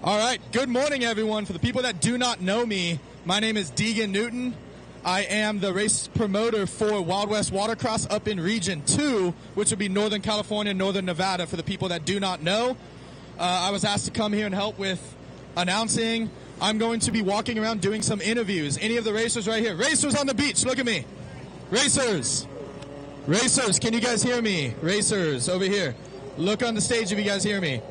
All right, good morning, everyone. For the people that do not know me, my name is Deegan Newton. I am the race promoter for Wild West Watercross up in Region 2, which would be Northern California, Northern Nevada, for the people that do not know. I was asked to come here and help with announcing. I'm going to be walking around doing some interviews. Any of the racers right here. Racers on the beach, look at me. Racers. Racers, can you guys hear me? Racers, over here. Look on the stage if you guys hear me.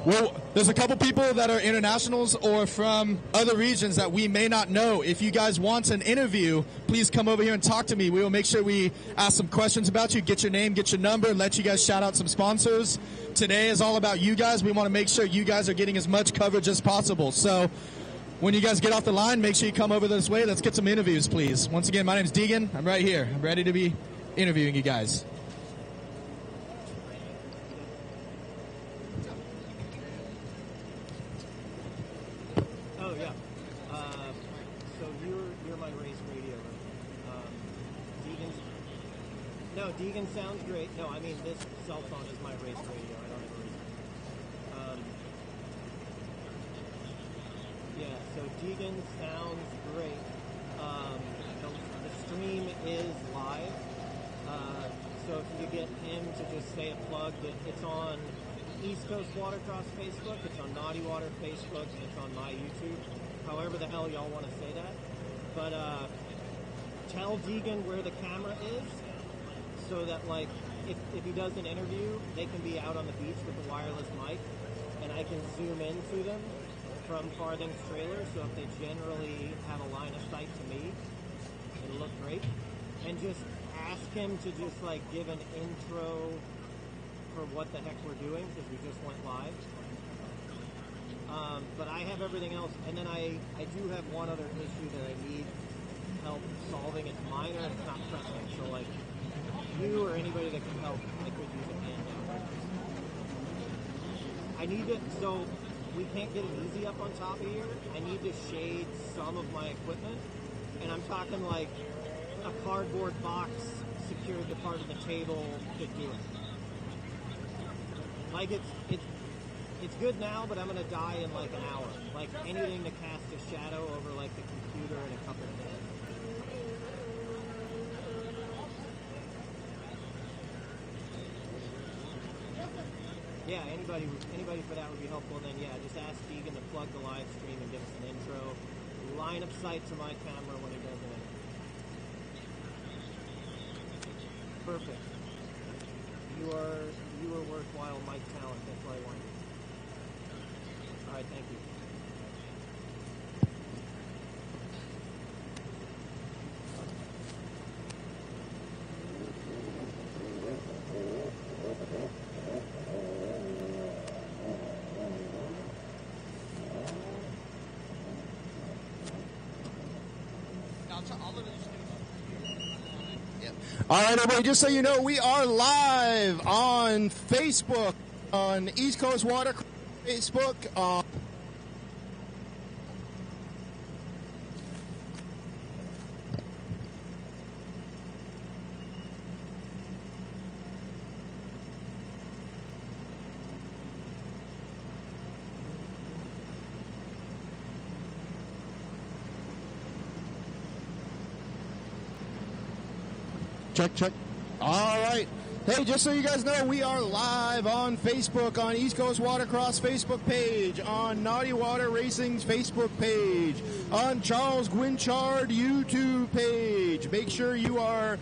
Well, there's a couple people that are internationals or from other regions that we may not know. If you guys want an interview, please come over here and talk to me. We will make sure we ask some questions about you, get your name, get your number, and let you guys shout out some sponsors. Today is all about you guys. We want to make sure you guys are getting as much coverage as possible. So when you guys get off the line, make sure you come over this way. Let's get some interviews, please. Once again, my name is Deegan. I'm right here. I'm ready to be interviewing you guys. No, Deegan sounds great. No, I mean, this cell phone is my race radio. I don't have a race radio. Yeah, so Deegan sounds great. The stream is live. So if you get him to just say a plug, that it's on East Coast Watercross Facebook, it's on Naughty Water Facebook, and it's on my YouTube. However the hell y'all want to say that. But tell Deegan where the camera is, so that, like, if he does an interview, they can be out on the beach with a wireless mic, and I can zoom into them from Farthing's trailer, so if they generally have a line of sight to me, it'll look great. And just ask him to just, like, give an intro for what the heck we're doing, because we just went live. But I have everything else, and then I do have one other issue that I need help solving. It's minor, and it's not pressing, so, like, you or anybody that can help, I could use a hand now. I need to, so we can't get an easy up on top of here. I need to shade some of my equipment, and I'm talking like a cardboard box secured to part of the table could do it. Like it's good now, but I'm gonna die in like an hour. Like anything to cast a shadow over like the computer in a couple of minutes. Yeah, anybody for that would be helpful. Then yeah, just ask Deegan to plug the live stream and give us an intro. Line of sight to my camera when he does it. Perfect. You are worthwhile, Mike Talent. That's what I want. All right, thank you. All right, everybody, just so you know, we are live on Facebook, on East Coast Watercross Facebook. Check. All right. Hey, just so you guys know, we are live on Facebook, on East Coast Watercross Facebook page, on Naughty Water Racing's Facebook page, on Charles Guinchard YouTube page. Make sure you are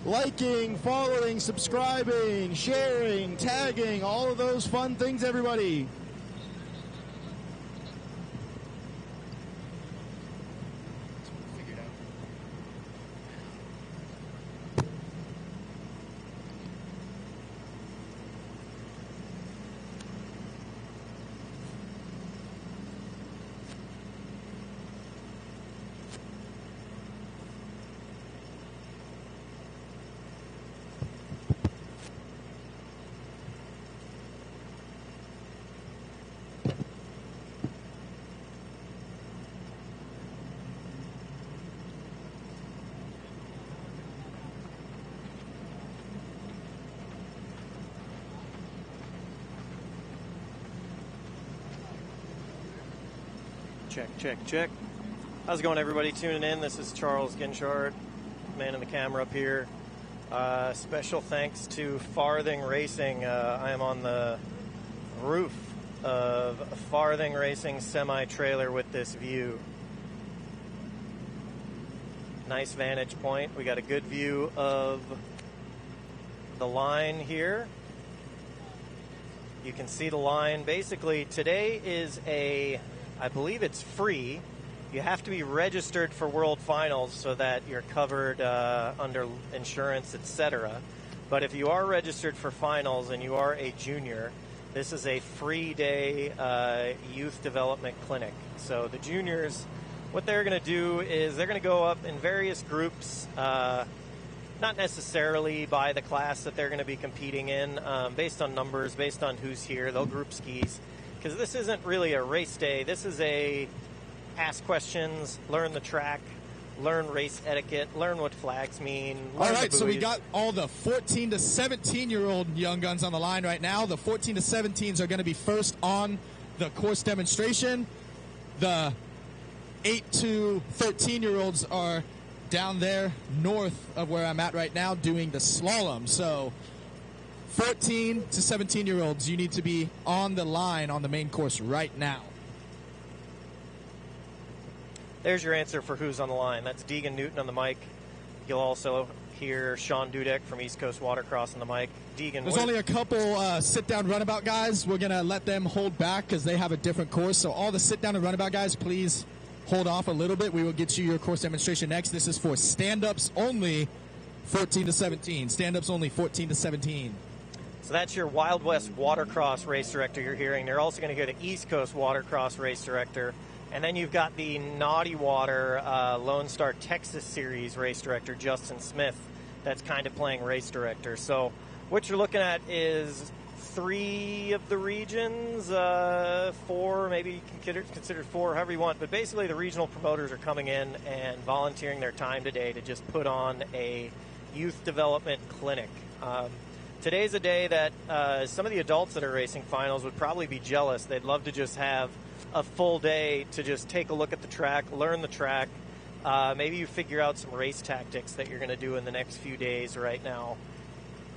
liking, following, subscribing, sharing, tagging, all of those fun things, everybody. Check. How's it going, everybody tuning in? This is Charles Ginchard, man in the camera up here. Special thanks to Farthing Racing. I am on the roof of a Farthing Racing semi-trailer with this view. Nice vantage point. We got a good view of the line here. You can see the line. Basically, today is I believe it's free. You have to be registered for World Finals so that you're covered under insurance, etc. But if you are registered for finals and you are a junior, this is a free day youth development clinic. So the juniors, what they're going to do is they're going to go up in various groups, not necessarily by the class that they're going to be competing in, based on numbers, based on who's here. They'll group skis, because this isn't really a race day. This is a ask questions, learn the track, learn race etiquette, learn what flags mean. All right, so we got all the 14 to 17-year-old young guns on the line right now. The 14 to 17s are going to be first on the course demonstration. The 8 to 13-year-olds are down there north of where I'm at right now doing the slalom. So 14 to 17-year-olds, you need to be on the line on the main course right now. There's your answer for who's on the line. That's Deegan Newton on the mic. You'll also hear Sean Dudek from East Coast Watercross on the mic. Deegan, there's only a couple sit-down runabout guys. We're going to let them hold back because they have a different course. So all the sit-down and runabout guys, please hold off a little bit. We will get you your course demonstration next. This is for stand-ups only, 14 to 17. Stand-ups only, 14 to 17. So that's your Wild West Watercross race director you're hearing. They're also going to hear the East Coast Watercross race director. And then you've got the Naughty Water Lone Star Texas Series race director, Justin Smith, that's kind of playing race director. So what you're looking at is 3 of the regions, 4, maybe you can consider 4, however you want. But basically the regional promoters are coming in and volunteering their time today to just put on a youth development clinic. Today's a day that some of the adults that are racing finals would probably be jealous. They'd love to just have a full day to just take a look at the track, learn the track. Maybe you figure out some race tactics that you're going to do in the next few days right now.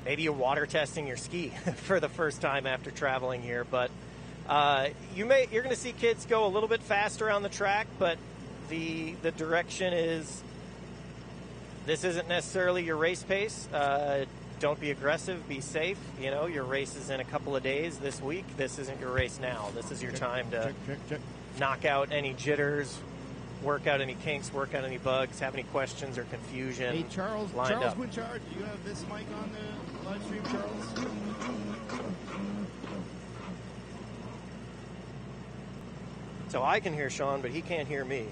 Maybe you're water testing your ski for the first time after traveling here. But you're going to see kids go a little bit faster on the track, but the direction is this isn't necessarily your race pace. Don't be aggressive, be safe. You know, your race is in a couple of days this week. This isn't your race now. This is your time to knock out any jitters, work out any kinks, work out any bugs, have any questions or confusion. Hey, Charles Winchard, do you have this mic on the live stream, Charles? So I can hear Sean, but he can't hear me.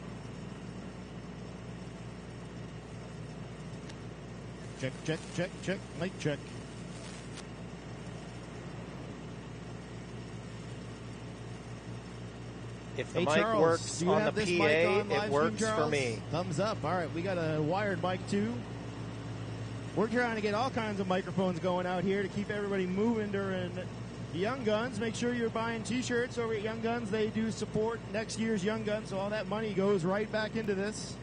Check, mic check. If the hey, mic Charles, works on the PA, it works stream, for me. Thumbs up. All right, we got a wired mic too. We're trying to get all kinds of microphones going out here to keep everybody moving during Young Guns. Make sure you're buying T-shirts over at Young Guns. They do support next year's Young Guns, so all that money goes right back into this.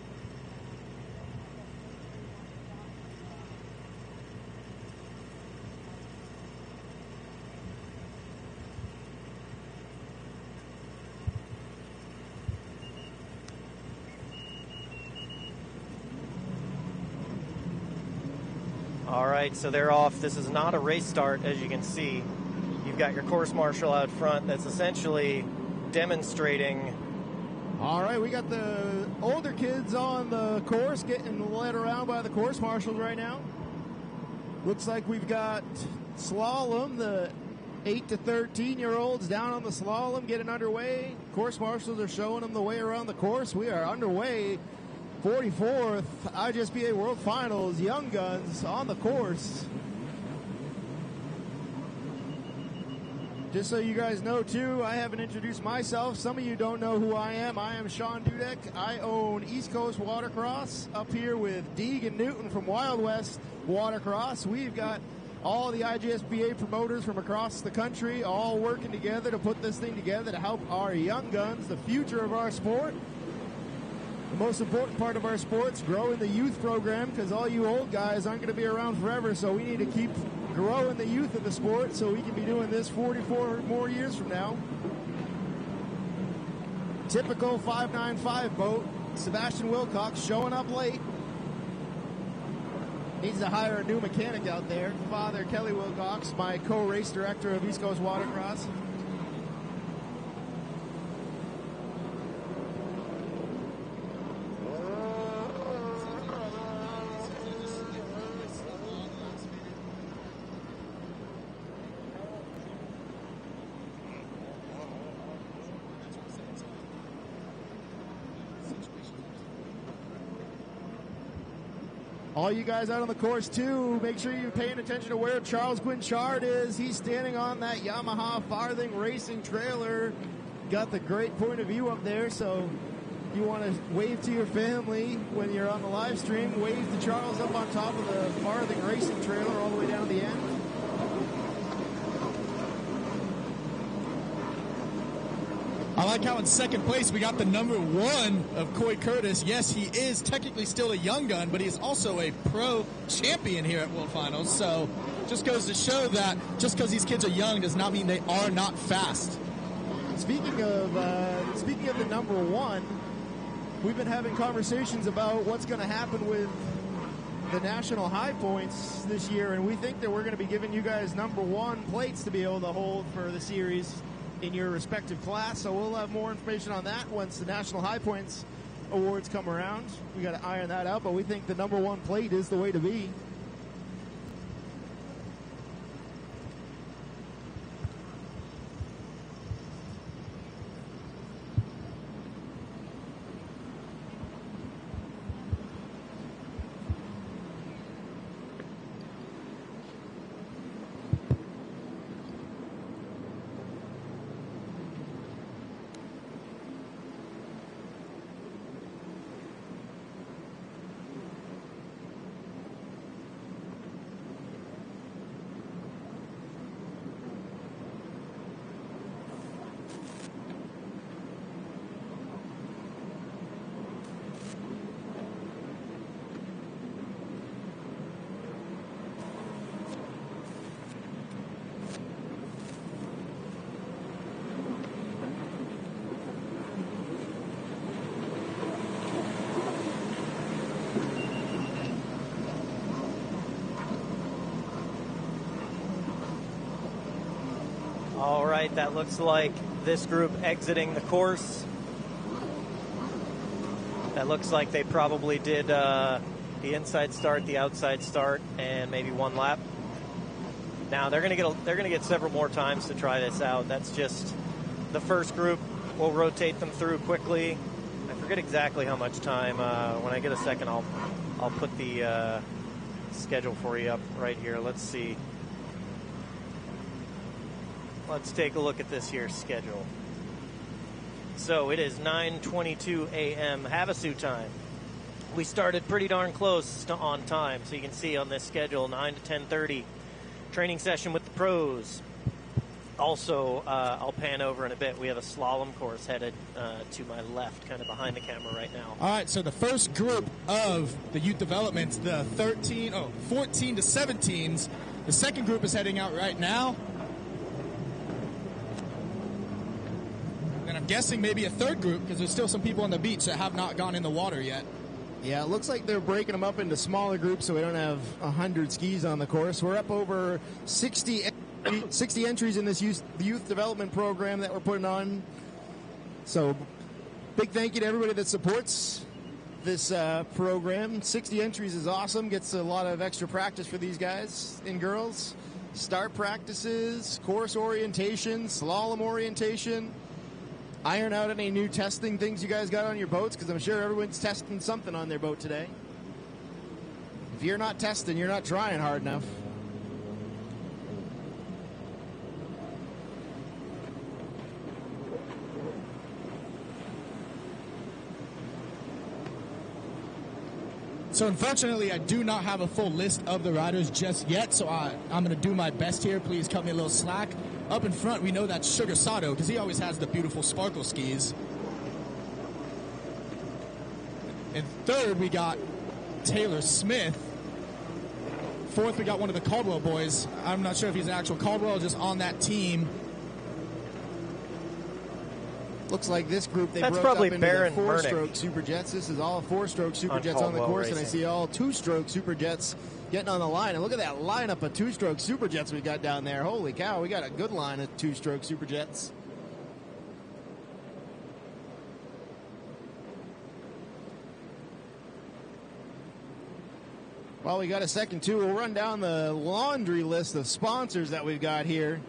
All right, so they're off. This is not a race start, as you can see. You've got your course marshal out front that's essentially demonstrating. All right, we got the older kids on the course getting led around by the course marshals right now. Looks like we've got slalom, the 8 to 13-year-olds down on the slalom getting underway. Course marshals are showing them the way around the course. We are underway. 44th IJSBA World Finals, Young Guns on the course. Just so you guys know, too, I haven't introduced myself. Some of you don't know who I am. I am Sean Dudek. I own East Coast Watercross up here with Deegan Newton from Wild West Watercross. We've got all the IJSBA promoters from across the country, all working together to put this thing together to help our young guns, the future of our sport. The most important part of our sport's growing the youth program, because all you old guys aren't going to be around forever, so we need to keep growing the youth of the sport so we can be doing this 44 more years from now. Typical 595 boat, Sebastian Wilcox showing up late. Needs to hire a new mechanic out there. Father Kelly Wilcox, my co-race director of East Coast Watercross. All you guys out on the course, too, make sure you're paying attention to where Charles Guinchard is. He's standing on that Yamaha Farthing Racing trailer. Got the great point of view up there, so you want to wave to your family when you're on the live stream. Wave to Charles up on top of the Farthing Racing trailer all the way down to the end. I like how in second place we got the number 1 of Coy Curtis. Yes, he is technically still a young gun, but he's also a pro champion here at World Finals. So just goes to show that just because these kids are young does not mean they are not fast. Speaking of the number 1, we've been having conversations about what's going to happen with the national high points this year, and we think that we're going to be giving you guys number 1 plates to be able to hold for the series in your respective class. So we'll have more information on that once the National High Points Awards come around. We got to iron that out, but we think the number 1 plate is the way to be. All right, that looks like this group exiting the course. That looks like they probably did the inside start, the outside start, and maybe 1 lap. Now they're going to get several more times to try this out. That's just the first group. We'll rotate them through quickly. I forget exactly how much time. When I get a second, I'll put the schedule for you up right here. Let's see. Let's take a look at this here schedule. So it is 9:22 a.m. Havasu time. We started pretty darn close to on time, so you can see on this schedule 9 to 10:30 training session with the pros. Also, I'll pan over in a bit. We have a slalom course headed to my left, kind of behind the camera right now. All right, so the first group of the youth developments, the 14 to 17s, the second group is heading out right now. And I'm guessing maybe a third group because there's still some people on the beach that have not gone in the water yet. Yeah, it looks like they're breaking them up into smaller groups so we don't have 100 skis on the course. We're up over 60 entries in this youth development program that we're putting on. So big thank you to everybody that supports this program. 60 entries is awesome. Gets a lot of extra practice for these guys and girls. Start practices, course orientation, slalom orientation. Iron out any new testing things you guys got on your boats, because I'm sure everyone's testing something on their boat today. If you're not testing, you're not trying hard enough. So unfortunately, I do not have a full list of the riders just yet, so I'm going to do my best here. Please cut me a little slack. Up in front, we know that's Sugar Sato, because he always has the beautiful sparkle skis. In third, we got Taylor Smith. Fourth, we got one of the Caldwell boys. I'm not sure if he's an actual Caldwell, just on that team. Looks like this group, they That's broke probably up into Baron the four-stroke Murnick. Superjets. This is all four-stroke Superjets on the Caldwell course, and I Racing. see all two-stroke Superjets getting on the line. And look at that lineup of two-stroke Superjets we got down there. Holy cow, we got a good line of two-stroke Superjets. While we got a second, too, we'll run down the laundry list of sponsors that we've got here.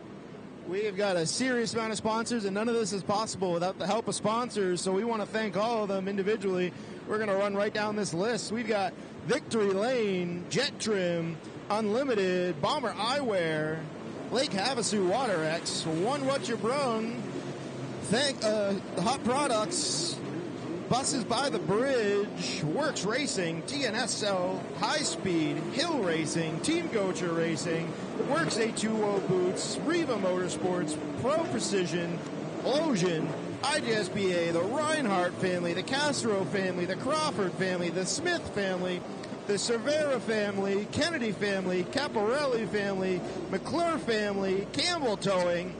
We've got a serious amount of sponsors, and none of this is possible without the help of sponsors, so we want to thank all of them individually. We're going to run right down this list. We've got Victory Lane, Jet Trim, Unlimited, Bomber Eyewear, Lake Havasu WaterX, One What You Brung, Hot Products, Buses by the Bridge, Works Racing, TNSL, High Speed, Hill Racing, Team Gocher Racing, Works A2O Boots, Riva Motorsports, Pro Precision, Logian, IJSBA, the Reinhardt family, the Castro family, the Crawford family, the Smith family, the Cervera family, Kennedy family, Caparelli family, McClure family, Campbell Towing,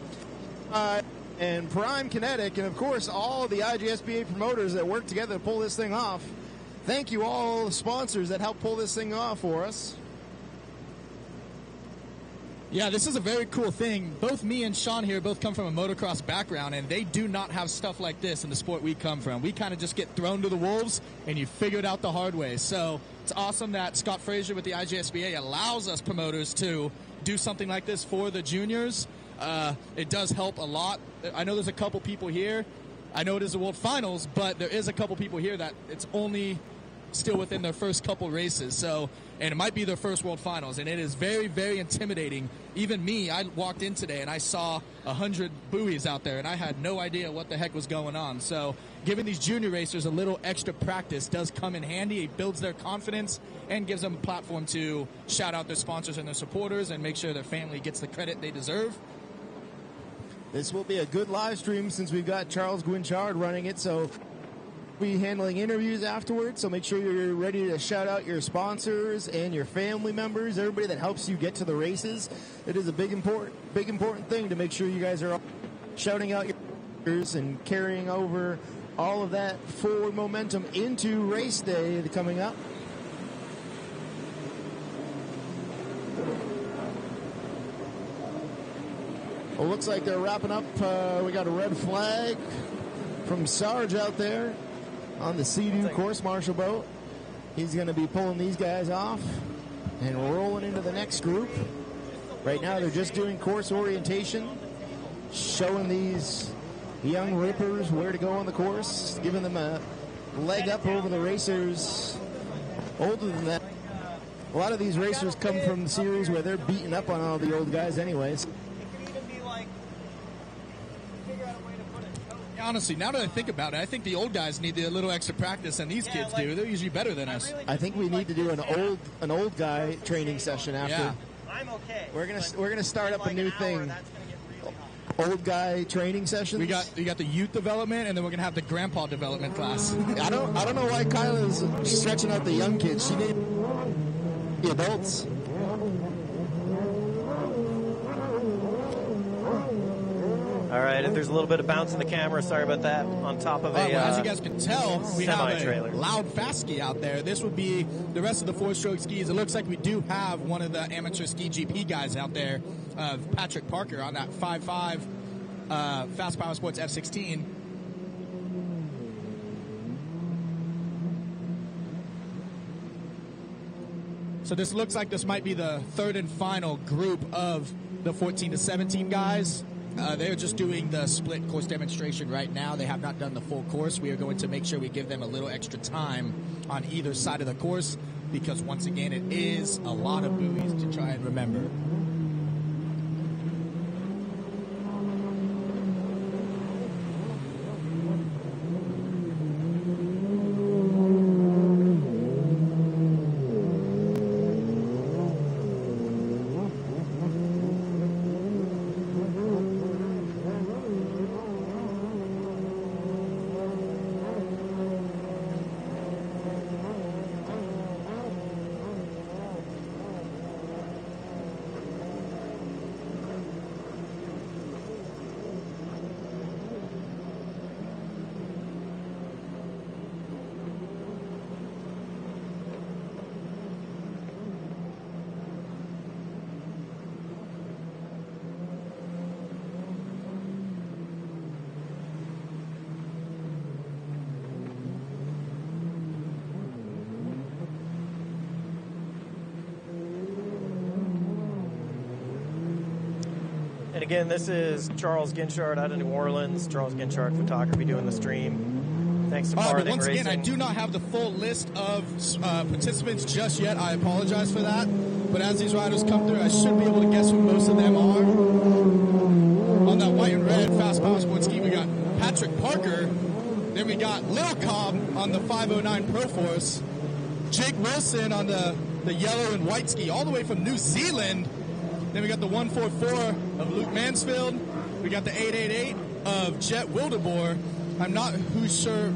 and Prime Kinetic, and of course all the IJSBA promoters that work together to pull this thing off. Thank you all the sponsors that helped pull this thing off for us. Yeah, this is a very cool thing. Both me and Sean here both come from a motocross background, and they do not have stuff like this in the sport we come from. We kind of just get thrown to the wolves, and you figure it out the hard way. So it's awesome that Scott Frazier with the IJSBA allows us promoters to do something like this for the juniors. It does help a lot. I know there's a couple people here. I know it is the World Finals, but there is a couple people here that it's only still within their first couple races. So, and it might be their first World Finals, and it is very, very intimidating. Even me, I walked in today and I saw 100 buoys out there, and I had no idea what the heck was going on. So giving these junior racers a little extra practice does come in handy. It builds their confidence and gives them a platform to shout out their sponsors and their supporters and make sure their family gets the credit they deserve. This will be a good live stream since we've got Charles Guinchard running it, so we'll be handling interviews afterwards, so make sure you're ready to shout out your sponsors and your family members, everybody that helps you get to the races. It is a big important thing to make sure you guys are all shouting out your sponsors and carrying over all of that forward momentum into race day coming up. Well, looks like they're wrapping up. We got a red flag from Sarge out there on the Sea-Doo course marshal boat. He's going to be pulling these guys off and rolling into the next group. Right now, they're just doing course orientation, showing these young rippers where to go on the course, giving them a leg up over the racers older than that. A lot of these racers come from the series where they're beating up on all the old guys anyways. Honestly, now that I think about it, I think the old guys need a little extra practice than these kids do. They're usually better than us. I think we need to do an old guy training session after. Yeah. I'm okay. We're gonna start up a new thing. Old guy training sessions. We got the youth development, and then we're gonna have the grandpa development class. I don't know why Kyla's stretching out the young kids. She needs the adults. All right, if there's a little bit of bounce in the camera, sorry about that. On top of As you guys can tell, we have semi-trailer. a loud fast ski out there. This would be the rest of the four-stroke skis. It looks like we do have one of the amateur ski GP guys out there, Patrick Parker, on that 5.5 Fast Power Sports F16. So this looks like this might be the third and final group of the 14 to 17 guys. They're just doing the split course demonstration right now. They have not done the full course. We are going to make sure we give them a little extra time on either side of the course because, once again, it is a lot of buoys to try and remember. And again, this is Charles Ginchard out of New Orleans. Charles Ginchard Photography doing the stream. Thanks to But Farthing once Racing. again, I do not have the full list of participants just yet. I apologize for that. But as these riders come through, I should be able to guess who most of them are. On that white and red fast power sport ski, we got Patrick Parker. Then we got Lil Cobb on the 509 Pro Force. Jake Wilson on the yellow and white ski, all the way from New Zealand. Then we got the 144 of Luke Mansfield. We got the 888 of Jet Wildeboer. I'm not sure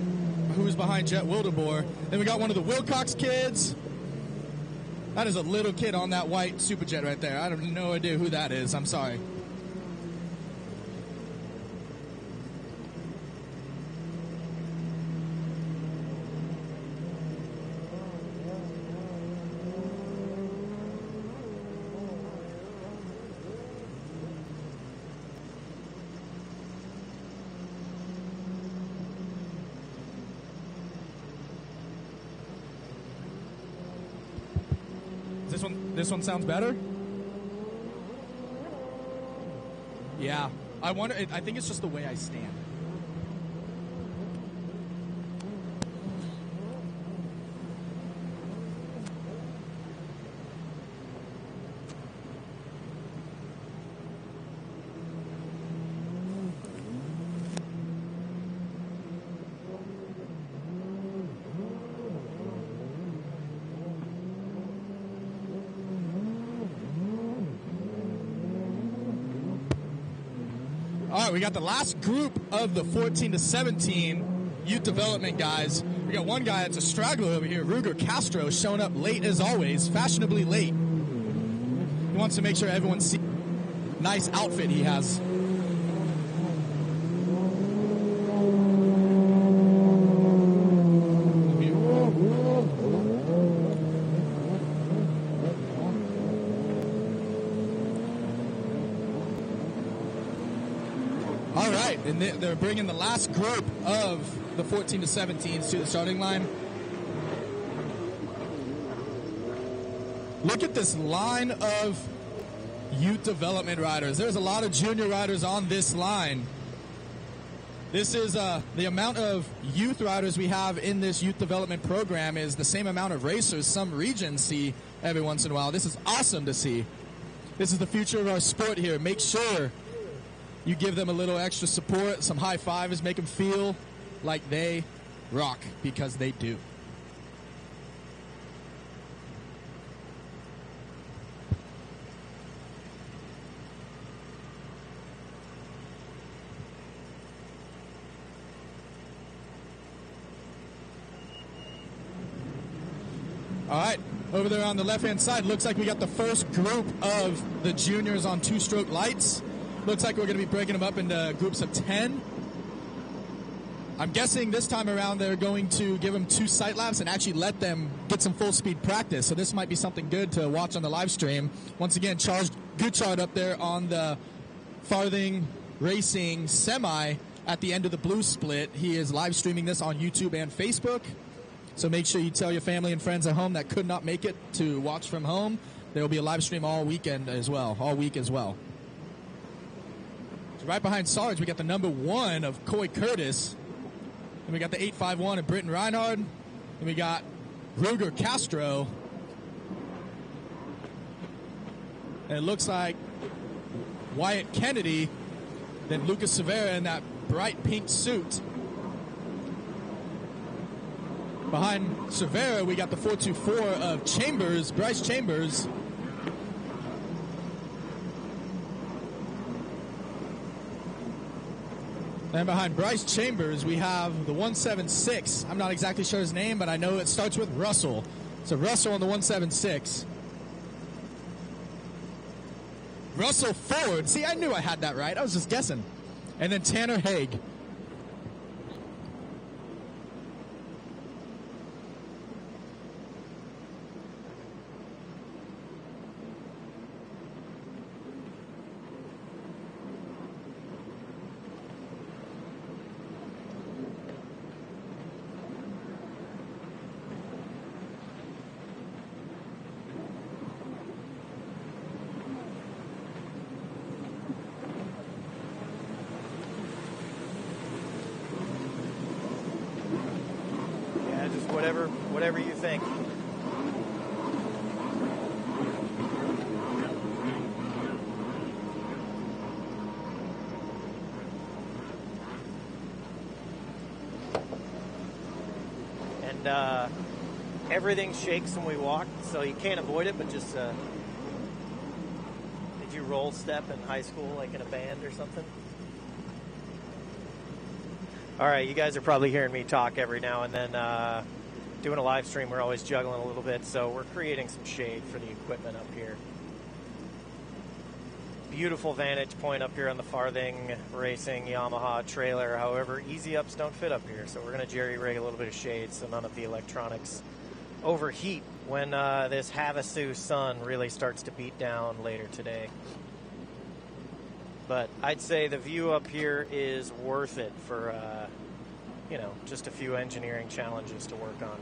who's behind Jet Wildeboer. Then we got one of the Wilcox kids. That is a little kid on that white Superjet right there. I have no idea who that is. I'm sorry. This one sounds better? Yeah. I think it's just the way I stand. All right, we got the last group of the 14 to 17 youth development guys. We got one guy that's a straggler over here, Ruger Castro, showing up late as always, fashionably late. He wants to make sure everyone sees the nice outfit he has. All right, and they're bringing the last group of the 14 to 17s to the starting line. Look at this line of youth development riders. There's a lot of junior riders on this line. This is the amount of youth riders we have in this youth development program is the same amount of racers some regions see every once in a while. This is awesome to see. This is the future of our sport here. Make sure you give them a little extra support, some high fives, make them feel like they rock, because they do. All right, over there on the left-hand side, looks like we got the first group of the juniors on two-stroke lights. Looks like we're going to be breaking them up into groups of 10. I'm guessing this time around they're going to give them 2 sight laps and actually let them get some full-speed practice. So this might be something good to watch on the live stream. Once again, Charles Goodchart up there on the Farthing Racing semi at the end of the blue split. He is live streaming this on YouTube and Facebook. So make sure you tell your family and friends at home that could not make it to watch from home. There will be a live stream all week as well. So right behind Sarge, we got the number 1 of Coy Curtis. And we got the 851 of Britton Reinhard. And we got Ruger Castro. And it looks like Wyatt Kennedy, then Lucas Severa in that bright pink suit. Behind Severa, we got the 424 of Chambers, Bryce Chambers. And behind Bryce Chambers, we have the 176. I'm not exactly sure his name, but I know it starts with Russell. So Russell on the 176. Russell Ford. See, I knew I had that right. I was just guessing. And then Tanner Haig. whatever you think. And everything shakes when we walk, so you can't avoid it, but just did you roll step in high school, like in a band or something? All right, you guys are probably hearing me talk every now and then. Doing a live stream, we're always juggling a little bit, so we're creating some shade for the equipment up here. Beautiful vantage point up here on the Farthing Racing Yamaha trailer. However, easy ups don't fit up here, so we're going to jerry rig a little bit of shade so none of the electronics overheat when this Havasu sun really starts to beat down later today. But I'd say the view up here is worth it for, you know, just a few engineering challenges to work on.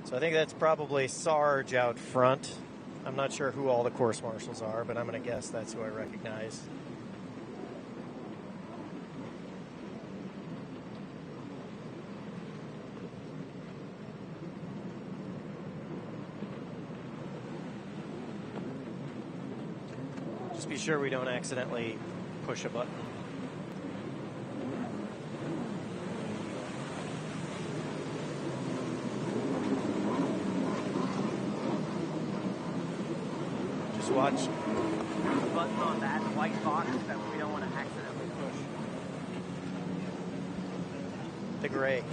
So I think that's probably Sarge out front. I'm not sure who all the course marshals are, but I'm going to guess that's who I recognize. Just be sure we don't accidentally push a button. Just watch the button on that white box that we don't want to accidentally push. The gray.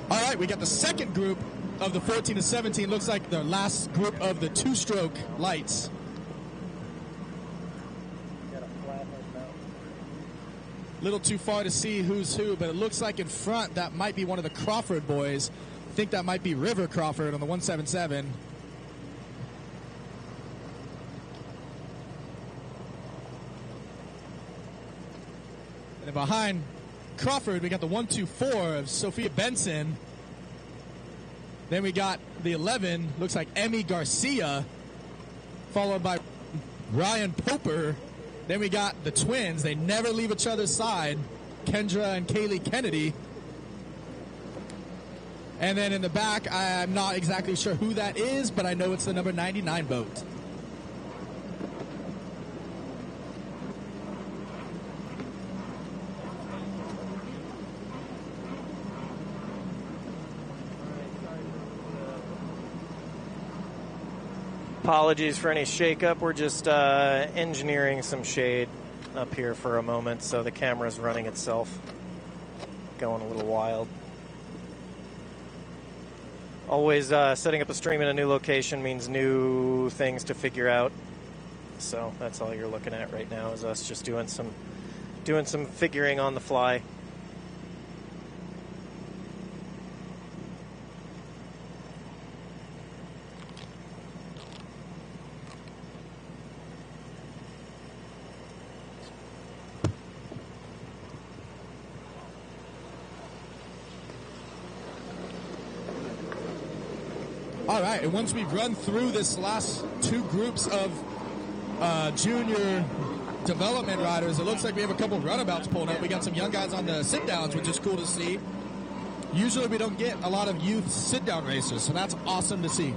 All right, we got the second group of the 14 to 17. Looks like the last group of the two-stroke lights. Little too far to see who's who, but it looks like in front that might be one of the Crawford boys. I think that might be River Crawford on the 177. And behind Crawford, we got the 124 of Sophia Benson. Then we got the 11, looks like Emmy Garcia, followed by Ryan Poper. Then we got the twins. They never leave each other's side, Kendra and Kaylee Kennedy. And then in the back, I'm not exactly sure who that is, but I know it's the number 99 boat. Apologies for any shakeup. We're just engineering some shade up here for a moment, so the camera's running itself, going a little wild. Always setting up a stream in a new location means new things to figure out. So that's all you're looking at right now is us just doing some figuring on the fly. All right, and once we run through this last two groups of junior development riders, it looks like we have a couple runabouts pulling up. We got some young guys on the sit-downs, which is cool to see. Usually we don't get a lot of youth sit-down racers, so that's awesome to see.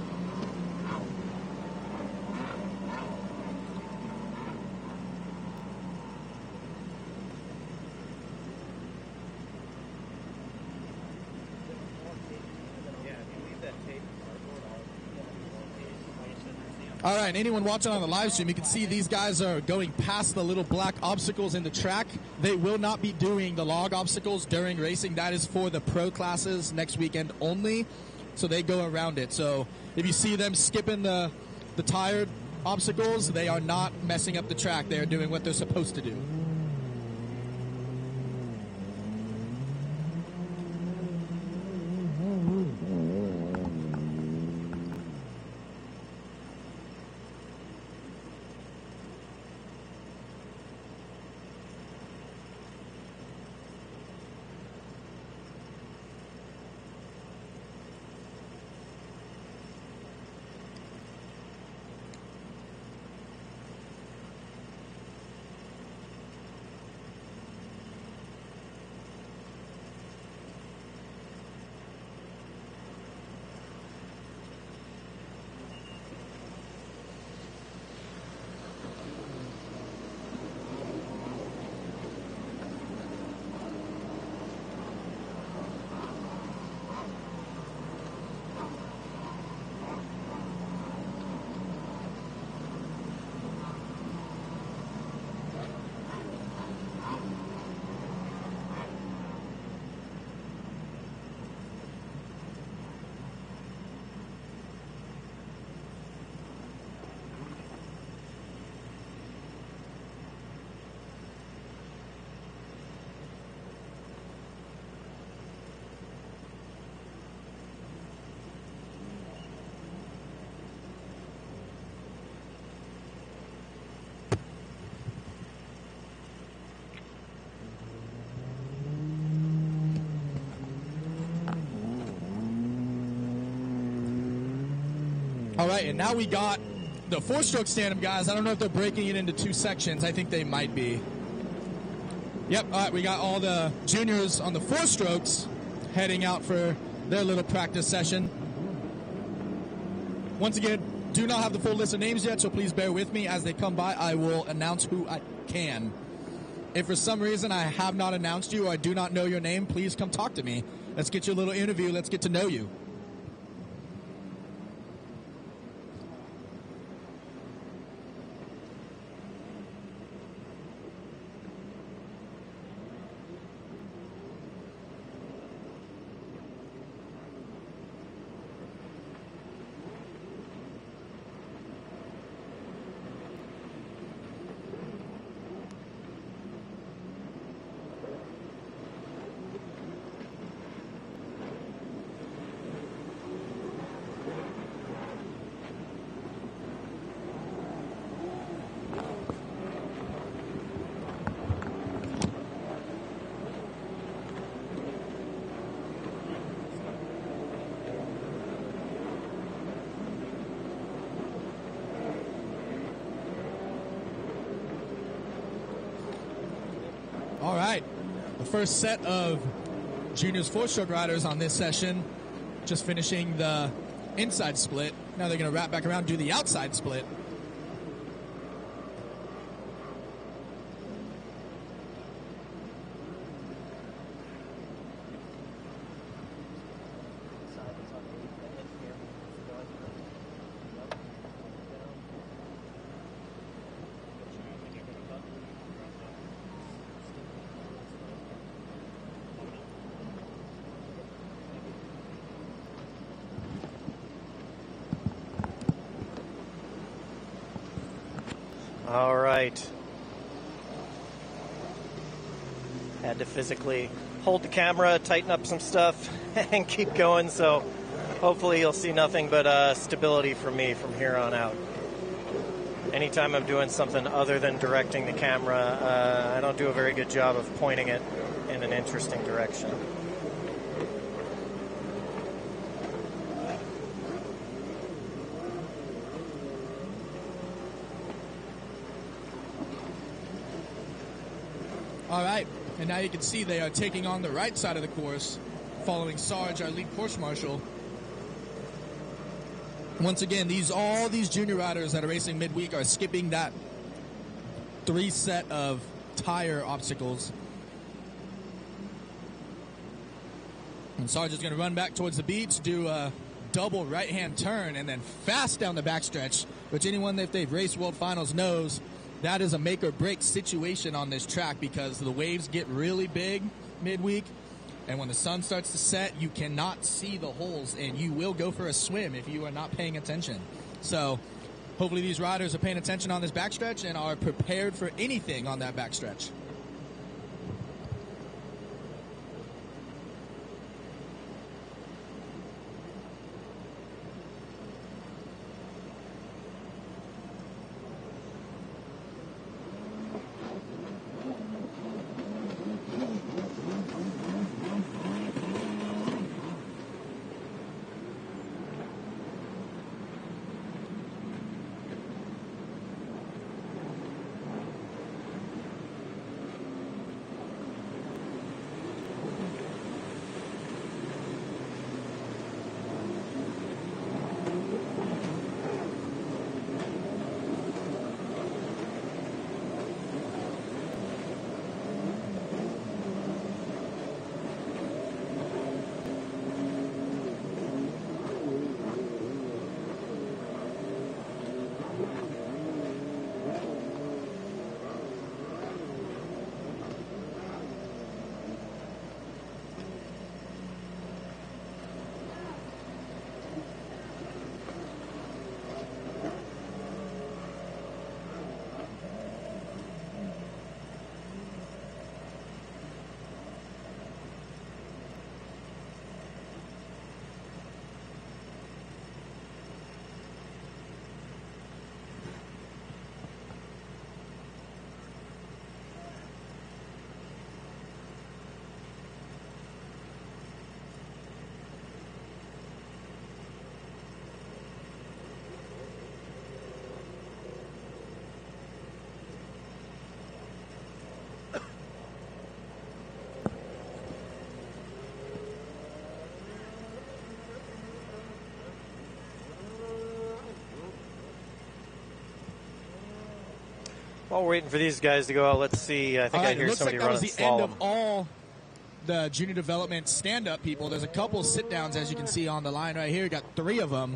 All right, and anyone watching on the live stream, you can see these guys are going past the little black obstacles in the track. They will not be doing the log obstacles during racing. That is for the pro classes next weekend only, so they go around it. So if you see them skipping the tire obstacles, they are not messing up the track. They are doing what they're supposed to do. All right, and now we got the four-stroke stand-up guys. I don't know if they're breaking it into two sections. I think they might be. Yep, all right, we got all the juniors on the four strokes heading out for their little practice session. Once again, do not have the full list of names yet, so please bear with me. As they come by, I will announce who I can. If for some reason I have not announced you or I do not know your name, please come talk to me. Let's get you a little interview. Let's get to know you. All right, the first set of juniors four-stroke riders on this session, just finishing the inside split. Now they're going to wrap back around and do the outside split. All right. Had to physically hold the camera, tighten up some stuff, and keep going. So hopefully you'll see nothing but stability from me from here on out. Anytime I'm doing something other than directing the camera, I don't do a very good job of pointing it in an interesting direction. All right, and now you can see they are taking on the right side of the course, following Sarge, our lead course marshal. Once again, all these junior riders that are racing midweek are skipping that 3 set of tire obstacles. And Sarge is going to run back towards the beach, do a double right-hand turn and then fast down the backstretch, which anyone, if they've raced World Finals, knows that is a make-or-break situation on this track because the waves get really big midweek, and when the sun starts to set, you cannot see the holes, and you will go for a swim if you are not paying attention. So hopefully these riders are paying attention on this backstretch and are prepared for anything on that backstretch. While we're waiting for these guys to go out, let's see. I think I hear somebody running slalom. It looks like that was the end of all the junior development stand-up people. There's a couple sit-downs, as you can see on the line right here. You got 3 of them.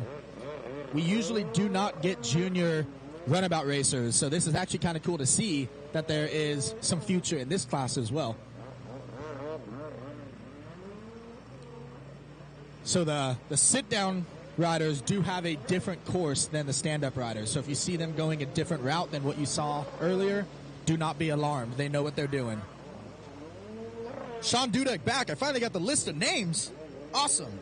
We usually do not get junior runabout racers, so this is actually kind of cool to see that there is some future in this class as well. So the sit-down riders do have a different course than the stand-up riders. So if you see them going a different route than what you saw earlier, do not be alarmed. They know what they're doing. Sean Dudek back. I finally got the list of names. Awesome.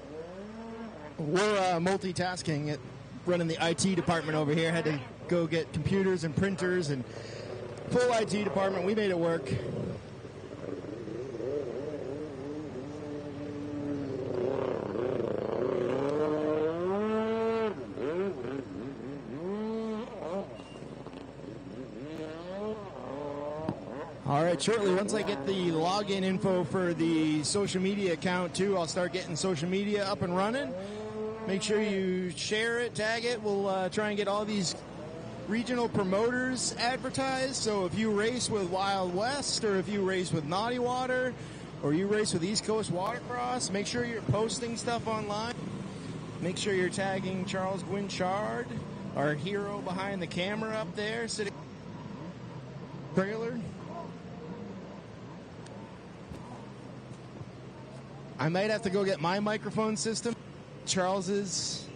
We're multitasking at running the IT department over here. Had to go get computers and printers and full IT department. We made it work. All right, shortly, once I get the login info for the social media account, too, I'll start getting social media up and running. Make sure you share it, tag it. We'll try and get all these regional promoters advertised. So if you race with Wild West, or if you race with Naughty Water, or you race with East Coast Watercross, make sure you're posting stuff online. Make sure you're tagging Charles Guinchard, our hero behind the camera up there, sitting trailer. I might have to go get my microphone system. Charles's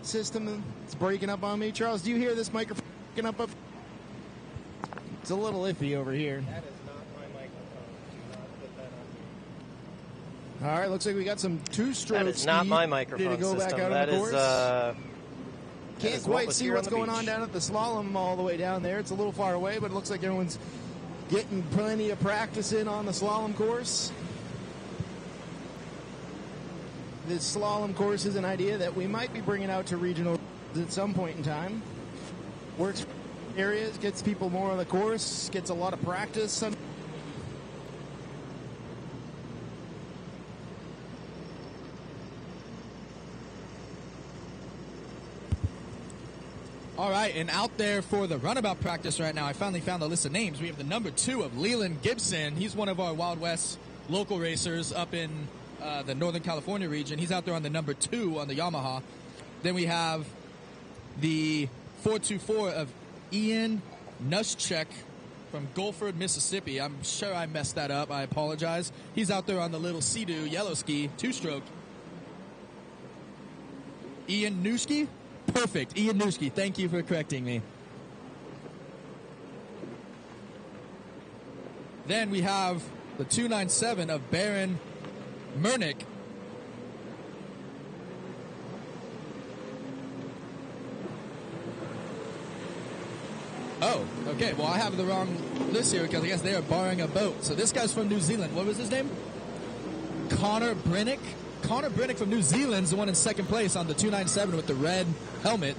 system is breaking up on me. Charles, do you hear this microphone breaking up? It's a little iffy over here. That is not my microphone. Do not put that on me. All right, looks like we got some two-stroke. That is not my microphone Did it go system. back out That of the is, course? Can't is quite was see here what's on the going on beach. down at the slalom all the way down there. It's a little far away, but it looks like everyone's getting plenty of practice in on the slalom course. This slalom course is an idea that we might be bringing out to regional at some point in time. Works areas, gets people more on the course, gets a lot of practice. All right, and out there for the runabout practice right now, I finally found the list of names. We have the number 2 of Leland Gibson. He's one of our Wild West local racers up in the Northern California region. He's out there on the number 2 on the Yamaha. Then we have the 424 of Ian Nuschek from Guilford, Mississippi. I'm sure I messed that up. I apologize. He's out there on the little Sea-Doo yellow ski, two-stroke. Ian Nuschke? Perfect. Ian Nuschke. Thank you for correcting me. Then we have the 297 of Baron Mernick. Oh, okay. Well, I have the wrong list here because I guess they are borrowing a boat. So this guy's from New Zealand. What was his name? Connor Brennick. Connor Brennick from New Zealand's the one in second place on the 297 with the red helmet.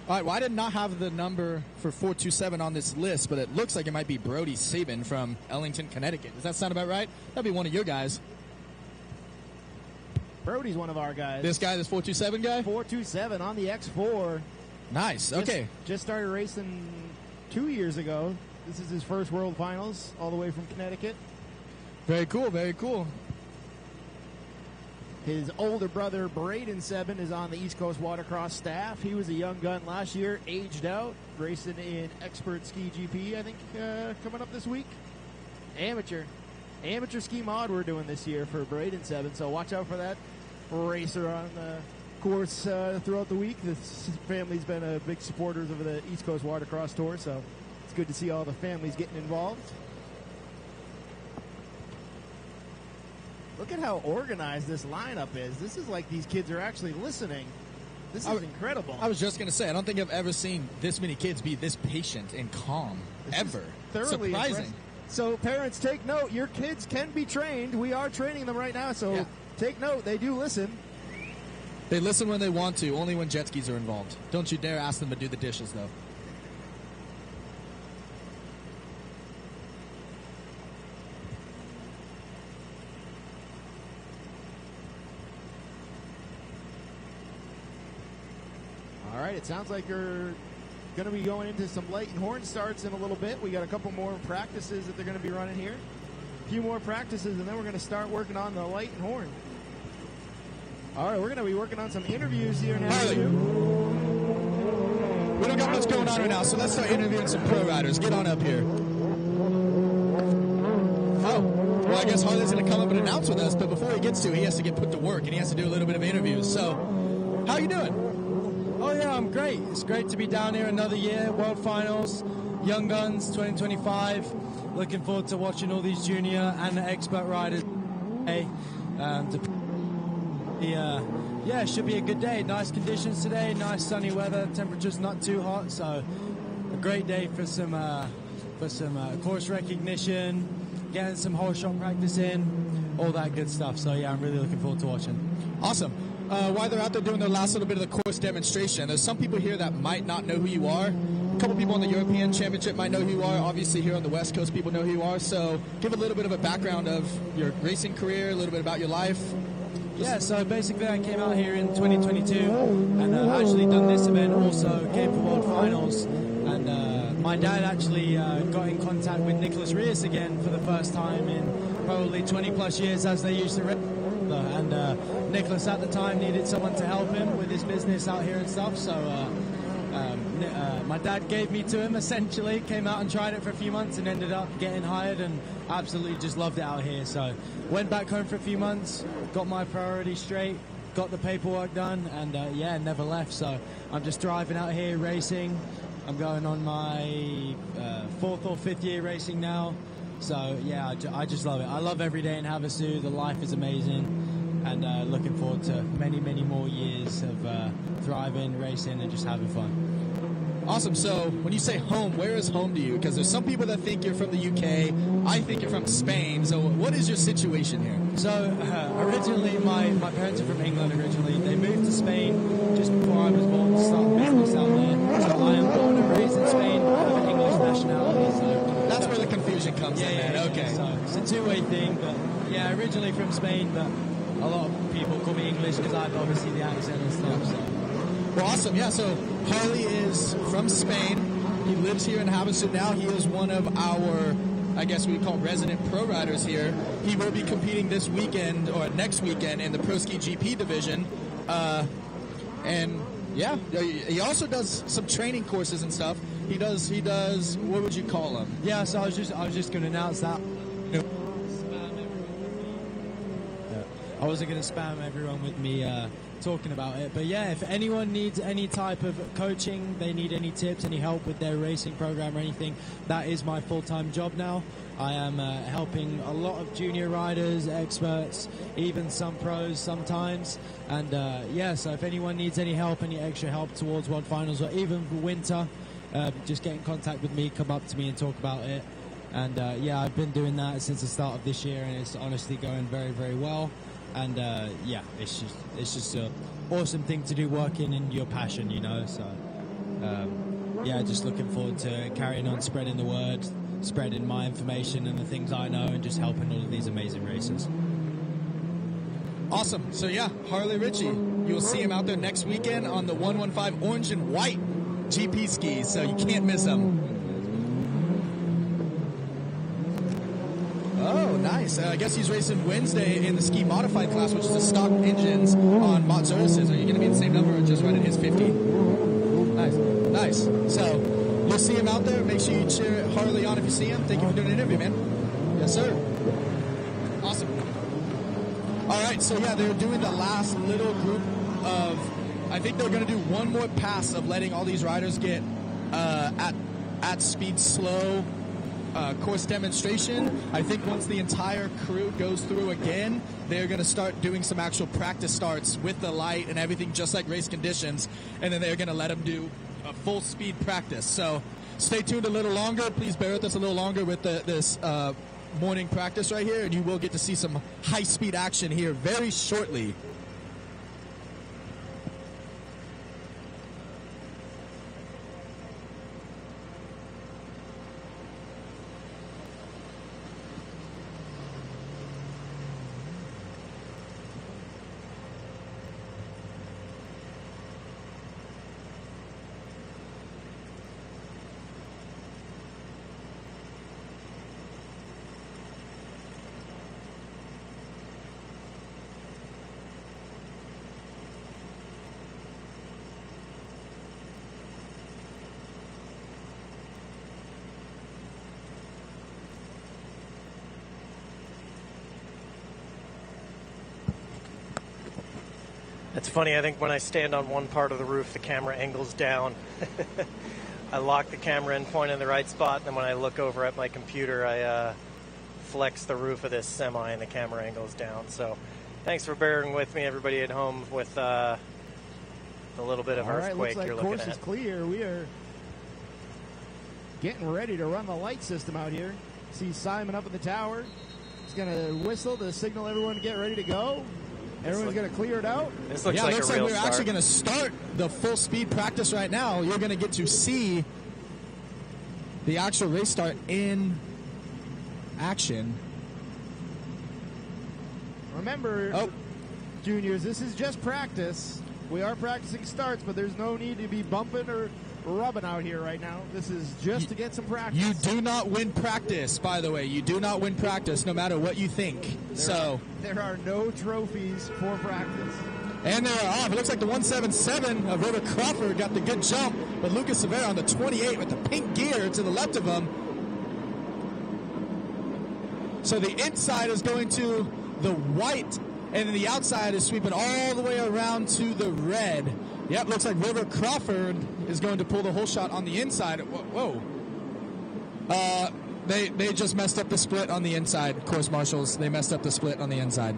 All right, well, I did not have the number for 427 on this list, but it looks like it might be Brody Sabin from Ellington, Connecticut. Does that sound about right? That'd be one of your guys. Brody's one of our guys. This guy, this 427 guy? 427 on the X4. Nice, okay. Just started racing 2 years ago. This is his first World Finals, all the way from Connecticut. Very cool, very cool. His older brother, Braden Sebin, is on the East Coast Watercross staff. He was a young gun last year, aged out, racing in Expert Ski GP, I think, coming up this week. Amateur ski mod we're doing this year for Braden Sebin, so watch out for that racer on the course throughout the week. This family's been big supporters of the East Coast Watercross Tour, so it's good to see all the families getting involved. Look at how organized this lineup is. This is like these kids are actually listening. This is incredible. I was just going to say, I don't think I've ever seen this many kids be this patient and calm, ever. Thoroughly surprising. Impressive. So parents, take note. Your kids can be trained. We are training them right now, so take note. They do listen. They listen when they want to, only when jet skis are involved. Don't you dare ask them to do the dishes, though. All right, it sounds like you're going to be going into some light and horn starts in a little bit. We got a couple more practices that they're going to be running here. A few more practices, and then we're going to start working on the light and horn. All right, we're going to be working on some interviews here now. Harley, we don't got much going on right now, so let's start interviewing some pro riders. Get on up here. Oh, well, I guess Harley's going to come up and announce with us, but before he gets to, he has to get put to work, and he has to do a little bit of interviews. So, how you doing? Oh yeah, I'm great. It's great to be down here another year. World Finals, Young Guns 2025. Looking forward to watching all these junior and expert riders. Hey, yeah, it should be a good day. Nice conditions today, nice sunny weather. Temperature's not too hot, so a great day for some course recognition, getting some whole shot practice in, all that good stuff. So yeah, I'm really looking forward to watching. Awesome. While they're out there doing their last little bit of the course demonstration, there's some people here that might not know who you are. A couple people on the European Championship might know who you are. Obviously, here on the West Coast, people know who you are. So give a little bit of a background of your racing career, a little bit about your life. Yeah, so basically I came out here in 2022 and actually done this event also, came for World Finals. And my dad actually got in contact with Nicholas Rios again for the first time in probably 20 plus years, as they used to race. And Nicholas at the time needed someone to help him with his business out here and stuff, so my dad gave me to him essentially, came out and tried it for a few months and ended up getting hired and absolutely just loved it out here. So went back home for a few months, got my priorities straight, got the paperwork done, and yeah, never left. So I'm just driving out here racing. I'm going on my 4th or 5th year racing now. So yeah, I just love it. I love every day in Havasu. The life is amazing, and looking forward to many, many more years of thriving, racing, and just having fun. Awesome. So when you say home, where is home to you? Because there's some people that think you're from the UK. I think you're from Spain. So what is your situation here? So originally, my parents are from England originally. They moved to Spain just before I was born to start a business out there. So I am born and raised in Spain. I have an English nationality. So that's where the confusion comes in, man. Yeah, okay. So it's a two-way thing. But yeah, originally from Spain, but a lot of people call me English because I have obviously the accent and stuff. So. Well, awesome. Yeah, so Harley is from Spain. He lives here in Havasu now. He is one of our, I guess we call resident pro riders here. He will be competing this weekend or next weekend in the Pro Ski GP division. And yeah, he also does some training courses and stuff. He does, what would you call them? Yeah, so I was just going to announce that. I wasn't going to spam everyone with me talking about it, but yeah, if anyone needs any type of coaching, they need any tips, any help with their racing program or anything, that is my full-time job now. I am helping a lot of junior riders, experts, even some pros sometimes, and yeah, so if anyone needs any help, any extra help towards World Finals or even for winter, just get in contact with me, come up to me and talk about it. And yeah, I've been doing that since the start of this year, and it's honestly going very, very well. And yeah, it's just an awesome thing to do, working in your passion, you know. So yeah, just looking forward to carrying on, spreading the word, spreading my information and the things I know, and just helping all of these amazing racers. Awesome. So yeah, Harley Ritchie, you'll see him out there next weekend on the 115 orange and white GP skis. So you can't miss him. Oh, nice. I guess he's racing Wednesday in the ski modified class, which is the stock engines on Mozzola's. Are you going to be the same number or just running his 50? Nice. So you'll see him out there. Make sure you cheer Harley on if you see him. Thank you for doing an interview, man. Yes, sir. Awesome. All right, so yeah, they're doing the last little group of, I think they're going to do one more pass of letting all these riders get at speed slow course demonstration. I think once the entire crew goes through again, they're going to start doing some actual practice starts with the light and everything, just like race conditions, and then they're going to let them do a full speed practice. So stay tuned a little longer. Please bear with us a little longer with this morning practice right here, and you will get to see some high speed action here very shortly. It's funny, I think when I stand on one part of the roof, the camera angles down. I lock the camera in, point in the right spot, and then when I look over at my computer, I flex the roof of this semi and the camera angles down. So thanks for bearing with me, everybody at home, with the little bit of earthquake looks you're like looking course at. is clear. We are getting ready to run the light system out here. See Simon up in the tower. He's going to whistle to signal everyone to get ready to go. Everyone's going to clear it out. This looks Yeah, like looks a like real we're start. actually going to start the full speed practice right now. You're going to get to see the actual race start in action. Remember, juniors, this is just practice. We are practicing starts, but there's no need to be bumping or rubbing out here right now. This is just to get some practice. You do not win practice, by the way. You do not win practice, no matter what you think. There are no trophies for practice. And they're off. It looks like the 177 of River Crawford got the good jump, but Lucas Severa on the 28 with the pink gear to the left of him. So the inside is going to the white, and then the outside is sweeping all the way around to the red. Yep, looks like River Crawford is going to pull the whole shot on the inside. Whoa. They just messed up the split on the inside, course marshals. They messed up the split on the inside.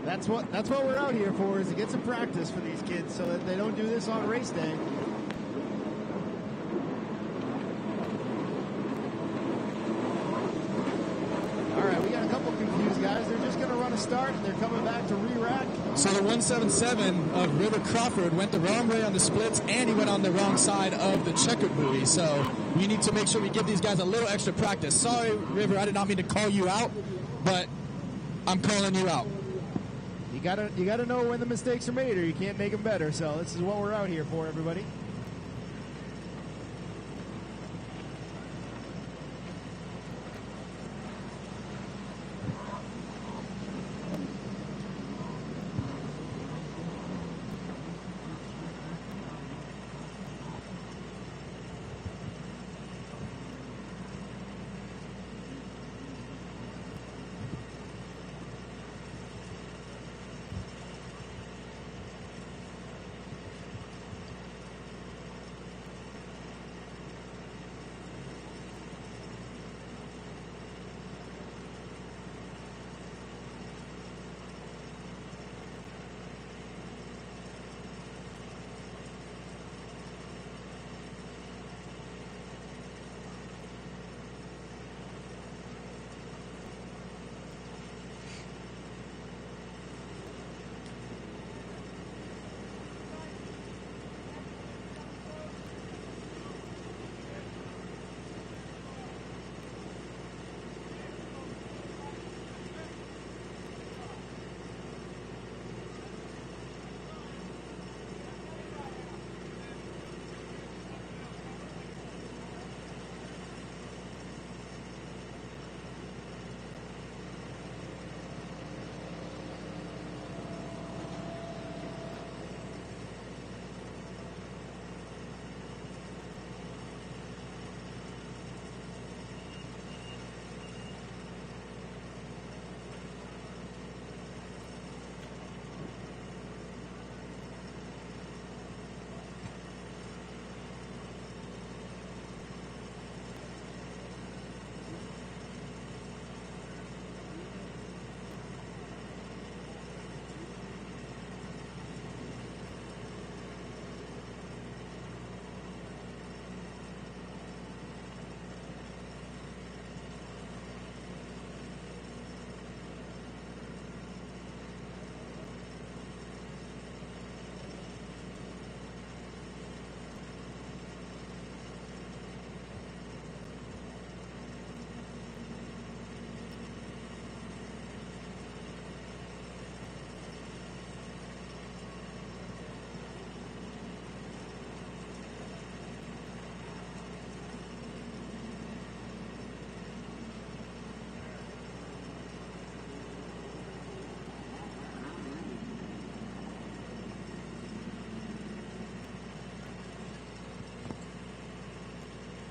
That's what we're out here for, is to get some practice for these kids so that they don't do this on race day. All right, we got a couple confused guys. They're just going to run a start, and they're coming back to re-rack. So the 177 of River Crawford went the wrong way on the splits, and he went on the wrong side of the checkered buoy. So we need to make sure we give these guys a little extra practice. Sorry, River, I did not mean to call you out, but I'm calling you out. You gotta know when the mistakes are made, or you can't make them better. So this is what we're out here for, everybody.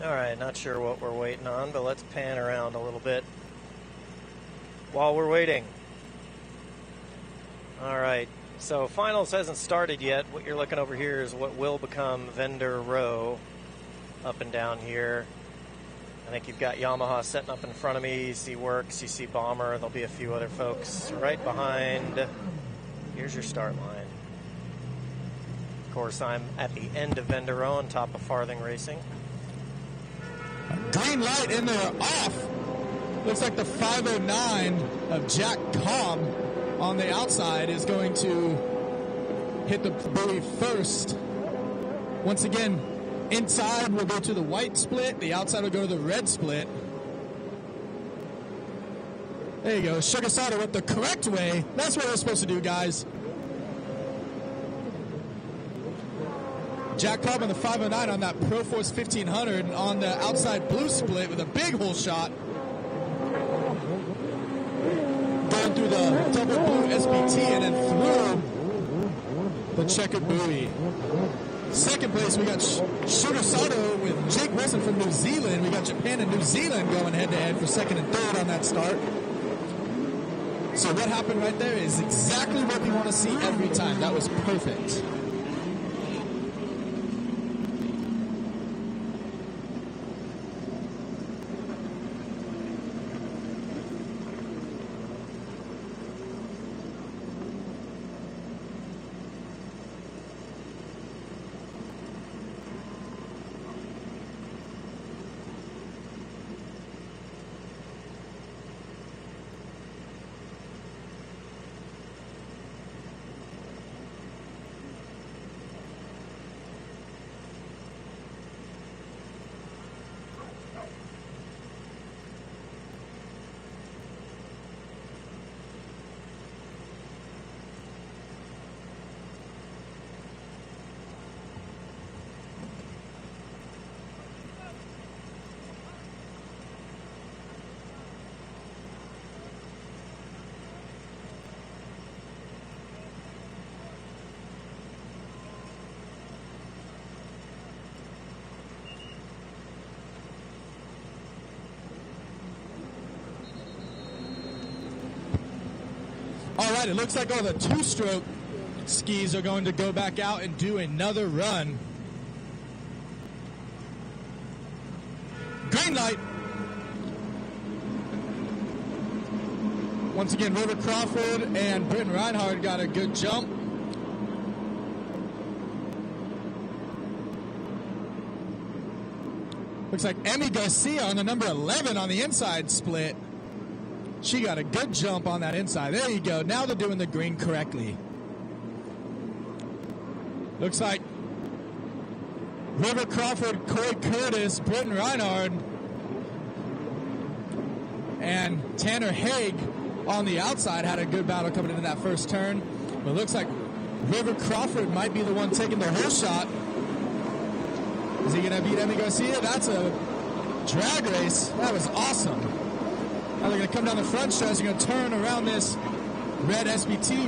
All right, not sure what we're waiting on, but let's pan around a little bit while we're waiting. All right, so finals hasn't started yet. What you're looking over here is what will become vendor row up and down here. I think you've got Yamaha setting up in front of me. You see Works, you see Bomber. There'll be a few other folks right behind. Here's your start line. Of course, I'm at the end of vendor row on top of Farthing Racing. Green light in there off. Looks like the 509 of Jack Cobb on the outside is going to hit the buoy first. Once again, inside will go to the white split. The outside will go to the red split. There you go. Sugar Soda went the correct way. That's what we're supposed to do, guys. Jack Cobb on the 509 on that Pro Force 1500 on the outside blue split with a big hole shot. Going through the double blue SBT and then through the checkered buoy. Second place, we got Sugar Soda with Jake Wilson from New Zealand. We got Japan and New Zealand going head-to-head for second and third on that start. So what happened right there is exactly what we want to see every time. That was perfect. All right, it looks like all the two-stroke skis are going to go back out and do another run. Green light. Once again, River Crawford and Britton Reinhardt got a good jump. Looks like Emmy Garcia on the number 11 on the inside split. She got a good jump on that inside. There you go. Now they're doing the green correctly. Looks like River Crawford, Corey Curtis, Britton Reinhardt, and Tanner Haig on the outside had a good battle coming into that first turn. But it looks like River Crawford might be the one taking the whole shot. Is he going to beat Emmy Garcia? That's a drag race. That was awesome. Now they're going to come down the front stretch. They're going to turn around this red SBT,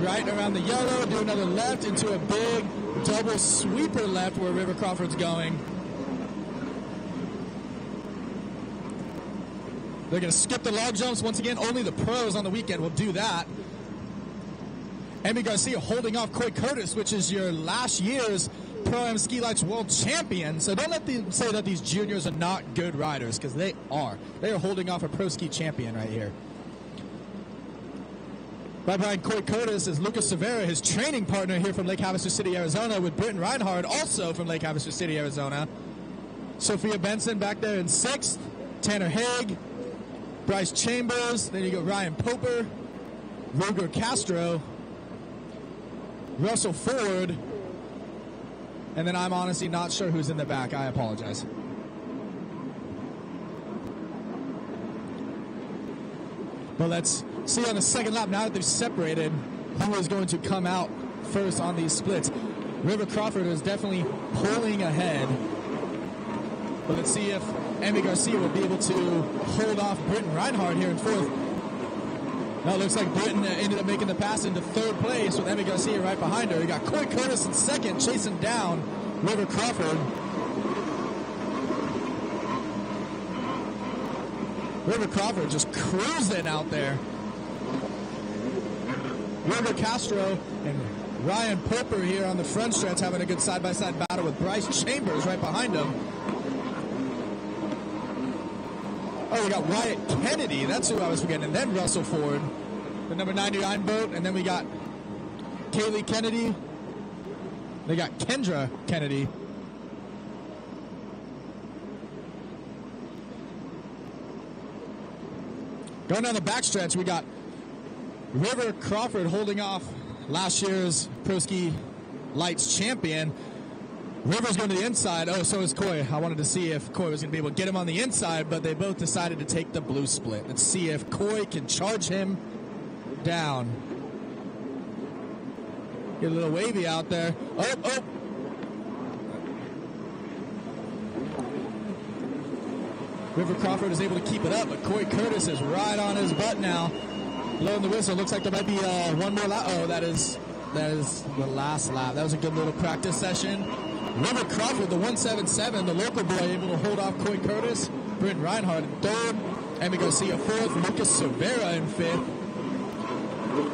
right around the yellow, do another left into a big double sweeper left where River Crawford's going. They're going to skip the log jumps. Once again, only the pros on the weekend will do that. Emmy Garcia holding off Coy Curtis, which is your last year's Pro-Am Ski Lights World Champion. So don't let them say that these juniors are not good riders, because they are. They are holding off a Pro Ski champion right here. Right behind Coy Curtis is Lucas Severa, his training partner here from Lake Havasu City, Arizona, with Britton Reinhardt, also from Lake Havasu City, Arizona. Sophia Benson back there in 6th. Tanner Haig, Bryce Chambers. Then you go Ryan Poper, Roger Castro, Russell Ford. And then I'm honestly not sure who's in the back. I apologize. But let's see on the second lap, now that they've separated, who is going to come out first on these splits. River Crawford is definitely pulling ahead. But let's see if Emmy Garcia will be able to hold off Britton Reinhardt here in 4th. Now it looks like Britton ended up making the pass into 3rd place with Emmy Garcia right behind her. You got Coy Curtis in 2nd, chasing down River Crawford. River Crawford just cruising out there. River Castro and Ryan Popper here on the front stretch having a good side-by-side battle with Bryce Chambers right behind him. Oh, we got Wyatt Kennedy. That's who I was forgetting. And then Russell Ford, the number 99 boat. And then we got Kaylee Kennedy. They got Kendra Kennedy. Going down the backstretch, we got River Crawford holding off last year's Pro Ski Lights champion. River's going to the inside. Oh, so is Coy. I wanted to see if Coy was going to be able to get him on the inside, but they both decided to take the blue split. Let's see if Coy can charge him down. Get a little wavy out there. Oh. River Crawford is able to keep it up, but Coy Curtis is right on his butt now. Blowing the whistle. Looks like there might be one more lap. Oh, that is the last lap. That was a good little practice session. River Crawford, the 177, the local boy, able to hold off Coy Curtis. Brent Reinhardt in third. Amy Garcia fourth. Lucas Cervera in fifth.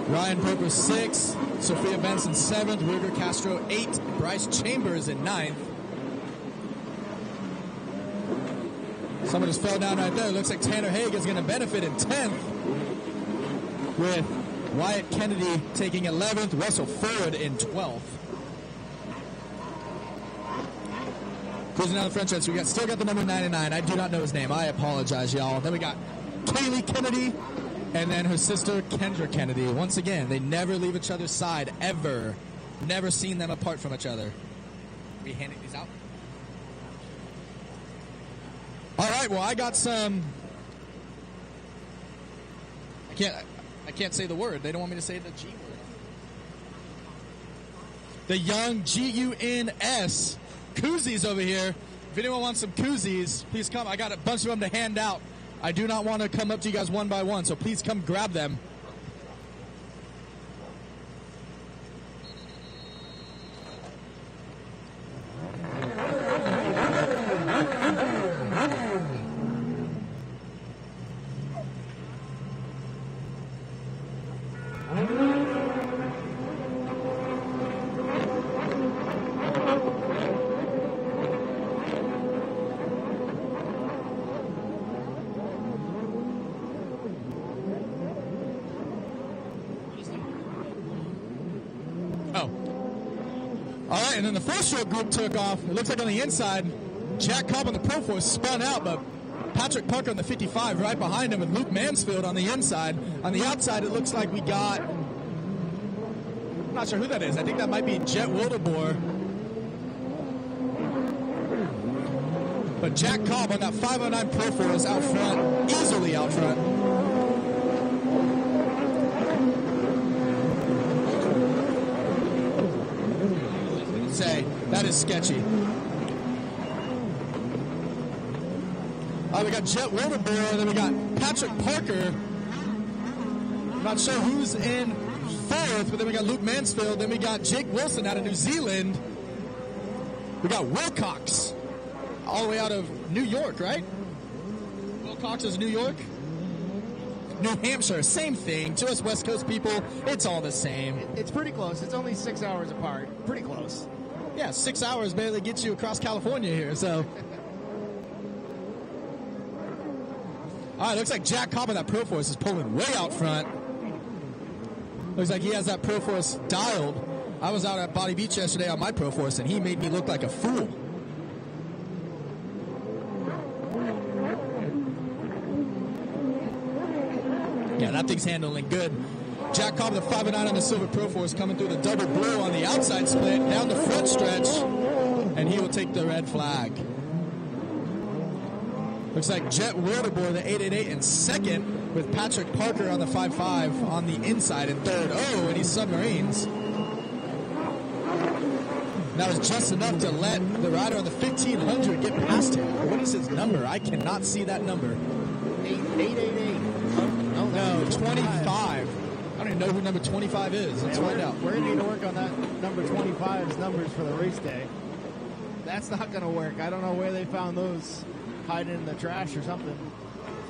Ryan Popper sixth. Sophia Benson seventh. River Castro eighth. Bryce Chambers in ninth. Someone just fell down right there. Looks like Tanner Haig is going to benefit in 10th. With Wyatt Kennedy taking 11th. Russell Ford in 12th. Cruising down the front stretch, we still got the number 99. I do not know his name. I apologize, y'all. Then we got Kaylee Kennedy and then her sister Kendra Kennedy. Once again, they never leave each other's side, ever. Never seen them apart from each other. Are we handing these out? All right, well, I got some... I can't say the word. They don't want me to say the G word. The young GUNS koozies over here. If anyone wants some koozies, please come. I got a bunch of them to hand out. I do not want to come up to you guys one by one, so please come grab them. And then the four-stroke group took off. It looks like on the inside, Jack Cobb on the Pro Force spun out, but Patrick Parker on the 55 right behind him, and Luke Mansfield on the inside. On the outside, it looks like we got... I'm not sure who that is. I think that might be Jet Wildeboer. But Jack Cobb on that 509 Pro Force out front, easily out front. Say that is sketchy. We got Jet Wildeboer, then we got Patrick Parker. I'm not sure who's in fourth, but then we got Luke Mansfield, then we got Jake Wilson out of New Zealand. We got Wilcox, all the way out of New York, right? Wilcox is New York. New Hampshire, same thing. To us West Coast people, it's all the same. It's pretty close. It's only 6 hours apart. Pretty close. Yeah, 6 hours barely gets you across California here, so. All right, looks like Jack Cobb on that Pro Force is pulling way out front. Looks like he has that Pro Force dialed. I was out at Body Beach yesterday on my Pro Force, and he made me look like a fool. Yeah, that thing's handling good. Jack Cobb, the 509 on the Silver Pro Force, coming through the double blue on the outside split, down the front stretch, and he will take the red flag. Looks like Jet Wildeboer, the 888, in second, with Patrick Parker on the 5.5 on the inside in third. Oh, and he submarines. That was just enough to let the rider on the 1500 get past him. What is his number? I cannot see that number. 888. No, 25. I don't even know who number 25 is. Let's find out. We're going to need to work on that number 25's numbers for the race day. That's not going to work. I don't know where they found those, hiding in the trash or something.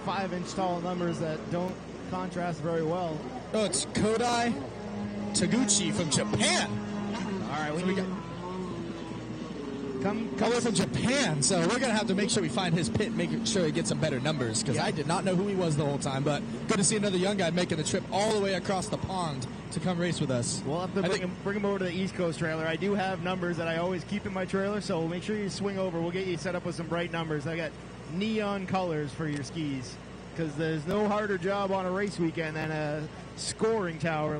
5-inch tall numbers that don't contrast very well. Oh, it's Kodai Taguchi from Japan. All right, We got color from Japan, so we're going to have to make sure we find his pit, make sure he gets some better numbers, because I did not know who he was the whole time, but good to see another young guy making the trip all the way across the pond to come race with us. We'll have to bring him over to the East Coast trailer. I do have numbers that I always keep in my trailer, so make sure you swing over. We'll get you set up with some bright numbers. I got neon colors for your skis, because there's no harder job on a race weekend than a scoring tower.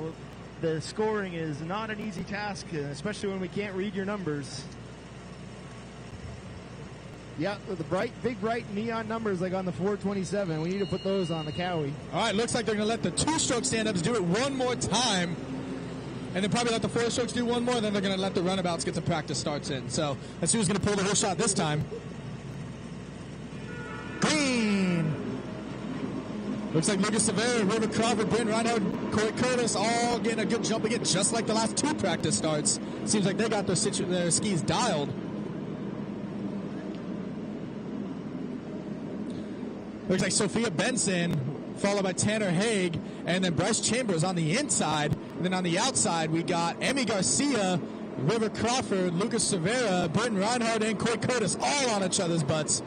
The scoring is not an easy task, especially when we can't read your numbers. Yeah, with the big bright neon numbers like on the 427. We need to put those on the Cowie. All right, looks like they're going to let the two-stroke stand-ups do it one more time, and then probably let the four-strokes do one more, and then they're going to let the runabouts get some practice starts in. So let's see who's going to pull the whole shot this time. Green. Looks like Lucas Severa, River Crawford, Bryn Reinhardt, Corey Curtis all getting a good jump again, just like the last two practice starts. Seems like they got their skis dialed. Looks like Sophia Benson, followed by Tanner Haig, and then Bryce Chambers on the inside. And then on the outside, we got Emmy Garcia, River Crawford, Lucas Severa, Britton Reinhardt, and Coy Curtis all on each other's butts.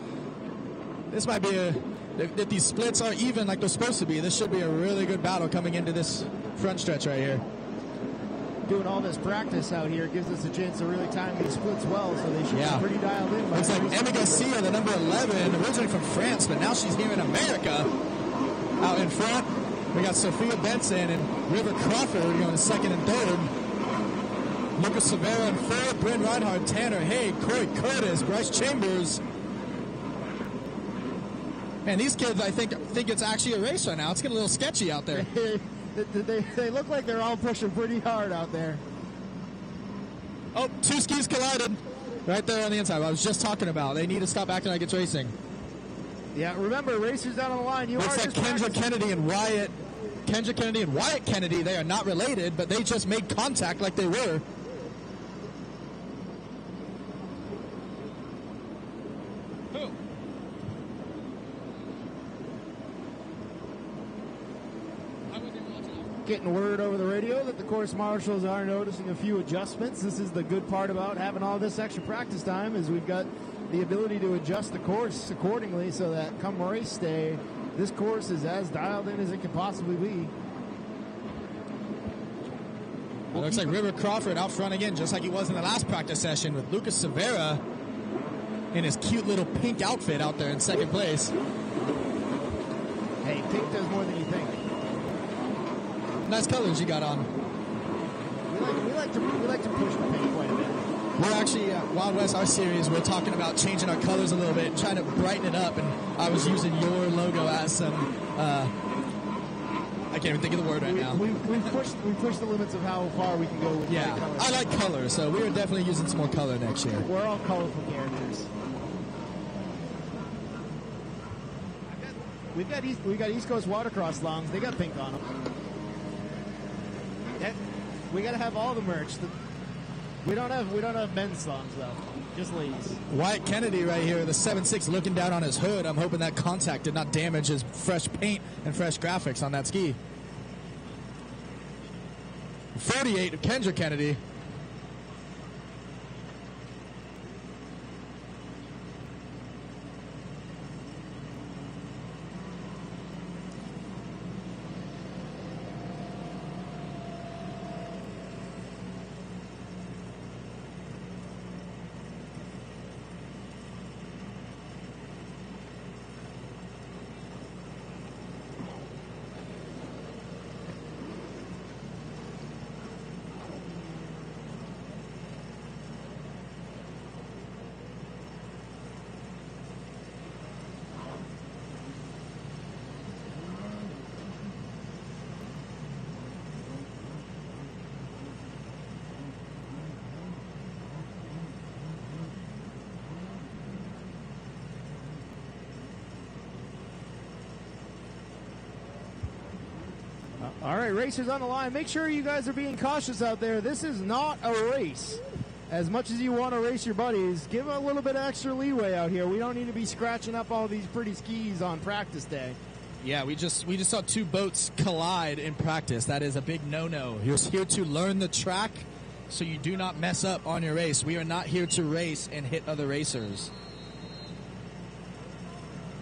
This might be if these splits are even like they're supposed to be, this should be a really good battle coming into this front stretch right here. Doing all this practice out here gives us a chance to really time these splits well, so they should be pretty dialed in. Looks like Emmy Garcia, the number 11, originally from France, but now she's here in America. Out in front, we got Sophia Benson and River Crawford going second and third. Lucas Severa in fourth, Bryn Reinhardt, Tanner Haig, Corey Curtis, Bryce Chambers. Man, these kids, I think it's actually a race right now. It's getting a little sketchy out there. They look like they're all pushing pretty hard out there. Oh, two skis collided right there on the inside. I was just talking about. They need to stop acting like it's racing. Yeah, remember, racers down on the line. Looks like Kendra Kennedy and Wyatt Kennedy, they are not related, but they just made contact like they were. Getting word over the radio that the course marshals are noticing a few adjustments. This is the good part about having all this extra practice time, is we've got the ability to adjust the course accordingly so that come race day, this course is as dialed in as it can possibly be. It looks like River Crawford out front again, just like he was in the last practice session, with Lucas Severa in his cute little pink outfit out there in second place. Hey, pink does more than you think. Nice colors you got on. We like to push the paint quite a bit. We're actually Wild West, our series. We're talking about changing our colors a little bit, trying to brighten it up. And I was using your logo as some. I can't even think of the word right now. We pushed the limits of how far we can go with colors. I like color, so we are definitely using some more color next year. We're all colorful characters. We got East Coast Watercross slaloms. They got pink on them. We got to have all the merch. We don't have men's slaloms though, just ladies. Wyatt Kennedy right here, the 7.6, looking down on his hood. I'm hoping that contact did not damage his fresh paint and fresh graphics on that ski. 48 of Kendra Kennedy. All right, racers on the line. Make sure you guys are being cautious out there. This is not a race. As much as you want to race your buddies, give a little bit of extra leeway out here. We don't need to be scratching up all these pretty skis on practice day. Yeah, we just saw two boats collide in practice. That is a big no-no. You're here to learn the track so you do not mess up on your race. We are not here to race and hit other racers.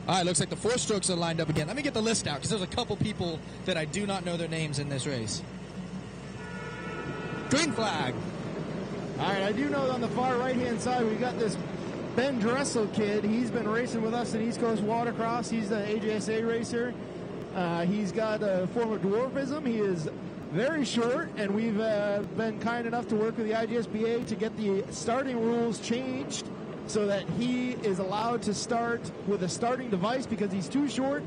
All right, looks like the 4 strokes are lined up again. Let me get the list out because there's a couple people that I do not know their names in this race. Green flag. All right, I do know on the far right-hand side we got this Ben Dressel kid. He's been racing with us at East Coast Watercross. He's the AJSA racer. He's got a form of dwarfism. He is very short, and we've been kind enough to work with the IJSBA to get the starting rules changed so that he is allowed to start with a starting device because he's too short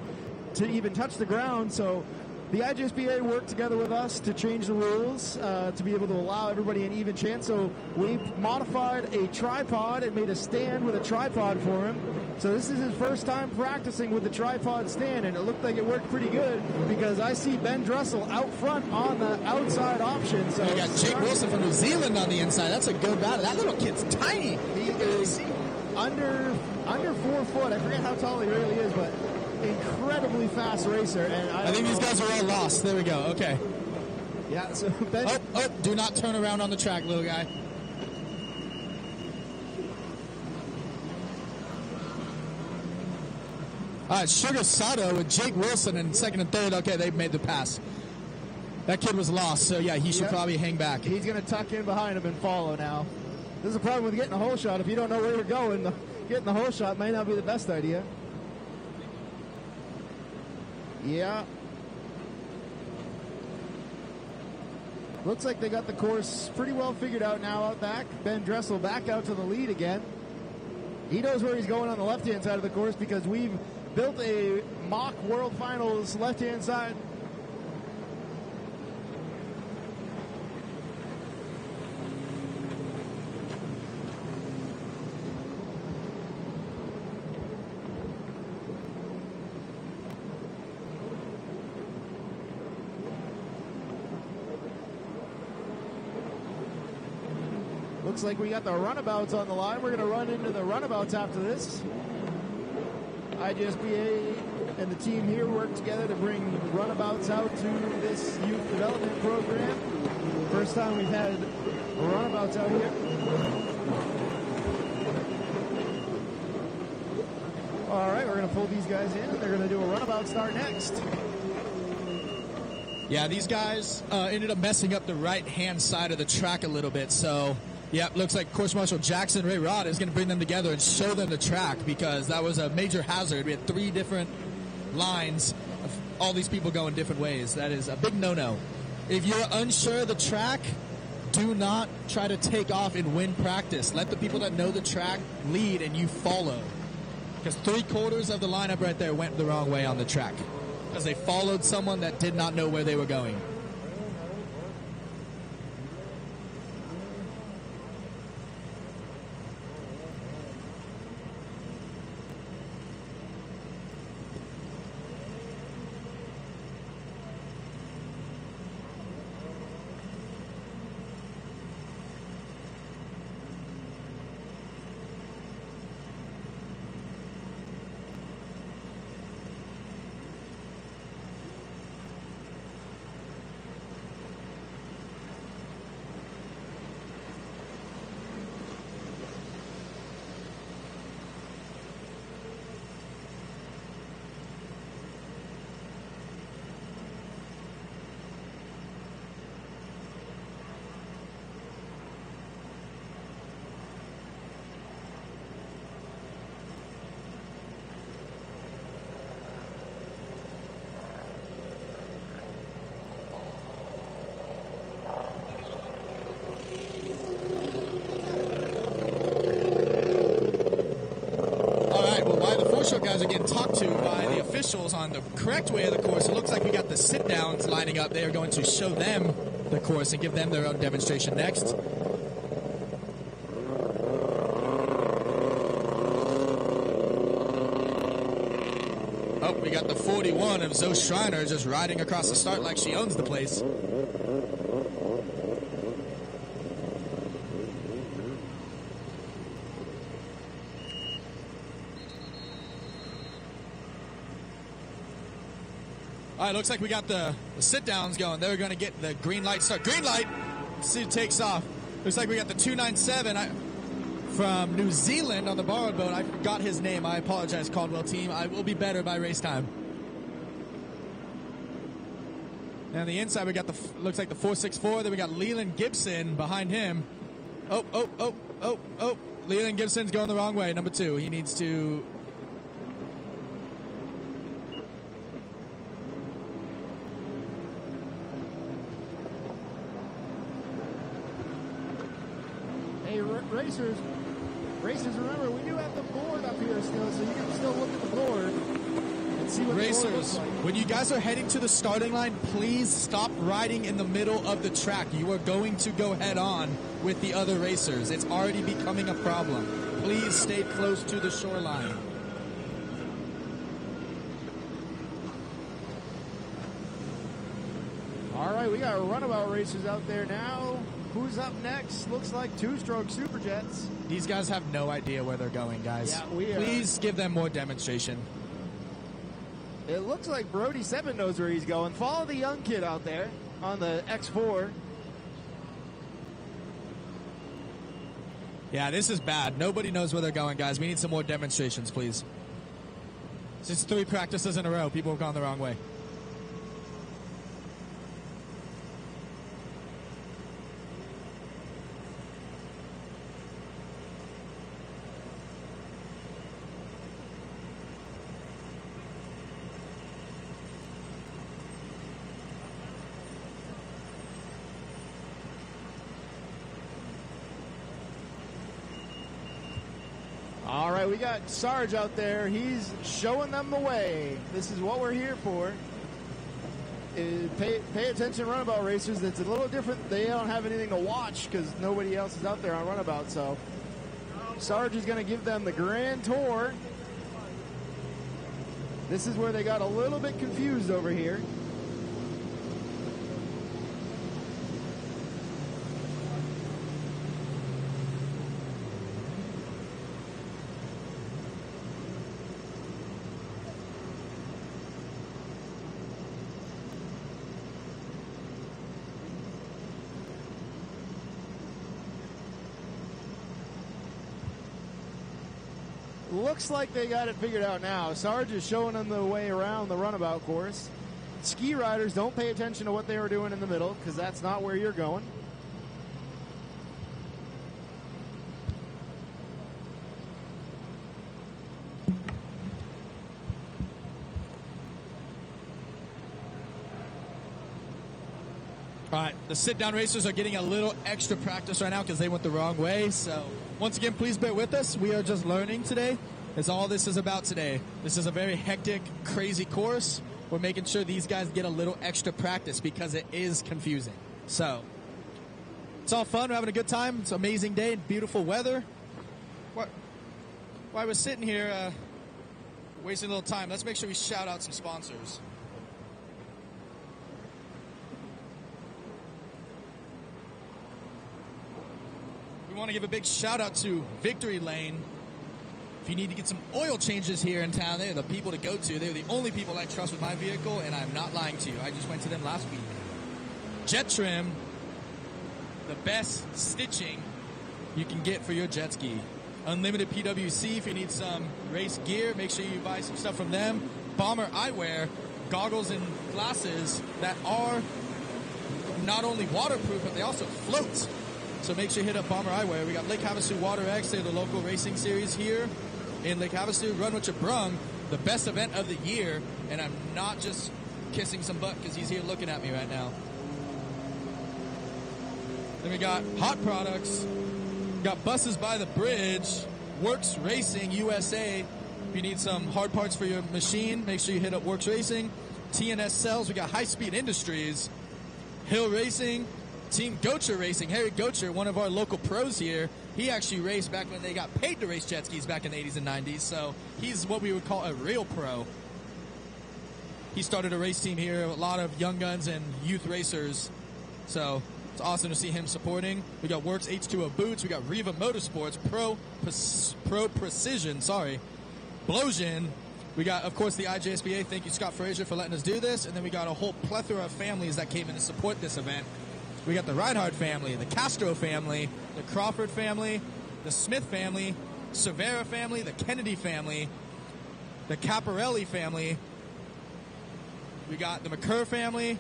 to even touch the ground. So the IJSBA worked together with us to change the rules to be able to allow everybody an even chance. So we modified a tripod and made a stand with a tripod for him. So this is his first time practicing with the tripod stand, and it looked like it worked pretty good because I see Ben Dressel out front on the outside option. So you got Jake Wilson from New Zealand on the inside. That's a good battle. That little kid's tiny. He is under 4 foot. I forget how tall he really is, but incredibly fast racer. And I think these guys are all lost. There we go. Okay. Yeah. So Ben. Oh! Do not turn around on the track, little guy. All right, Sugar Sato with Jake Wilson in second and third. Okay, they've made the pass. That kid was lost, so yeah, he should probably hang back. He's going to tuck in behind him and follow now. This is a problem with getting a hole shot. If you don't know where you're going, getting the hole shot may not be the best idea. Yeah. Looks like they got the course pretty well figured out now out back. Ben Dressel back out to the lead again. He knows where he's going on the left-hand side of the course because we've built a mock World Finals left-hand side. Looks like we got the runabouts on the line. We're going to run into the runabouts after this. IJSBA and the team here work together to bring runabouts out to this youth development program. First time we've had runabouts out here. All right, we're going to pull these guys in, and they're going to do a runabout start next. Yeah, these guys ended up messing up the right-hand side of the track a little bit, so... Yeah, looks like Course Marshal Jackson Ray Rod is going to bring them together and show them the track because that was a major hazard. We had 3 different lines of all these people going different ways. That is a big no-no. If you're unsure of the track, do not try to take off and win practice. Let the people that know the track lead and you follow. Because 3/4 of the lineup right there went the wrong way on the track because they followed someone that did not know where they were going. Guys are getting talked to by the officials on the correct way of the course. It looks like we got the sit-downs lining up. They are going to show them the course and give them their own demonstration next. Oh, we got the 41 of Zoe Schreiner just riding across the start like she owns the place. All right, looks like we got the sit-downs going. They're going to get the green light start. Green light! Let's see who takes off. Looks like we got the 297 from New Zealand on the borrowed boat. I forgot his name. I apologize, Caldwell team. I will be better by race time. And on the inside, we got looks like the 464. Then we got Leland Gibson behind him. Oh. Leland Gibson's going the wrong way. Number 2. He needs to... Hey, racers, remember, we do have the board up here still, so you can still look at the board and see what the board looks like. When you guys are heading to the starting line, please stop riding in the middle of the track. You are going to go head on with the other racers. It's already becoming a problem. Please stay close to the shoreline. All right, we got runabout racers out there now. Who's up next? Looks like two-stroke Super Jets. These guys have no idea where they're going, guys. Yeah, Please give them more demonstration. It looks like Brody Seven knows where he's going. Follow the young kid out there on the X4. Yeah, this is bad. Nobody knows where they're going, guys. We need some more demonstrations, please. Since 3 practices in a row, people have gone the wrong way. All right, we got Sarge out there. He's showing them the way. This is what we're here for. Pay attention, runabout racers. It's a little different. They don't have anything to watch because nobody else is out there on runabout. So Sarge is going to give them the grand tour. This is where they got a little bit confused over here. Looks like they got it figured out now. Sarge is showing them the way around the runabout course. Ski riders, don't pay attention to what they were doing in the middle because that's not where you're going. All right, the sit-down racers are getting a little extra practice right now because they went the wrong way. So, once again, please bear with us. We are just learning today. That's all this is about today. This is a very hectic, crazy course. We're making sure these guys get a little extra practice because it is confusing. So, it's all fun. We're having a good time. It's an amazing day and beautiful weather. While we're sitting here wasting a little time, let's make sure we shout out some sponsors. We want to give a big shout out to Victory Lane. If you need to get some oil changes here in town, they're the people to go to. They're the only people I trust with my vehicle, and I'm not lying to you. I just went to them last week. Jet Trim, the best stitching you can get for your jet ski. Unlimited PWC, if you need some race gear, make sure you buy some stuff from them. Bomber Eyewear, goggles and glasses that are not only waterproof, but they also float. So make sure you hit up Bomber Eyewear. We got Lake Havasu Water X. They're the local racing series here in Lake Havasu. Run with your brung, the best event of the year. And I'm not just kissing some butt because he's here looking at me right now. Then we got Hot Products. We got Buses by the Bridge. Works Racing USA. If you need some hard parts for your machine, make sure you hit up Works Racing. TNS Cells. We got High Speed Industries. Hill Racing. Team Gocher Racing. Harry Gocher, one of our local pros here, he actually raced back when they got paid to race jet skis back in the 80s and 90s, so he's what we would call a real pro. He started a race team here, a lot of young guns and youth racers, so it's awesome to see him supporting. We got Works H2O Boots, we got Riva Motorsports, Pro Precision, Blosian, We got, of course, the IJSBA. Thank you, Scott Frazier, for letting us do this. And then we got a whole plethora of families that came in to support this event. We got the Reinhardt family, the Castro family, the Crawford family, the Smith family, Cervera family, the Kennedy family, the Caparelli family. We got the McClure family,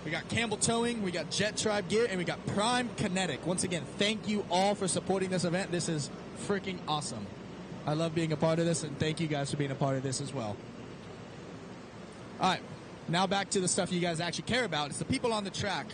We got Campbell Towing, we got Jet Tribe Gear, and we got Prime Kinetic. Once again, thank you all for supporting this event. This is freaking awesome. I love being a part of this, and thank you guys for being a part of this as well. All right, now back to the stuff you guys actually care about. It's the people on the track.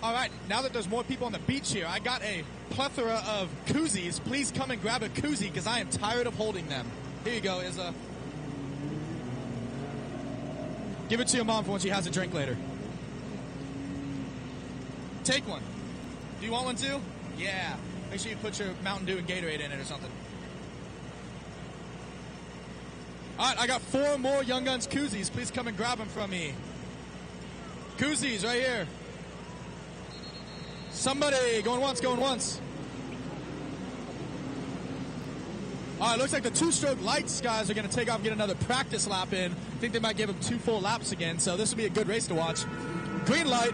All right, now that there's more people on the beach here, I got a plethora of koozies. Please come and grab a koozie because I am tired of holding them. Here you go, Izza. Give it to your mom for when she has a drink later. Take one. Do you want one too? Yeah. Make sure you put your Mountain Dew and Gatorade in it or something. All right, I got 4 more Young Guns koozies. Please come and grab them from me. Koozies right here. Somebody, going once, going once. All right, looks like the 2-stroke lights guys are going to take off and get another practice lap in. I think they might give them 2 full laps again, so this will be a good race to watch. Green light.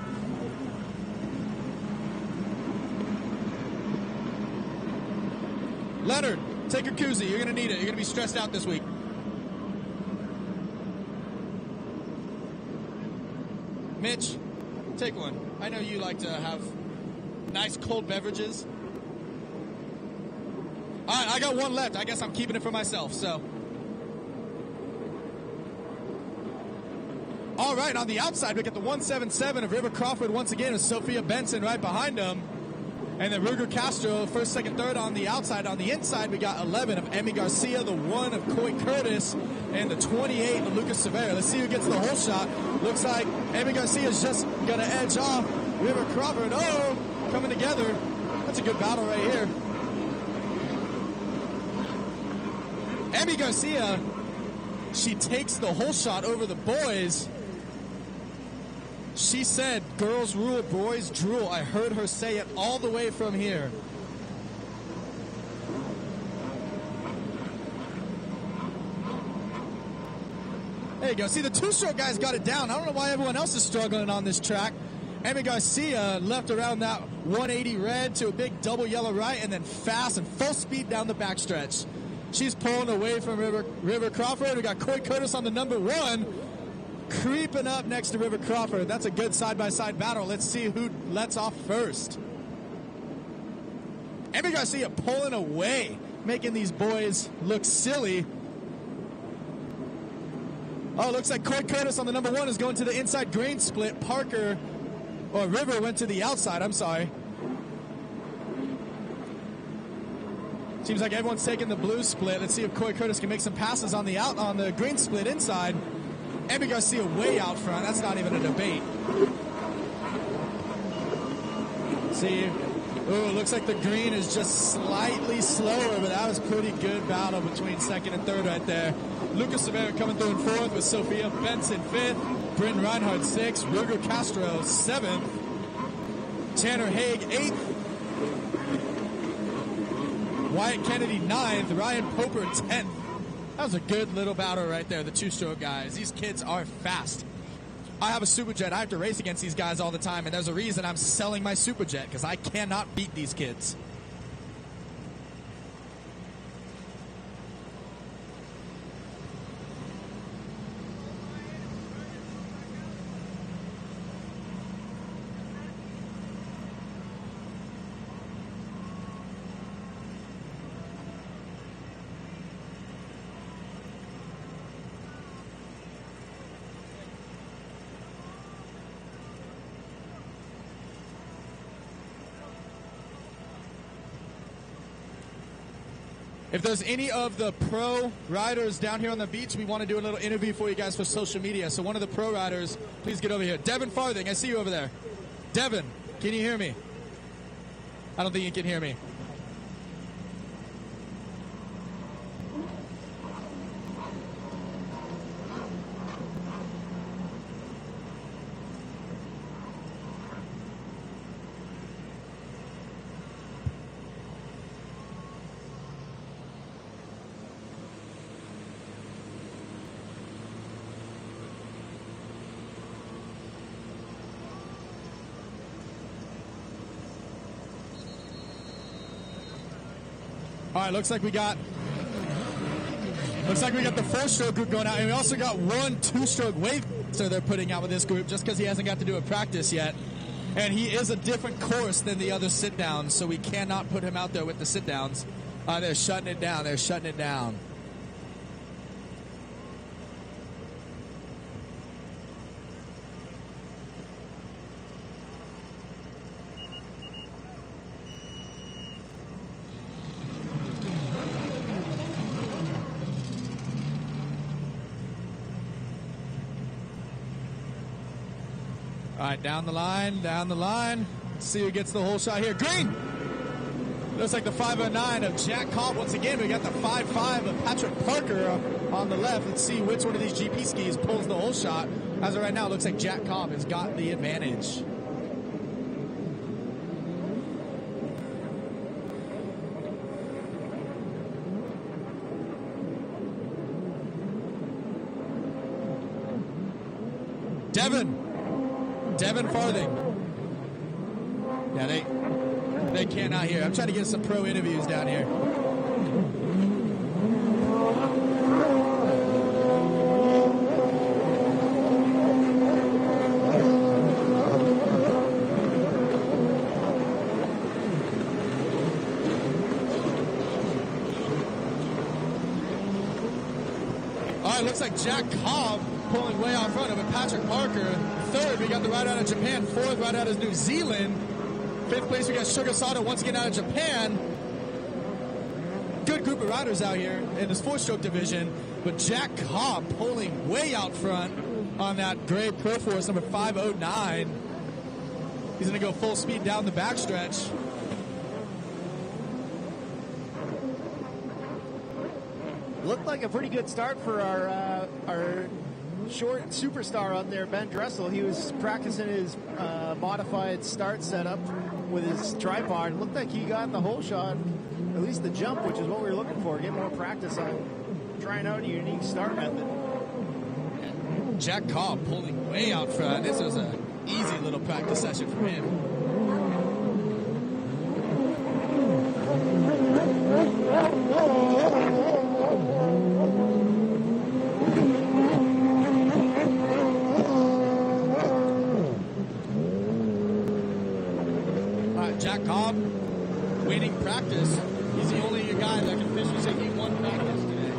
Leonard, take your koozie. You're going to need it. You're going to be stressed out this week. Mitch, take one. I know you like to have nice cold beverages. All right, I got one left. I guess I'm keeping it for myself, so. All right, on the outside, we get the 177 of River Crawford once again with Sophia Benson right behind him. And then Ruger Castro, first, second, third on the outside. On the inside, we got 11 of Emmy Garcia, the 1 of Coy Curtis, and the 28 of Lucas Cervera. Let's see who gets the whole shot. Looks like Emmy Garcia's just going to edge off River Crawford. Oh, coming together. That's a good battle right here. Emmy Garcia, she takes the whole shot over the boys. She said, girls rule, boys drool. I heard her say it all the way from here. There you go. See, the 2-stroke guys got it down. I don't know why everyone else is struggling on this track. Emmy Garcia left around that 180 red to a big double yellow right and then fast and full speed down the backstretch. She's pulling away from River Crawford. We got Coy Curtis on the number 1. Creeping up next to River Crawford. That's a good side-by-side battle. Let's see who lets off first. Emmy Garcia pulling away, making these boys look silly. Oh, looks like Coy Curtis on the number 1 is going to the inside grain split. River went to the outside, I'm sorry. Seems like everyone's taking the blue split. Let's see if Coy Curtis can make some passes on the green split inside. Emmy Garcia way out front. That's not even a debate. See, looks like the green is just slightly slower, but that was pretty good battle between second and third right there. Lucas Cervera coming through in 4th with Sophia Benson 5th, Bryn Reinhardt 6th, Ruger Castro 7th, Tanner Haig 8th, Wyatt Kennedy 9th, Ryan Poper 10th. That was a good little battle right there, the two-stroke guys. These kids are fast. I have a Superjet. I have to race against these guys all the time, and there's a reason I'm selling my Superjet, because I cannot beat these kids. If there's any of the pro riders down here on the beach, we want to do a little interview for you guys for social media. So one of the pro riders, please get over here. Devin Farthing, I see you over there. Devin, can you hear me? I don't think you can hear me. All right, looks like we got the four-stroke group going out, and we also got one two-stroke wave so they're putting out with this group just because he hasn't got to do a practice yet. And he is a different course than the other sit-downs, so we cannot put him out there with the sit-downs. They're shutting it down. They're shutting it down. All right, down the line, down the line. Let's see who gets the whole shot here. Green! Looks like the 509 of Jack Cobb. Once again, we got the 5.5 of Patrick Parker on the left. Let's see which one of these GP skis pulls the whole shot. As of right now, it looks like Jack Cobb has got the advantage. Devin Farthing. Yeah, they cannot hear. I'm trying to get some pro interviews down here. All right, looks like Jack Cobb pulling way out front of it. Patrick Parker. Third, we got the rider out of Japan. Fourth, rider out of New Zealand. Fifth place, we got Sugar Sato once again out of Japan. Good group of riders out here in this four-stroke division. But Jack Cobb pulling way out front on that gray Pro Force number 509. He's going to go full speed down the backstretch. Looked like a pretty good start for our short superstar out there, Ben Dressel. He was practicing his modified start setup with his tripod. It looked like he got the whole shot, at least the jump, which is what we were looking for. Get more practice on trying out a unique start method. Jack Cobb pulling way out front. This was an easy little practice session for him. Jack Cobb winning practice. He's the only guy that can officially say he won practice today.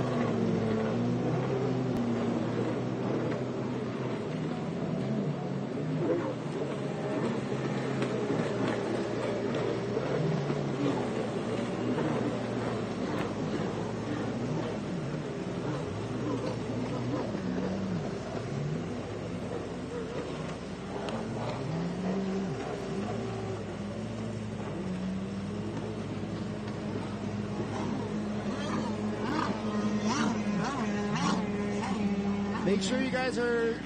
Make sure you guys are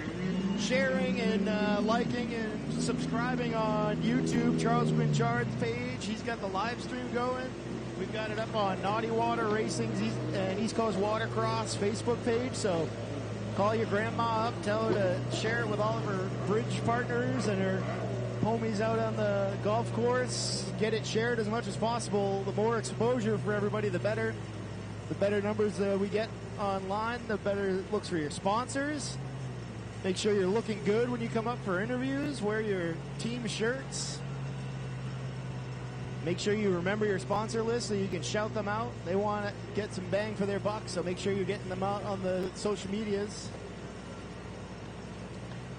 sharing and liking and subscribing on YouTube. Charles Quinchard's page. He's got the live stream going. We've We've got it up on Naughty Water Racing's and East Coast Watercross Facebook page. So call your grandma up, tell her to share it with all of her bridge partners and her homies out on the golf course. Get it shared as much as possible. The more exposure for everybody, the better. The better numbers we get online, the better it looks for your sponsors. Make sure you're looking good when you come up for interviews. Wear your team shirts. Make sure you remember your sponsor list so you can shout them out. They want to get some bang for their buck, so make sure you're getting them out on the social medias.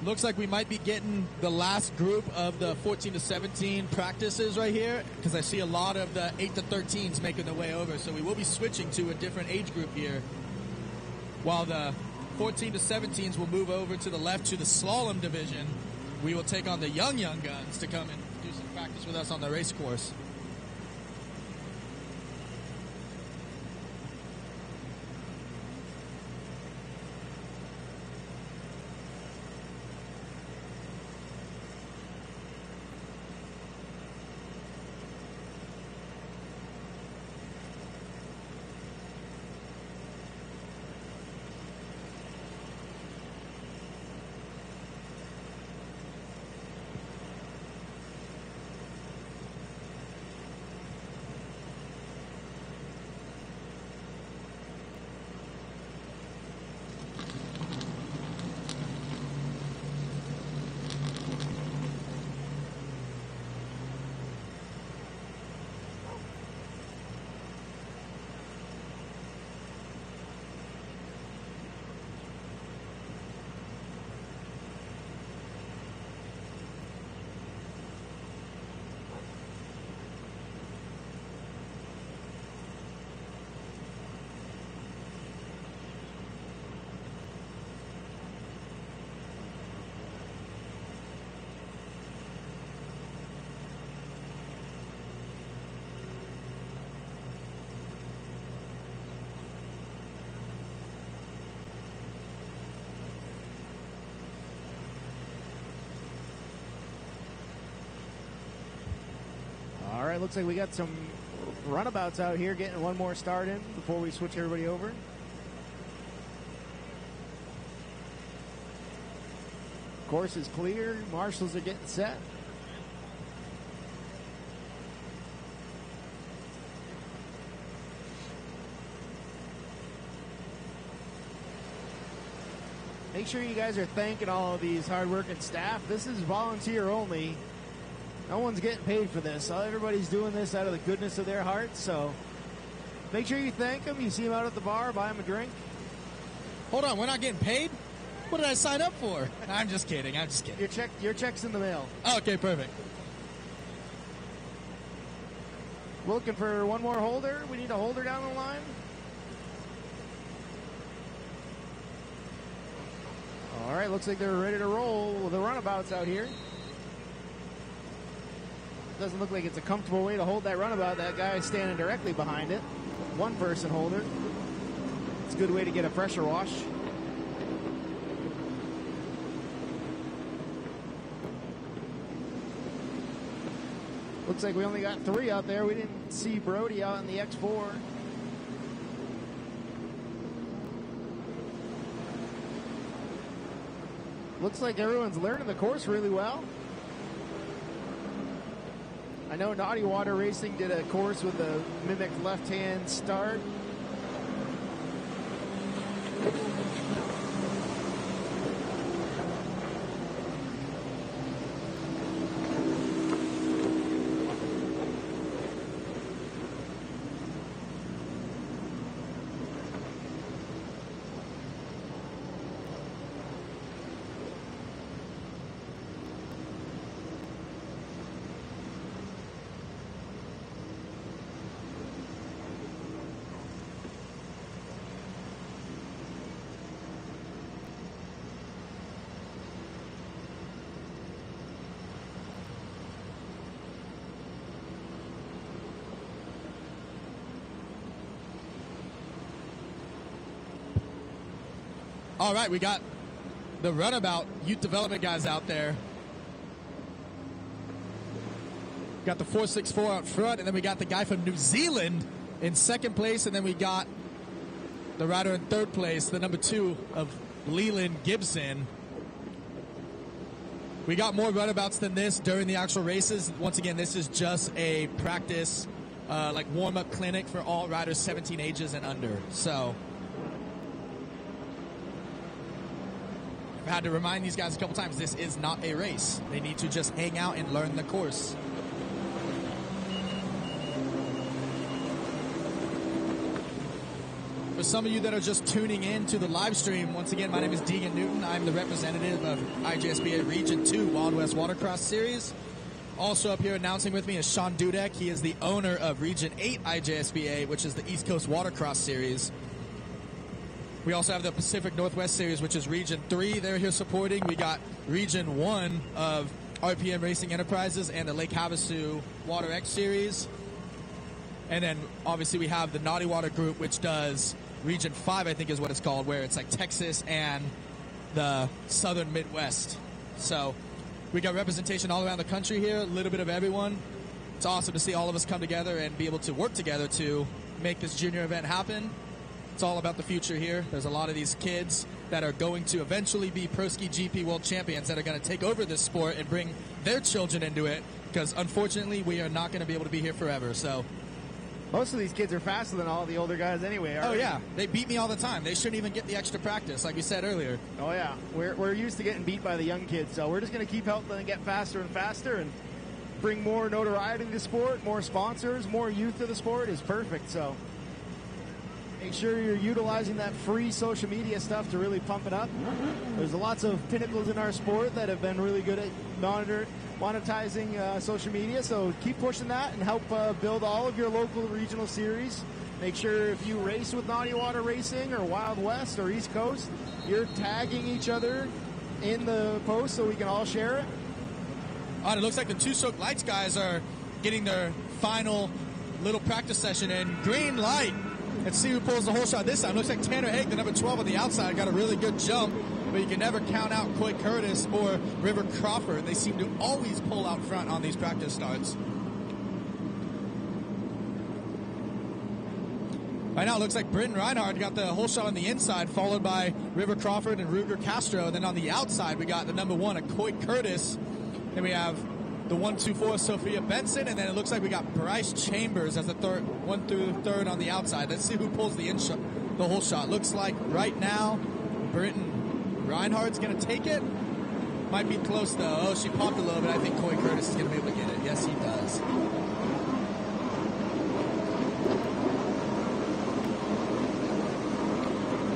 Looks like we might be getting the last group of the 14 to 17 practices right here, because I see a lot of the 8 to 13s making their way over. So we will be switching to a different age group here, while the 14 to 17s will move over to the left to the slalom division. We will take on the young guns to come and do some practice with us on the race course. All right, looks like we got some runabouts out here getting one more start in before we switch everybody over. Course is clear. Marshals are getting set. Make sure you guys are thanking all of these hard-working staff. This is volunteer only. No one's getting paid for this. Everybody's doing this out of the goodness of their hearts, so make sure you thank them. You see them out at the bar, buy them a drink. Hold on, we're not getting paid? What did I sign up for? I'm just kidding. Your check's in the mail. Okay, perfect. We're looking for one more holder. We need a holder down the line. All right, looks like they're ready to roll with the runabouts out here. Doesn't look like it's a comfortable way to hold that runabout. That guy is standing directly behind it. One person holder. It's a good way to get a pressure wash. Looks like we only got 3 out there. We didn't see Brody out in the X4. Looks like everyone's learning the course really well. I know Naughty Water Racing did a course with a mimicked left-hand start. All right, we got the runabout youth development guys out there. Got the 464 out front, and then we got the guy from New Zealand in second place, and then we got the rider in third place, the number 2 of Leland Gibson. We got more runabouts than this during the actual races. Once again, this is just a practice, like warm-up clinic for all riders 17 ages and under. So I've had to remind these guys a couple times, this is not a race. They need to just hang out and learn the course. For some of you that are just tuning in to the live stream, once again, my name is Deegan Newton. I'm the representative of IJSBA Region 2 Wild West Watercross Series. Also up here announcing with me is Sean Dudek. He is the owner of Region 8 IJSBA, which is the East Coast Watercross Series. We also have the Pacific Northwest Series, which is Region 3. They're here supporting. We got Region 1 of RPM Racing Enterprises and the Lake Havasu Water X Series. And then obviously we have the Naughty Water Group, which does Region 5, I think is what it's called, where it's like Texas and the Southern Midwest. So we got representation all around the country here, a little bit of everyone. It's awesome to see all of us come together and be able to work together to make this junior event happen. It's all about the future here. There's a lot of these kids that are going to eventually be Pro Ski GP World Champions that are going to take over this sport and bring their children into it, because unfortunately we are not going to be able to be here forever. So Most of these kids are faster than all the older guys anyway, aren't oh they? yeah, they beat me all the time. They shouldn't even get the extra practice, like we said earlier. Oh yeah, we're used to getting beat by the young kids, so we're just going to keep helping them get faster and faster and bring more notoriety to the sport, more sponsors, more youth to the sport is perfect. So make sure you're utilizing that free social media stuff to really pump it up. There's lots of pinnacles in our sport that have been really good at monetizing social media, so keep pushing that and help build all of your local regional series. Make sure if you race with Naughty Water Racing or Wild West or East Coast, you're tagging each other in the post so we can all share it. It looks like the Two Stroke Lights guys are getting their final little practice session in. Green light. Let's see who pulls the whole shot this time. Looks like Tanner Haig, the number 12 on the outside, got a really good jump, but you can never count out Coy Curtis or River Crawford. They seem to always pull out front on these practice starts. Right now, it looks like Britton Reinhardt got the whole shot on the inside, followed by River Crawford and Ruger Castro. And then on the outside, we got the number 1, a Coy Curtis. Then we have the 1-2-4, Sophia Benson, and then it looks like we got Bryce Chambers as the third, 1 through 3rd on the outside. Let's see who pulls the the whole shot. Looks like right now, Britton Reinhardt's going to take it. Might be close though. Oh, she popped a little bit. I think Coy Curtis is going to be able to get it. Yes, he does.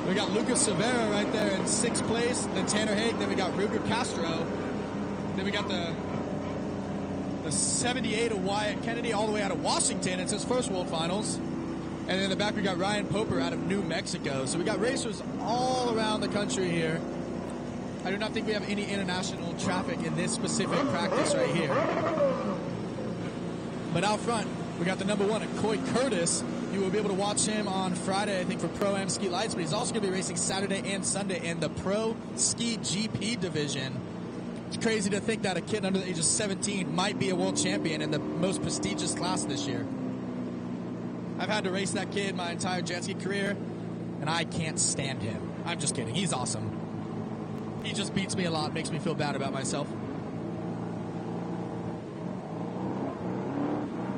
We got Lucas Severa right there in 6th place. Then Tanner Haig. Then we got Ruger Castro. Then we got the 78 of Wyatt Kennedy all the way out of Washington. It's his first World Finals. And then in the back we got Ryan Poper out of New Mexico. So we got racers all around the country here. I do not think we have any international traffic in this specific practice right here. But out front, we got the number 1 at Coy Curtis. You will be able to watch him on Friday, I think, for Pro-Am Ski Lights, but he's also going to be racing Saturday and Sunday in the Pro Ski GP division. It's crazy to think that a kid under the age of 17 might be a world champion in the most prestigious class this year. I've had to race that kid my entire jet ski career, and I can't stand him. I'm just kidding. He's awesome. He just beats me a lot, makes me feel bad about myself.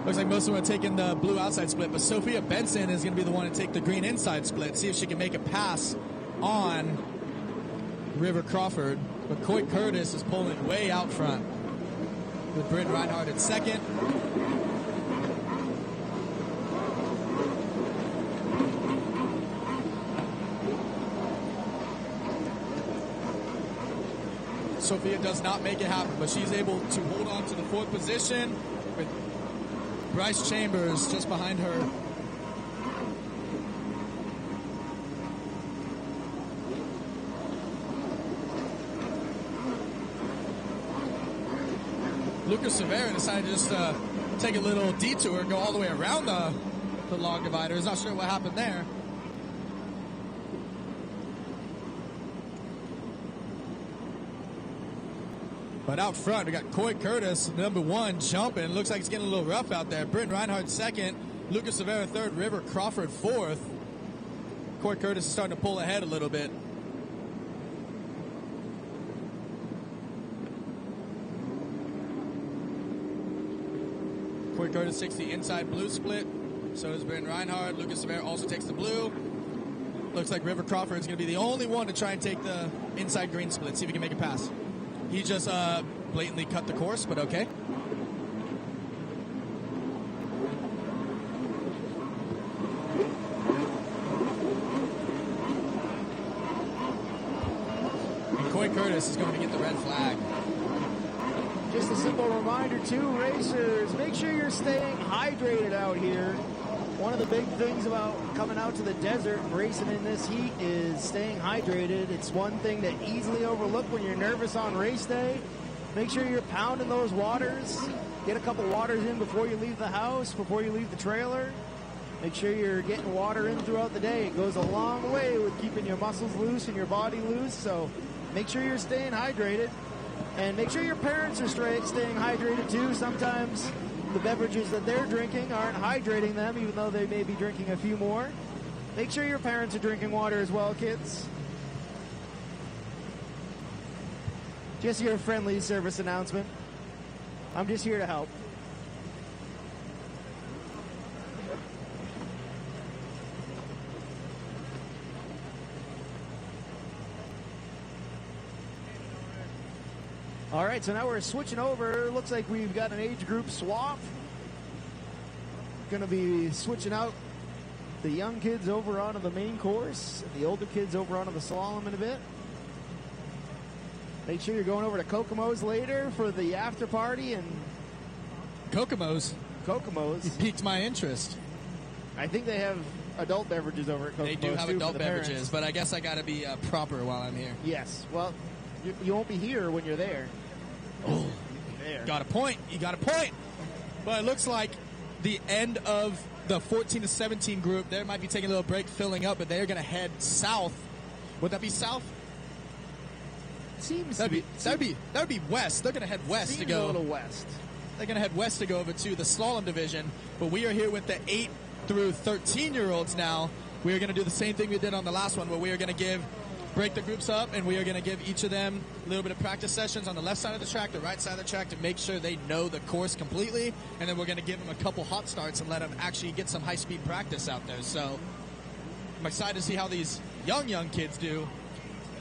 Looks like most of them are taking the blue outside split, but Sophia Benson is going to be the one to take the green inside split, see if she can make a pass on River Crawford. But Coy Curtis is pulling way out front with Britton Reinhardt in 2nd. Sophia does not make it happen, but she's able to hold on to the 4th position with Bryce Chambers just behind her. Lucas Severa decided to just take a little detour, go all the way around the log dividers. Not sure what happened there. But out front, we got Coy Curtis, number 1, jumping. Looks like it's getting a little rough out there. Britton Reinhardt 2nd. Lucas Severa third, River Crawford fourth. Corey Curtis is starting to pull ahead a little bit. Corey Curtis takes the inside blue split. So does Ben Reinhardt. Lucas Severa also takes the blue. Looks like River Crawford is going to be the only one to try and take the inside green split. See if he can make a pass. He just blatantly cut the course, but okay. And Coy Curtis is going to get the red flag. Just a simple reminder, too, racers, make sure you're staying hydrated out here. One of the big things about coming out to the desert and racing in this heat is staying hydrated. It's one thing to easily overlook when you're nervous on race day. Make sure you're pounding those waters. Get a couple waters in before you leave the house, before you leave the trailer. Make sure you're getting water in throughout the day. It goes a long way with keeping your muscles loose and your body loose. So make sure you're staying hydrated. And make sure your parents are staying hydrated too. Sometimes the beverages that they're drinking aren't hydrating them, even though they may be drinking a few more. Make sure your parents are drinking water as well, kids. Just your friendly service announcement. I'm just here to help. All right, so now we're switching over. Looks like we've got an age group swap. Going to be switching out the young kids over onto the main course, and the older kids over onto the slalom in a bit. Make sure you're going over to Kokomos later for the after party. And Kokomos piqued my interest. I think they have adult beverages over at Kokomos. They do have adult beverages, but I guess I got to be proper while I'm here. Yes. Well, you won't be here when you're there. Oh, got a point. You got a point. But it looks like the end of the 14 to 17 group, they might be taking a little break, filling up, but they're going to head south. Would that be south? Seems that would be west. They're going to head west to go. A little west. They're going to head west to go over to the slalom division. But we are here with the 8 through 13-year-olds now. We are going to do the same thing we did on the last one, where we are going to break the groups up, and we are going to give each of them a little bit of practice sessions on the left side of the track, the right side of the track, to make sure they know the course completely. And then we're going to give them a couple hot starts and let them actually get some high-speed practice out there. So I'm excited to see how these young kids do.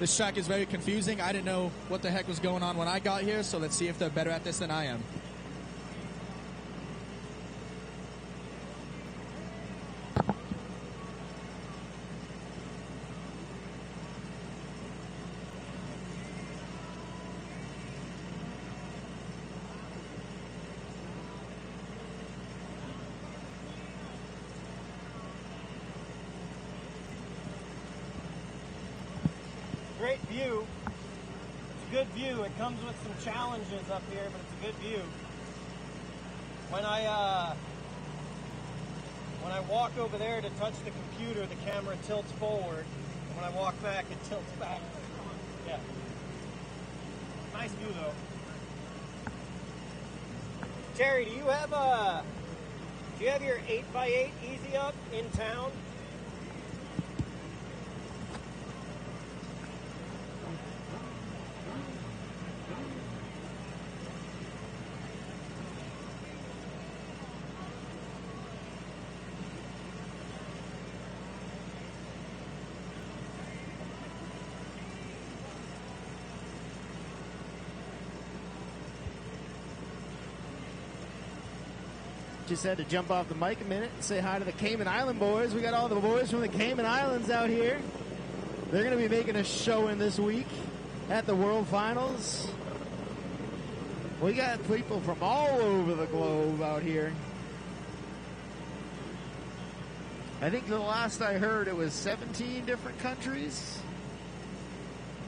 This track is very confusing. I didn't know what the heck was going on when I got here, so let's see if they're better at this than I am. Great view. It's a good view. It comes with some challenges up here, but it's a good view. When I walk over there to touch the computer, the camera tilts forward. And when I walk back, it tilts back. Yeah. Nice view, though. Terry, do you have your 8x8 Easy Up in town? Just had to jump off the mic a minute and say hi to the Cayman Island boys. We got all the boys from the Cayman Islands out here. They're going to be making a showing this week at the World Finals. We got people from all over the globe out here. I think the last I heard it was 17 different countries.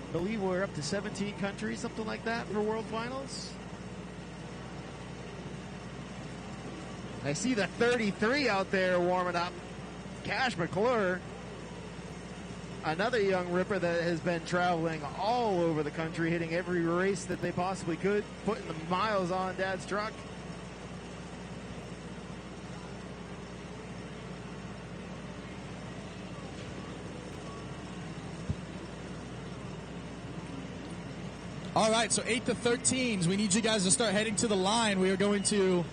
I believe we're up to 17 countries, something like that, for World Finals. I see the 33 out there warming up. Cash McClure, another young ripper that has been traveling all over the country, hitting every race that they possibly could, putting the miles on Dad's truck. All right, so 8 to 13s. We need you guys to start heading to the line. We are going to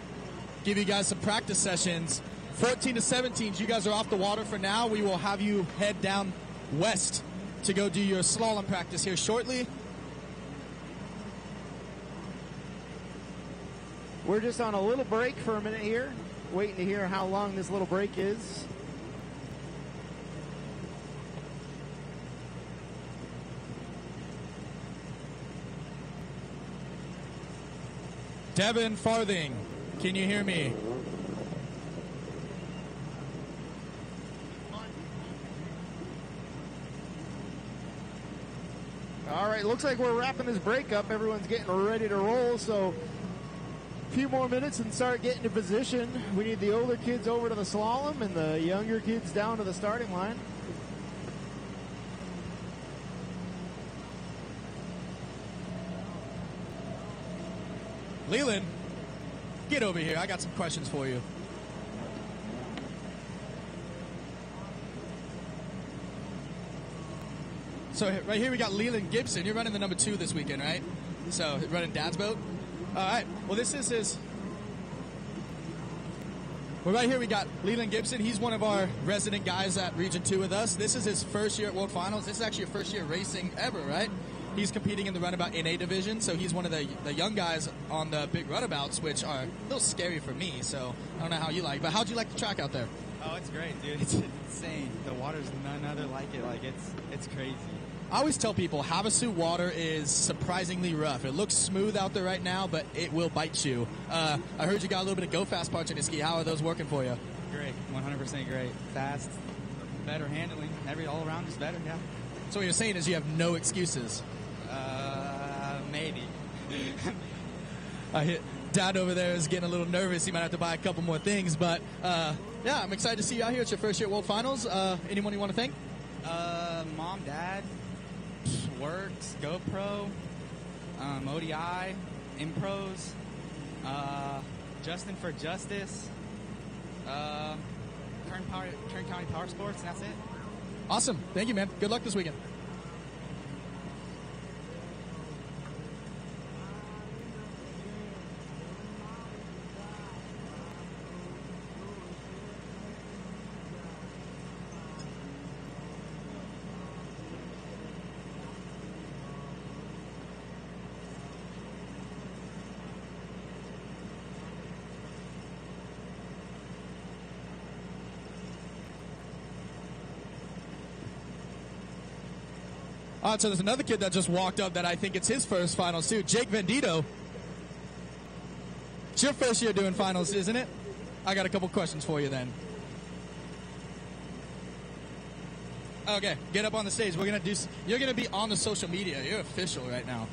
give you guys some practice sessions. 14 to 17s, you guys are off the water for now. We will have you head down west to go do your slalom practice here shortly. We're just on a little break for a minute here, waiting to hear how long this little break is. Devin Farthing, can you hear me? All right, looks like we're wrapping this break up. Everyone's getting ready to roll, so a few more minutes and start getting to position. We need the older kids over to the slalom and the younger kids down to the starting line. Leland, get over here. I got some questions for you. So right here we got Leland Gibson. You're running the number 2 this weekend, right? So running Dad's boat. All right. Well, this is his. Well, right here we got Leland Gibson. He's one of our resident guys at Region 2 with us. This is his first year at World Finals. This is actually your first year racing ever, right? He's competing in the runabout NA division, so he's one of the young guys on the big runabouts, which are a little scary for me. So I don't know how you like, but how'd you like the track out there? Oh, it's great, dude. It's insane. The water's none other like it. Like it's crazy. I always tell people Havasu water is surprisingly rough. It looks smooth out there right now, but it will bite you. I heard you got a little bit of go fast parts in your ski. How are those working for you? Great, 100% great. Fast, better handling. All around is better. Yeah. So what you're saying is you have no excuses. Maybe. I hit Dad over there is getting a little nervous. He might have to buy a couple more things, but yeah, I'm excited to see you out here. It's your first year at World Finals. Anyone you want to thank? Mom, Dad, Works, GoPro, ODI, Impros, Justin for Justice, Kern County Power Sports, and that's it. Awesome. Thank you, man. Good luck this weekend. All right, so there's another kid that just walked up that I think it's his first finals too. Jake Vendito. It's your first year doing finals, isn't it? I got a couple questions for you then. Okay, get up on the stage. You're gonna be on the social media. You're official right now.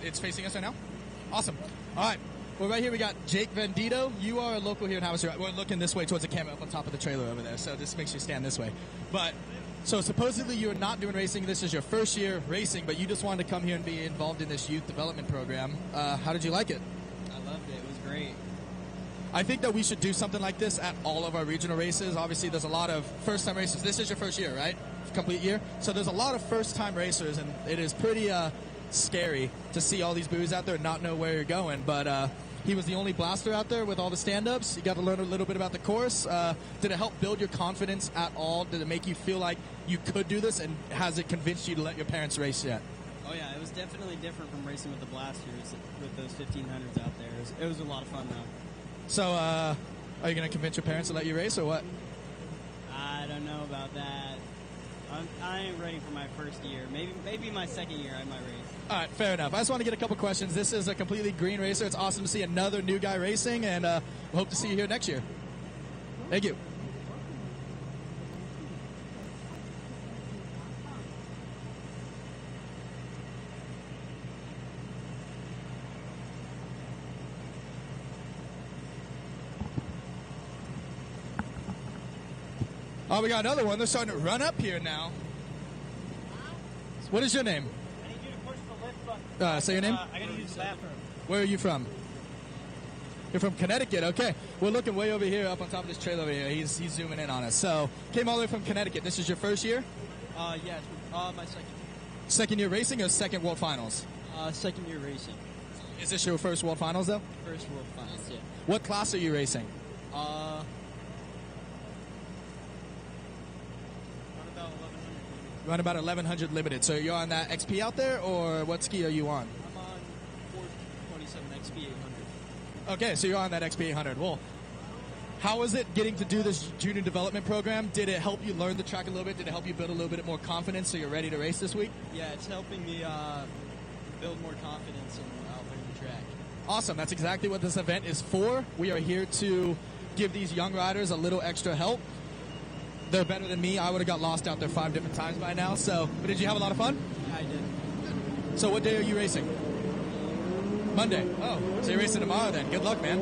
It's facing us right now? Awesome. All right. Well, right here we got Jake Vendito. You are a local here in Havasu. We're looking this way towards the camera up on top of the trailer over there, so this makes you stand this way. But, so supposedly you're not doing racing. This is your first year racing, but you just wanted to come here and be involved in this youth development program. How did you like it? I loved it. It was great. I think that we should do something like this at all of our regional races. Obviously, there's a lot of first-time races. This is your first year, right? Complete year. So there's a lot of first-time racers, and it is pretty scary to see all these buoys out there and not know where you're going. But he was the only blaster out there with all the stand-ups. You got to learn a little bit about the course. Did it help build your confidence at all? Did it make you feel like you could do this? And has it convinced you to let your parents race yet? Oh, yeah. It was definitely different from racing with the blasters with those 1500s out there. It was a lot of fun, though. So are you going to convince your parents to let you race or what? I don't know about that. I ain't ready for my first year. Maybe my second year I might race. All right, fair enough. I just want to get a couple questions. This is a completely green racer. It's awesome to see another new guy racing, and we hope to see you here next year. Thank you. Oh, we got another one. They're starting to run up here now. What is your name? I need you to push the lift button. Say your name. I gotta use the bathroom. Where are you from? You're from Connecticut. Okay. We're looking way over here up on top of this trailer over here. He's zooming in on us. So, came all the way from Connecticut. This is your first year? Yeah, my second. Second year racing or second World Finals? Second year racing. Is this your first World Finals, though? First World Finals, yeah. What class are you racing? Around about 1100. Run about 1100 limited. So you're on that XP out there, or what ski are you on? I'm on 427 XP 800. Okay, so you're on that XP 800. Well, how was it getting to do this junior development program? Did it help you learn the track a little bit? Did it help you build a little bit more confidence so you're ready to race this week? Yeah, it's helping me build more confidence and learn the track. Awesome. That's exactly what this event is for. We are here to give these young riders a little extra help. They're better than me. I would have got lost out there 5 different times by now. But did you have a lot of fun? Yeah, I did. So what day are you racing? Monday. Oh, so you're racing tomorrow then. Good luck, man.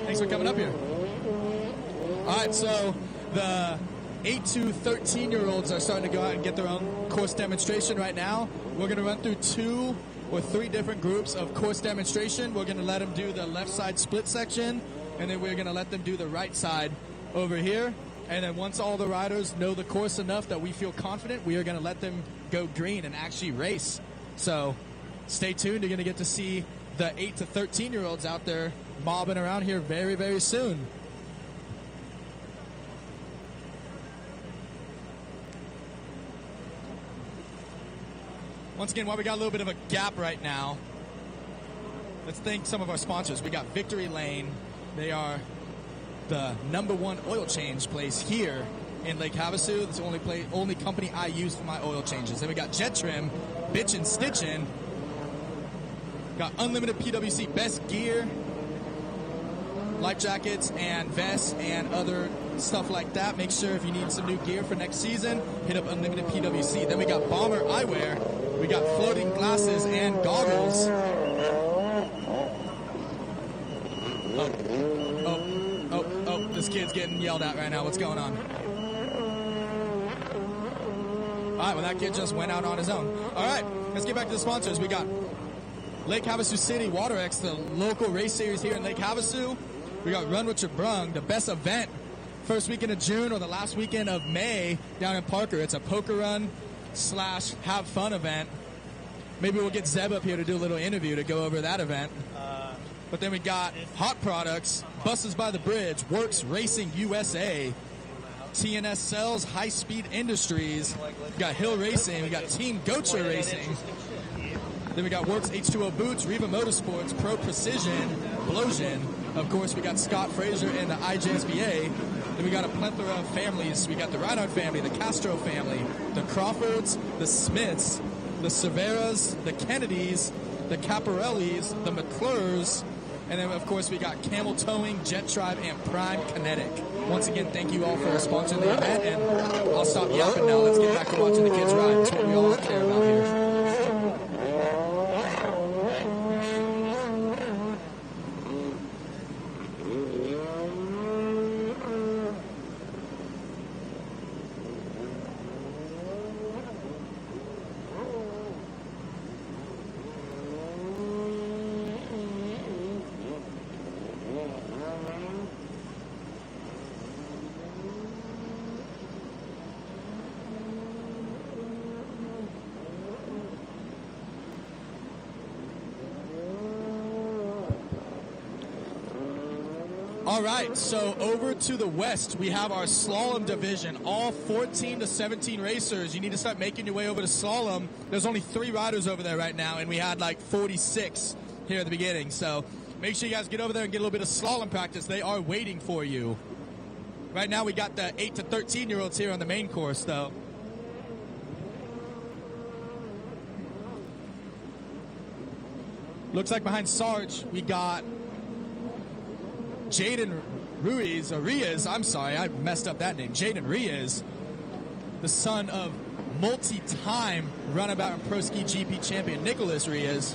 Thanks for coming up here. All right, so the 8 to 13-year-olds are starting to go out and get their own course demonstration right now. We're going to run through 2 or 3 different groups of course demonstration. We're going to let them do the left side split section, and then we're going to let them do the right side over here. And then once all the riders know the course enough that we feel confident, we are going to let them go green and actually race. So stay tuned. You're going to get to see the 8 to 13-year-olds out there mobbing around here very, very soon. Once again, while we got a little bit of a gap right now, let's thank some of our sponsors. We got Victory Lane. They are the #1 oil change place here in Lake Havasu. It's the only company I use for my oil changes. Then we got Jet Trim, Bitchin' Stitchin'. Got unlimited PWC best gear, life jackets and vests and other stuff like that. Make sure if you need some new gear for next season, hit up unlimited PWC. Then we got Bomber Eyewear. We got floating glasses and goggles. Oh, this kid's getting yelled at right now. What's going on? All right, well, that kid just went out on his own. All right, let's get back to the sponsors. We got Lake Havasu City WaterX, the local race series here in Lake Havasu. We got Run With Your Brung, the best event, first weekend of June or the last weekend of May down in Parker. It's a poker run / have fun event. Maybe we'll get Zeb up here to do a little interview to go over that event. But then we got Hot Products, Buses by the Bridge, Works Racing USA, TNS Cells, High Speed Industries. We got Hill Racing. We got Team Gocha Racing. Then we got Works H2O Boots, Riva Motorsports, Pro Precision, Blosian. Of course, we got Scott Fraser and the IJSBA. Then we got a plethora of families. We got the Reinhardt family, the Castro family, the Crawfords, the Smiths, the Severas, the Kennedys, the Caparellis, the McClures, and then, of course, we got Camel Towing, Jet Tribe, and Prime Kinetic. Once again, thank you all for sponsoring the event, and I'll stop yapping now. Let's get back to watching the kids ride. That's what we all care about here. All right, so over to the west, we have our slalom division. All 14 to 17 racers. You need to start making your way over to slalom. There's only 3 riders over there right now, and we had like 46 here at the beginning. So make sure you guys get over there and get a little bit of slalom practice. They are waiting for you. Right now, we got the 8 to 13-year-olds here on the main course, though. Looks like behind Sarge, we got Jaden Reyes, I'm sorry, I messed up that name. Jaden Reyes, the son of multi-time runabout and pro ski GP champion Nicholas Reyes.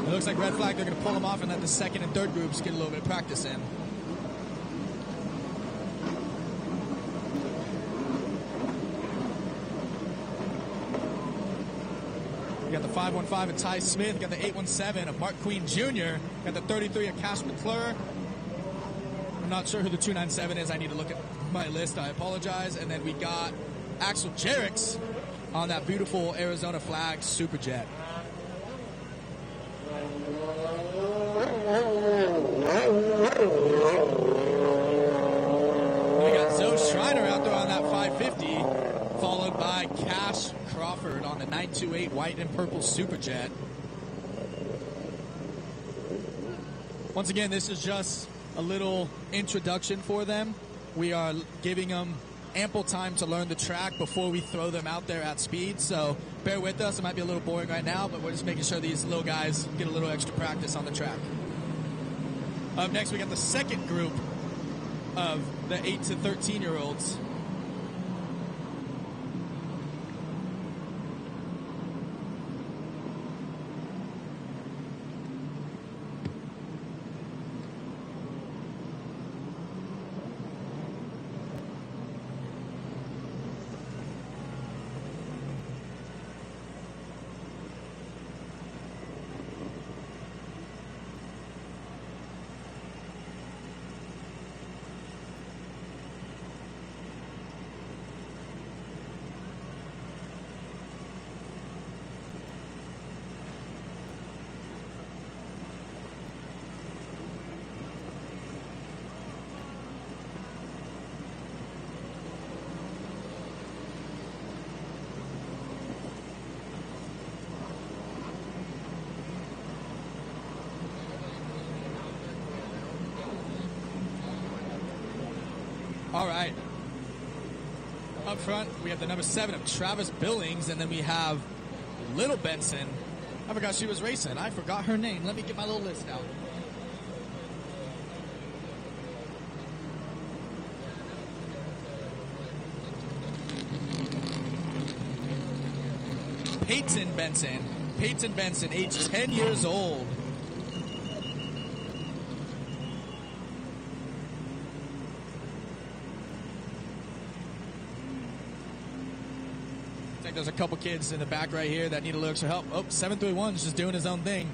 It looks like red flag, they're going to pull him off and let the second and third groups get a little bit of practice in. 515 of Ty Smith. Got the 817 of Mark Queen Jr. Got the 33 of Cash McClure. I'm not sure who the 297 is. I need to look at my list. I apologize. And then we got Axel Jerix on that beautiful Arizona flag Superjet. We got Zoe Schreiner out there on that 550, followed by Cash Crawford on the 928 white and purple Superjet. Once again, this is just a little introduction for them. We are giving them ample time to learn the track before we throw them out there at speed, so bear with us. It might be a little boring right now, but we're just making sure these little guys get a little extra practice on the track. Up next, we got the second group of the 8 to 13-year-olds. All right. Up front, we have the number 7 of Travis Billings, and then we have Little Benson. I forgot she was racing. I forgot her name. Let me get my little list out. Peyton Benson. Peyton Benson, age 10 years old. There's a couple kids in the back right here that need a little extra help. Oh, 731 is just doing his own thing.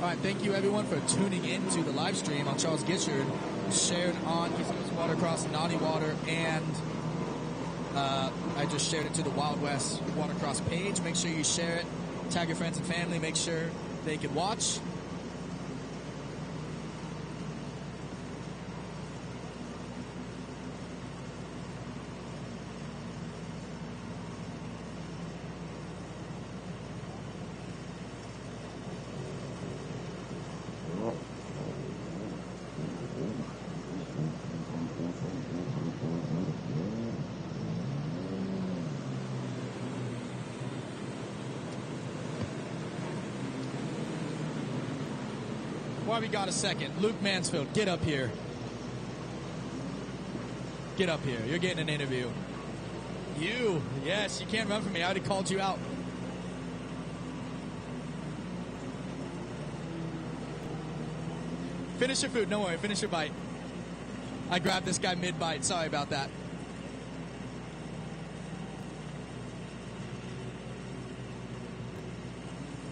All right, thank you everyone for tuning in to the live stream on Charles Gitchard, shared on East Coast Watercross, Naughty Water, and I just shared it to the Wild West Watercross page. Make sure you share it, tag your friends and family, make sure they can watch. While we got a second, Luke Mansfield, get up here. Get up here. You're getting an interview. You, yes, you can't run from me. I already called you out. Finish your food. Don't worry. Finish your bite. I grabbed this guy mid-bite. Sorry about that.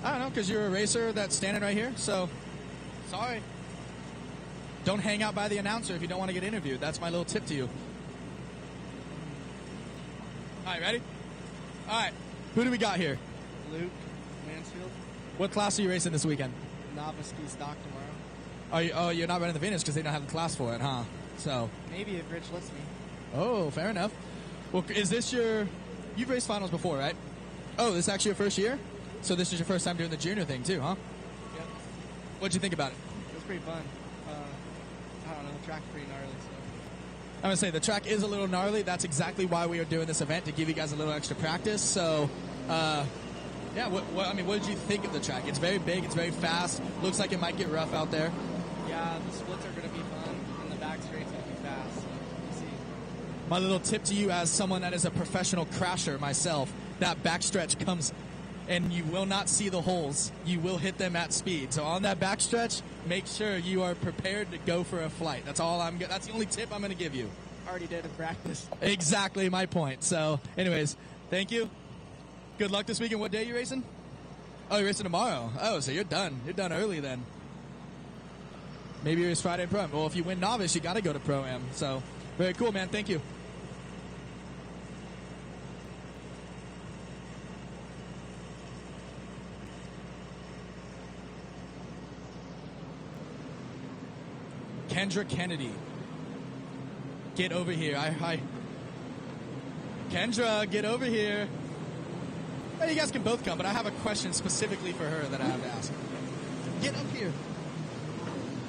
I don't know, because you're a racer that's standing right here, so... Sorry. Don't hang out by the announcer if you don't want to get interviewed. That's my little tip to you. All right, ready? All right. Who do we got here? Luke Mansfield. What class are you racing this weekend? Novice ski stock tomorrow. Oh, you're not running the Vintage because they don't have the class for it, huh? So. Maybe if Rich lets me. Oh, fair enough. Well, is this your... You've raced finals before, right? Oh, this is actually your first year? So this is your first time doing the junior thing too, huh? Yep. What'd you think about it? It was pretty fun. I don't know, the track's pretty gnarly, so. I'm going to say, the track is a little gnarly. That's exactly why we are doing this event, to give you guys a little extra practice. So, yeah, what did you think of the track? It's very big, it's very fast. Looks like it might get rough out there. Yeah, the splits are going to be fun, and the back straight's going to be fast, so we'll see. My little tip to you, as someone that is a professional crasher myself, that backstretch comes and you will not see the holes. You will hit them at speed. So on that backstretch, make sure you are prepared to go for a flight. That's all that's the only tip I'm going to give you. Already did in practice. Exactly my point. So, anyways, thank you. Good luck this weekend. What day are you racing? Oh, you're racing tomorrow. Oh, so you're done. You're done early then. Maybe you race Friday Pro-Am. Well, if you win Novice, you got to go to Pro-Am. So, very cool, man. Thank you. Kendra Kennedy. Get over here. Kendra, get over here. Well, you guys can both come, but I have a question specifically for her that I have to ask. Get up here.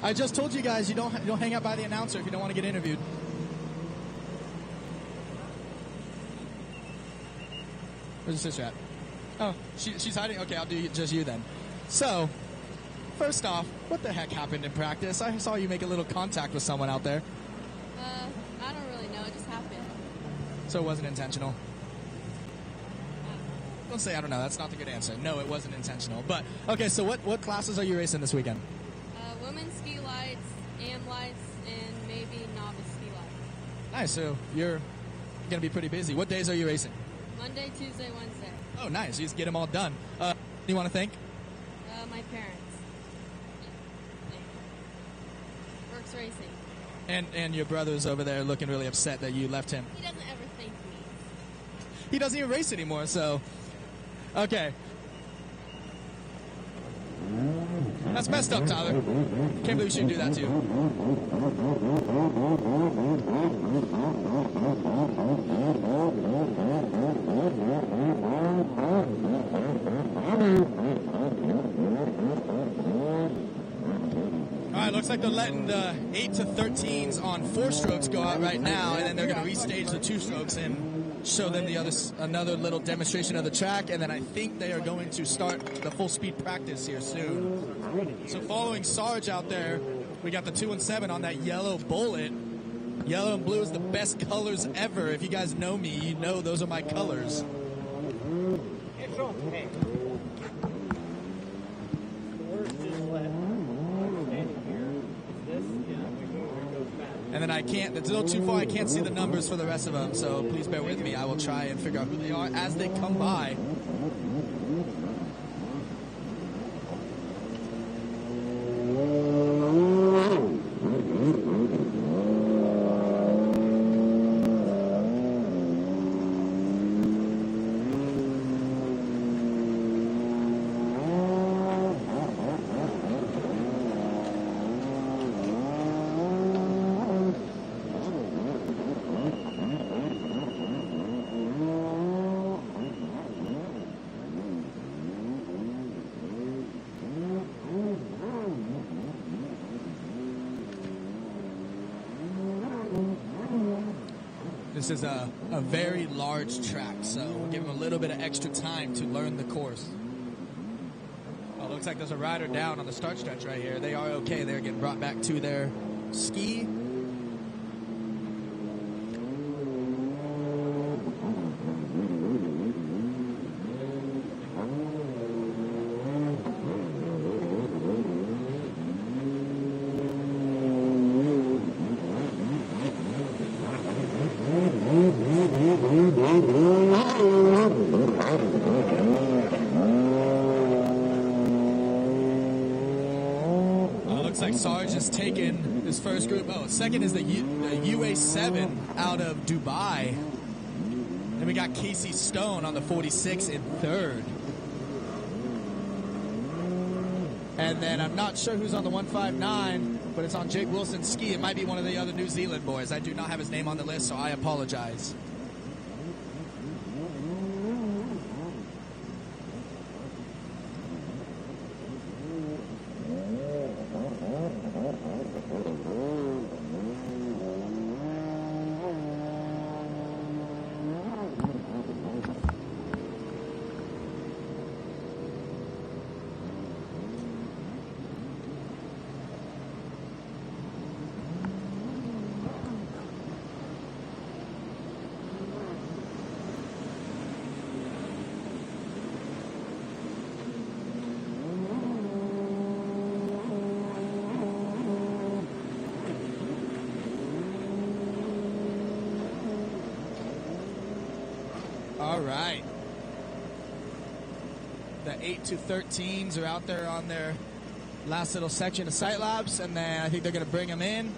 I just told you guys you don't hang out by the announcer if you don't want to get interviewed. Where's your sister at? Oh, she's hiding? Okay, I'll do just you then. So, first off, what the heck happened in practice? I saw you make a little contact with someone out there. I don't really know. It just happened. So it wasn't intentional? Don't say I don't know. That's not the good answer. No, it wasn't intentional. But, okay, so what classes are you racing this weekend? Women's ski lights, AM lights, and maybe novice ski lights. Nice. So you're going to be pretty busy. What days are you racing? Monday, Tuesday, Wednesday. Oh, nice. You just get them all done. You want to thank? My parents. Works Racing. And your brother's over there looking really upset that you left him. He doesn't ever thank me. He doesn't even race anymore, so... Okay. That's messed up, Tyler. Can't believe you shouldn't do that to you. All right, looks like they're letting the 8 to 13s on 4 strokes go out right now, and then they're going to restage the 2 strokes and show them another little demonstration of the track, and then I think they are going to start the full speed practice here soon. So following Sarge out there, we got the 2 and 7 on that yellow Bullet. Yellow and blue is the best colors ever. If you guys know me, you know those are my colors. It's okay. The worst is left. Standing here. This, it goes back. And then it's a little too far, I can't see the numbers for the rest of them, so please bear with me. I will try and figure out who they are as they come by. This is a very large track, so we'll give them a little bit of extra time to learn the course. Oh, looks like there's a rider down on the start stretch right here. They are okay. They're getting brought back to their ski. Looks like Sarge has taken his first group. Oh, second is the UA7 out of Dubai. Then we got Casey Stone on the 46 in third. And then I'm not sure who's on the 159, but it's on Jake Wilson's ski. It might be one of the other New Zealand boys. I do not have his name on the list, so I apologize. right. The 8 to 13s are out there on their last little section of sight laps, and then I think they're going to bring them in,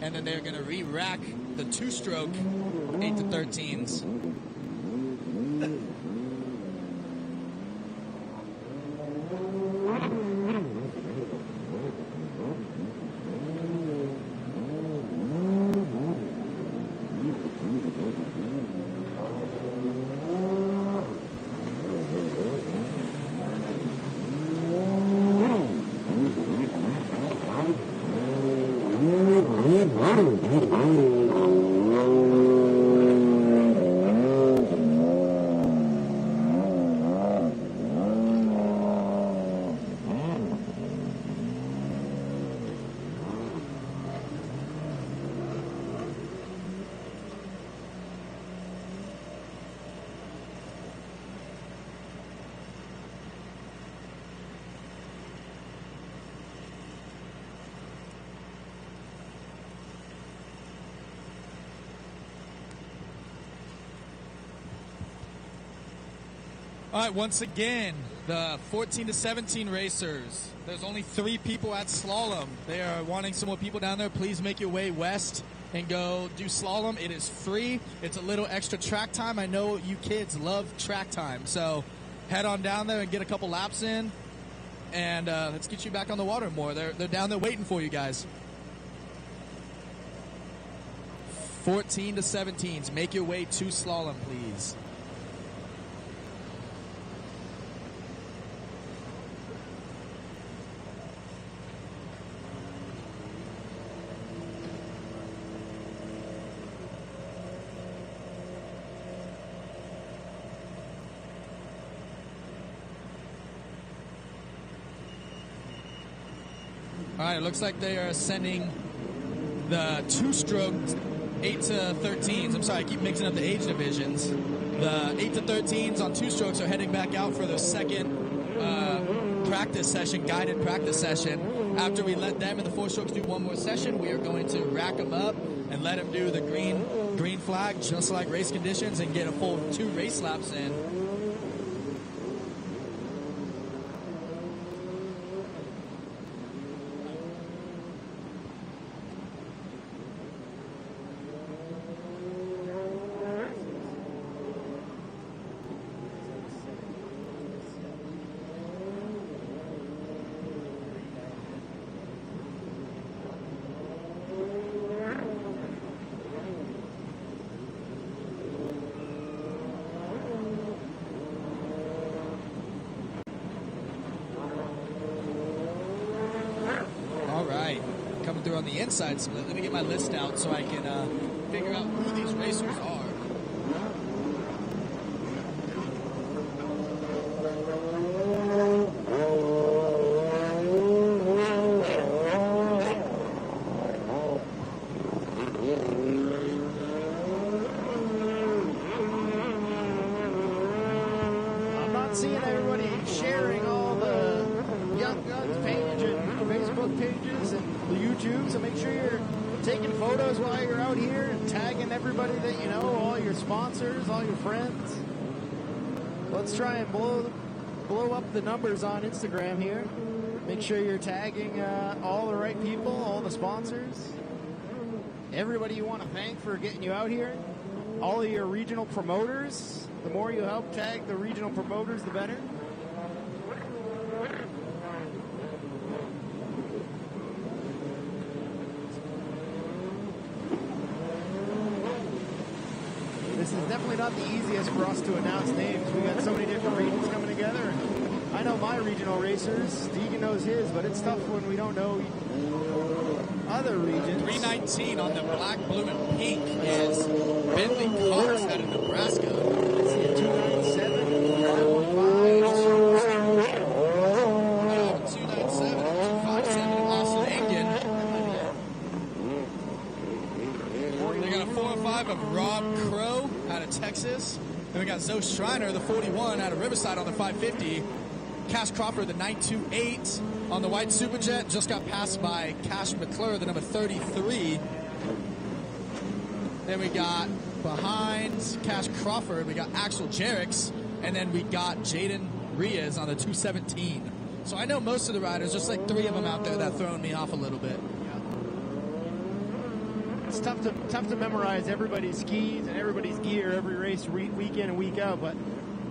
and then they're going to re-rack the two-stroke 8 to 13s. All right, once again, the 14 to 17 racers. There's only 3 people at slalom. They are wanting some more people down there. Please make your way west and go do slalom. It is free. It's a little extra track time. I know you kids love track time. So head on down there and get a couple laps in. And let's get you back on the water more. They're down there waiting for you guys. 14 to 17s. Make your way to slalom, please. All right, it looks like they are sending the two-stroke 8 to 13s. I'm sorry, I keep mixing up the age divisions. The 8 to 13s on two strokes are heading back out for their second practice session, guided practice session. After we let them and the 4 strokes do one more session, we are going to rack them up and let them do the green flag, just like race conditions, and get a full 2 race laps in. Through on the inside split. Let me get my list out so I can figure out who these racers are. I'm not seeing everybody sharing all the Young Guns page and Facebook pages and YouTube, so make sure you're taking photos while you're out here and tagging everybody that you know, all your sponsors, all your friends. Let's try and blow up the numbers on Instagram here. Make sure you're tagging all the right people, all the sponsors, everybody you want to thank for getting you out here, all of your regional promoters. The more you help tag the regional promoters, the better. This is definitely not the easiest for us to announce names. We got so many different regions coming together. I know my regional racers. Deegan knows his, but it's tough when we don't know other regions. 319 on the black, blue, and pink is Bentley Cars out of Nebraska. Let's see, a 297, 515. 297, 257 in Austin, Aiken. They got a 405 of Rob Crow out of Texas. Then we got Zoe Schreiner, the 41 out of Riverside on the 550. Cash Crawford, the 928 on the white Superjet. Just got passed by Cash McClure, the number 33. Then we got behind Cash Crawford, we got Axel Jerix, and then we got Jaden Riaz on the 217. So I know most of the riders, just like 3 of them out there that throwing me off a little bit. It's tough to memorize everybody's skis and everybody's gear every race week in and week out, but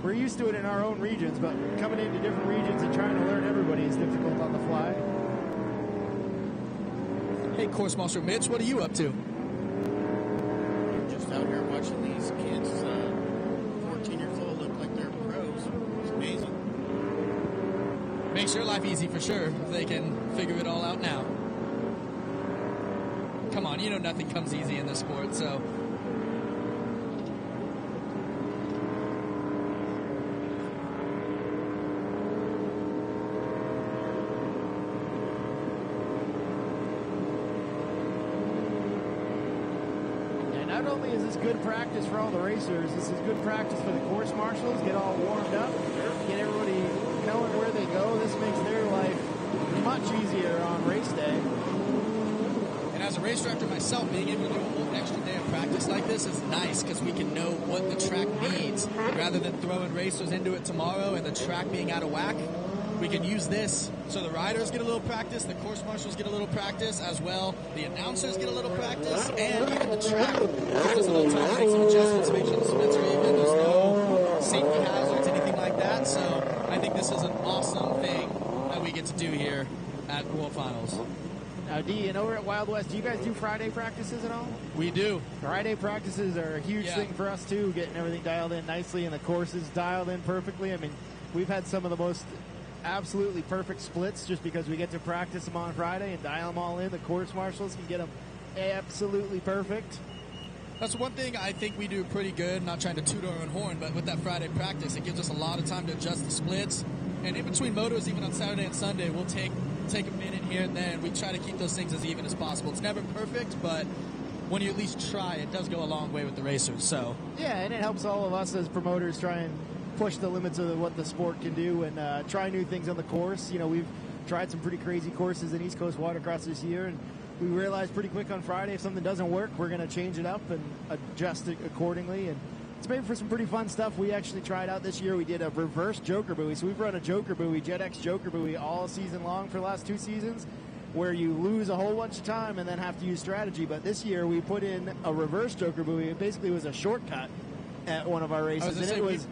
we're used to it in our own regions, but coming into different regions and trying to learn everybody is difficult on the fly. Hey, Course Marshal Mitch, what are you up to? Just out here watching these kids, 14 years old, look like they're pros. It's amazing. Makes your life easy for sure if they can figure it all out now. Come on, you know nothing comes easy in this sport, so. And not only is this good practice for all the racers, this is good practice for the course marshals, get all warmed up, get everybody knowing where they go. This makes their life much easier on race day. And as a race director myself, being able to do a whole extra day of practice like this is nice because we can know what the track needs. Rather than throwing racers into it tomorrow and the track being out of whack, we can use this so the riders get a little practice, the course marshals get a little practice as well, the announcers get a little practice, and even the track gives us a little time to make some adjustments, make sure the splits are even, there's no safety hazards, anything like that. So I think this is an awesome thing that we get to do here at World Finals. Now, D, and over at Wild West, do you guys do Friday practices at all? We do. Friday practices are a huge thing for us, too, getting everything dialed in nicely and the courses dialed in perfectly. I mean, we've had some of the most absolutely perfect splits just because we get to practice them on Friday and dial them all in. The course marshals can get them absolutely perfect. That's one thing I think we do pretty good, not trying to toot our own horn, but with that Friday practice, it gives us a lot of time to adjust the splits. And in between motos, even on Saturday and Sunday, we'll take a minute here and there, and we try to keep those things as even as possible. It's never perfect, but when you at least try, it does go a long way with the racers. So yeah, and it helps all of us as promoters try and push the limits of what the sport can do and try new things on the course. You know, we've tried some pretty crazy courses in East Coast Watercross this year, and we realized pretty quick on Friday if something doesn't work, we're going to change it up and adjust it accordingly. And it's made for some pretty fun stuff. We actually tried out this year. We did a reverse Joker buoy. So we've run a Joker buoy, JetX Joker buoy, all season long for the last 2 seasons, where you lose a whole bunch of time and then have to use strategy. But this year we put in a reverse Joker buoy. It basically was a shortcut at one of our races, and it was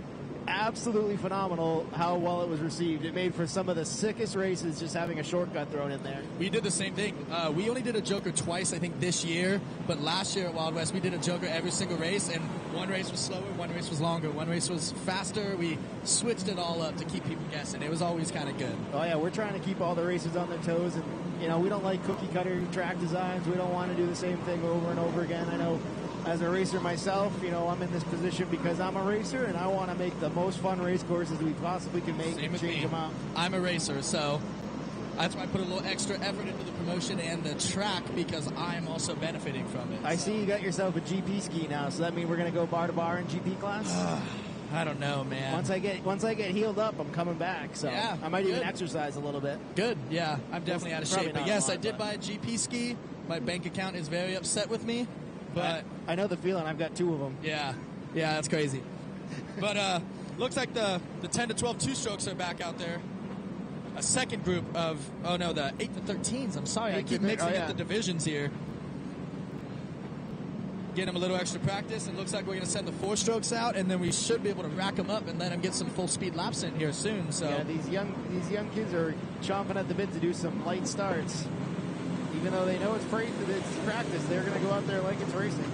absolutely phenomenal how well it was received. It made for some of the sickest races just having a shortcut thrown in there. we did the same thing. We only did a Joker twice, I think, this year. But last year at Wild West, we did a Joker every single race. And one race was slower, one race was longer, one race was faster. We switched it all up to keep people guessing. It was always kind of good. Oh, yeah, we're trying to keep all the racers on their toes. And, you know, we don't like cookie-cutter track designs. We don't want to do the same thing over and over again. I know as a racer myself, you know, I'm in this position because I'm a racer, and I want to make the most fun race courses we possibly can make and change them out. I'm a racer, so that's why I put a little extra effort into the promotion and the track because I'm also benefiting from it. I see you got yourself a GP ski now, so that means we're going to go bar to bar in GP class? I don't know, man. Once I get healed up, I'm coming back, so yeah, I might even exercise a little bit. Good, yeah. I'm definitely out of shape. But yes, I did buy buy a GP ski. My bank account is very upset with me. But I know the feeling. I've got 2 of them. Yeah, that's crazy. But looks like the 10 to 12 two-strokes are back out there. A second group of, the 8 to 13s. I'm sorry, I keep mixing up the divisions here. Get them a little extra practice. It looks like we're going to send the 4-strokes out, and then we should be able to rack them up and let them get some full-speed laps in here soon. So yeah, these young kids are chomping at the bit to do some light starts. Even though they know it's practice, they're going to go out there like it's racing.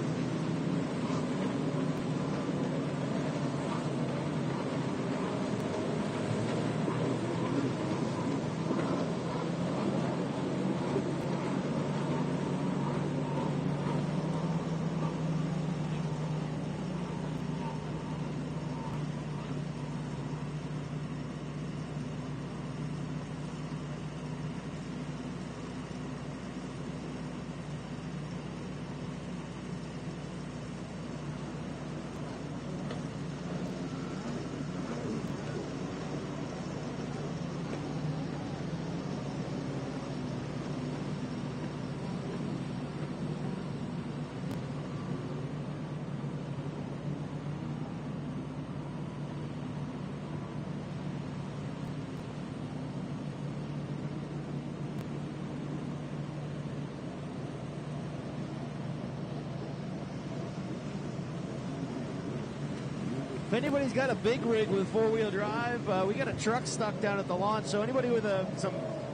anybody's got a big rig with four-wheel drive, we got a truck stuck down at the launch. So anybody with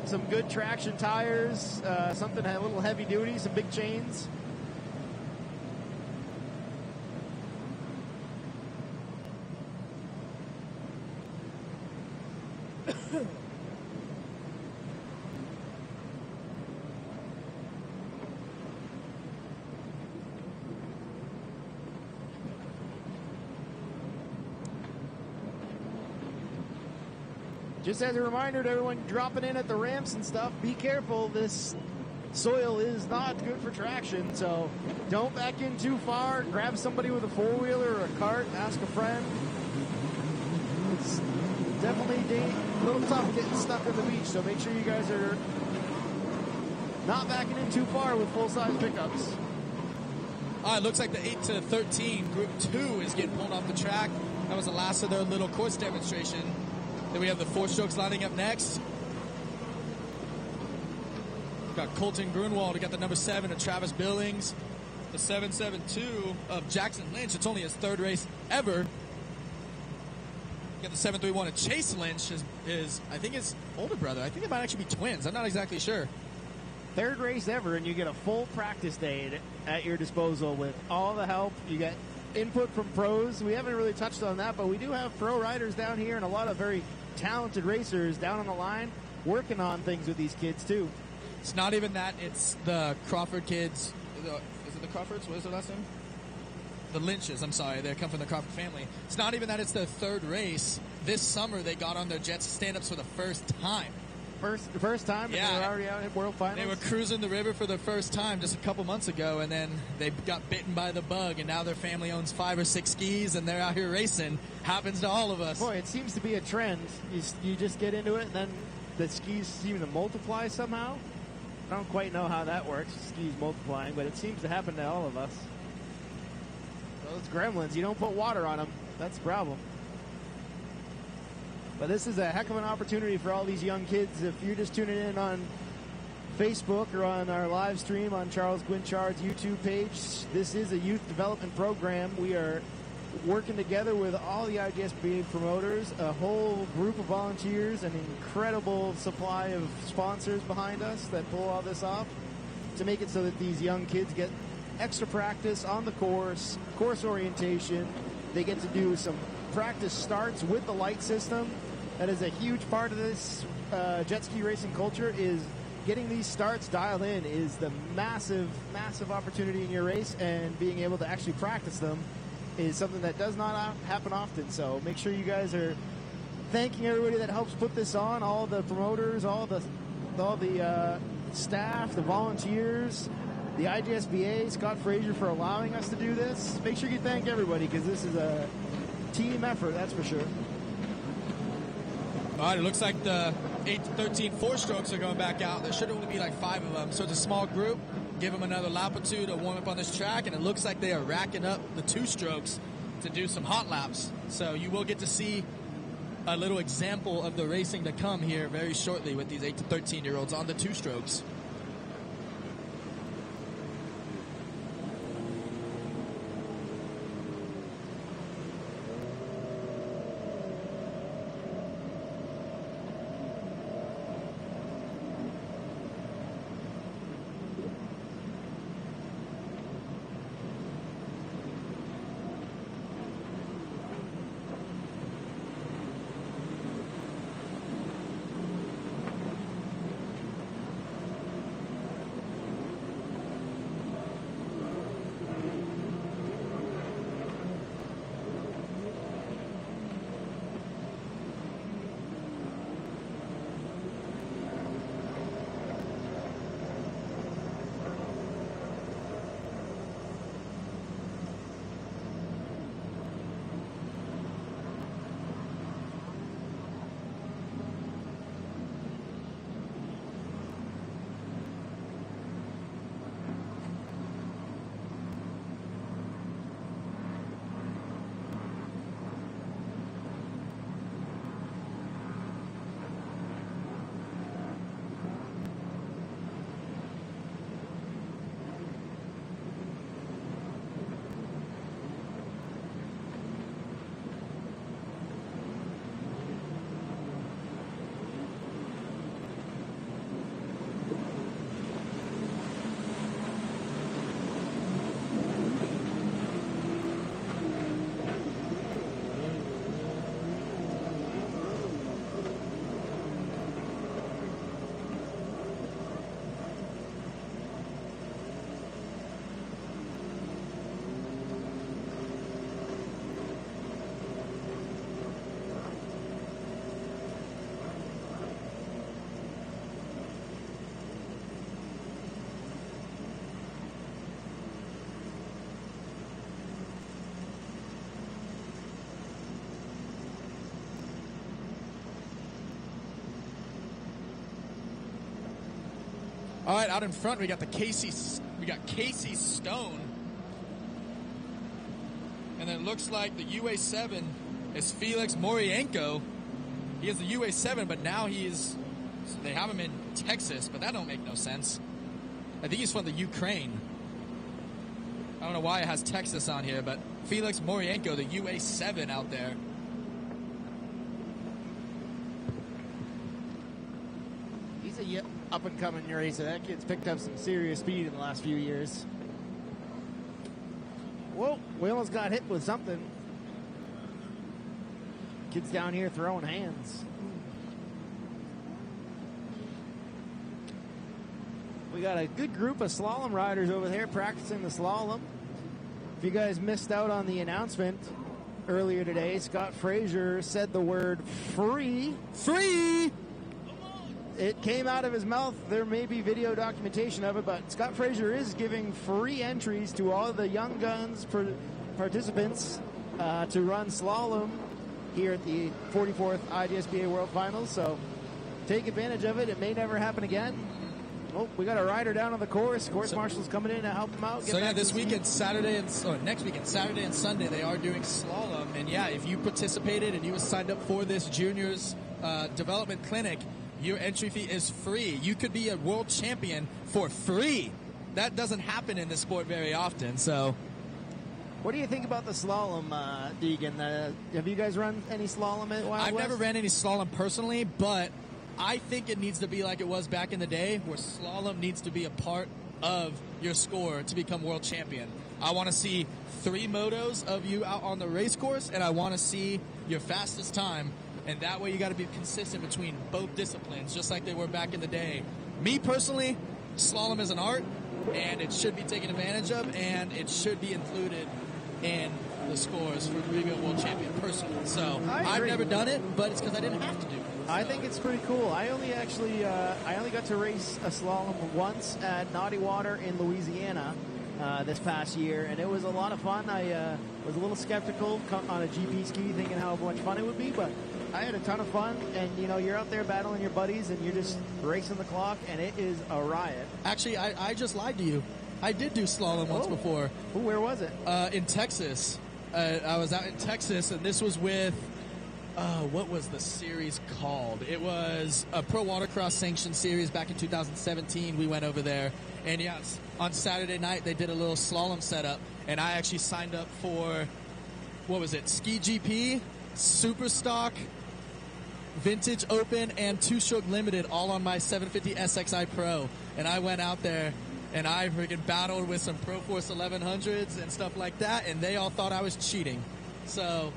some good traction tires, something a little heavy duty, some big chains. Just as a reminder to everyone dropping in at the ramps and stuff, be careful. This soil is not good for traction, so don't back in too far. Grab somebody with a four-wheeler or a cart. Ask a friend. It's definitely a little tough getting stuck on the beach, so make sure you guys are not backing in too far with full-size pickups. All right, looks like the 8 to 13 Group 2 is getting pulled off the track. That was the last of their little course demonstration. Then we have the four strokes lining up next. We've got Colton Grunwald. We got the number 7 of Travis Billings. The 772 of Jackson Lynch. It's only his third race ever. We got the 731 of Chase Lynch. His I think his older brother. I think they might actually be twins. I'm not exactly sure. Third race ever, and you get a full practice day at your disposal with all the help. You get input from pros. We haven't really touched on that, but we do have pro riders down here and a lot of very talented racers down on the line working on things with these kids too. It's not even that. It's the Crawford kids. Is it the Crawfords? What is their last name? The Lynches. I'm sorry. They come from the Crawford family. It's not even that it's their third race. This summer they got on their jets stand-ups for the first time. First time, yeah. And they're already out at World Finals. They were cruising the river for the first time just a couple months ago, and then they got bitten by the bug, and now their family owns 5 or 6 skis, and they're out here racing. Happens to all of us. Boy, it seems to be a trend. You just get into it, and then the skis seem to multiply somehow. I don't quite know how that works, skis multiplying, but it seems to happen to all of us. Those gremlins, you don't put water on them. That's the problem. But this is a heck of an opportunity for all these young kids. If you're just tuning in on Facebook or on our live stream on Charles Guinchard's YouTube page, this is a youth development program. We are working together with all the IJSBA promoters, a whole group of volunteers, an incredible supply of sponsors behind us that pull all this off to make it so that these young kids get extra practice on the course orientation. They get to do some practice starts with the light system. That is a huge part of this jet ski racing culture, is getting these starts dialed in is the massive, massive opportunity in your race, and being able to actually practice them is something that does not happen often. So make sure you guys are thanking everybody that helps put this on, all the promoters, all the staff, the volunteers, the IJSBA, Scott Frazier for allowing us to do this. Make sure you thank everybody, because this is a team effort, that's for sure. All right, it looks like the 8 to 13 four-strokes are going back out. There should only be like 5 of them, so it's a small group. Give them another lap or 2 to warm up on this track, and it looks like they are racking up the 2-strokes to do some hot laps. So you will get to see a little example of the racing to come here very shortly with these 8 to 13-year-olds on the 2-strokes. All right, out in front we got Casey Stone, and then it looks like the UA7 is Felix Morienko. He has the UA7, but now they have him in Texas, but that don't make no sense. I think he's from the Ukraine. I don't know why it has Texas on here, but Felix Morienko, the UA7 out there. He's a up-and-coming racer. That kid's picked up some serious speed in the last few years. Whoa, we almost got hit with something. Kids down here throwing hands. We got a good group of slalom riders over there practicing the slalom. If you guys missed out on the announcement earlier today, Scott Fraser said the word free. Free! It came out of his mouth. There may be video documentation of it, but Scott Fraser is giving free entries to all the young guns participants to run slalom here at the 44th IJSBA World Finals. So take advantage of it. It may never happen again. Oh, we got a rider down on the course. Course marshal's coming in to help him out. So yeah, this weekend, next weekend, Saturday and Sunday, they are doing slalom. And yeah, if you participated and you were signed up for this juniors development clinic, your entry fee is free. You could be a world champion for free. That doesn't happen in this sport very often. So, what do you think about the slalom, Deegan? Have you guys run any slalom at Wild West? I've never ran any slalom personally, but I think it needs to be like it was back in the day, where slalom needs to be a part of your score to become world champion. I want to see 3 motos of you out on the race course, and I want to see your fastest time. And that way you got to be consistent between both disciplines, just like they were back in the day. Me personally, slalom is an art, and it should be taken advantage of, and it should be included in the scores for being a world champion personally. So I've never done it, but it's because I didn't have to do it. So. I think it's pretty cool. I only got to race a slalom once at Naughty Water in Louisiana this past year, and it was a lot of fun. I was a little skeptical on a GP ski, thinking how much fun it would be, but I had a ton of fun. And you're out there battling your buddies, and you're just racing the clock, and it is a riot. Actually, I just lied to you. I did do slalom once before. Ooh, where was it? In Texas. I was out in Texas, and this was with. What was the series called? It was a pro watercross sanctioned series back in 2017. We went over there, and yeah, on Saturday night they did a little slalom setup, and I actually signed up for, what was it, Ski GP, Super Stock, Vintage Open, and Two-Stroke Limited, all on my 750 SXI Pro, and I went out there and I freaking battled with some Pro Force 1100s and stuff like that, and they all thought I was cheating. So.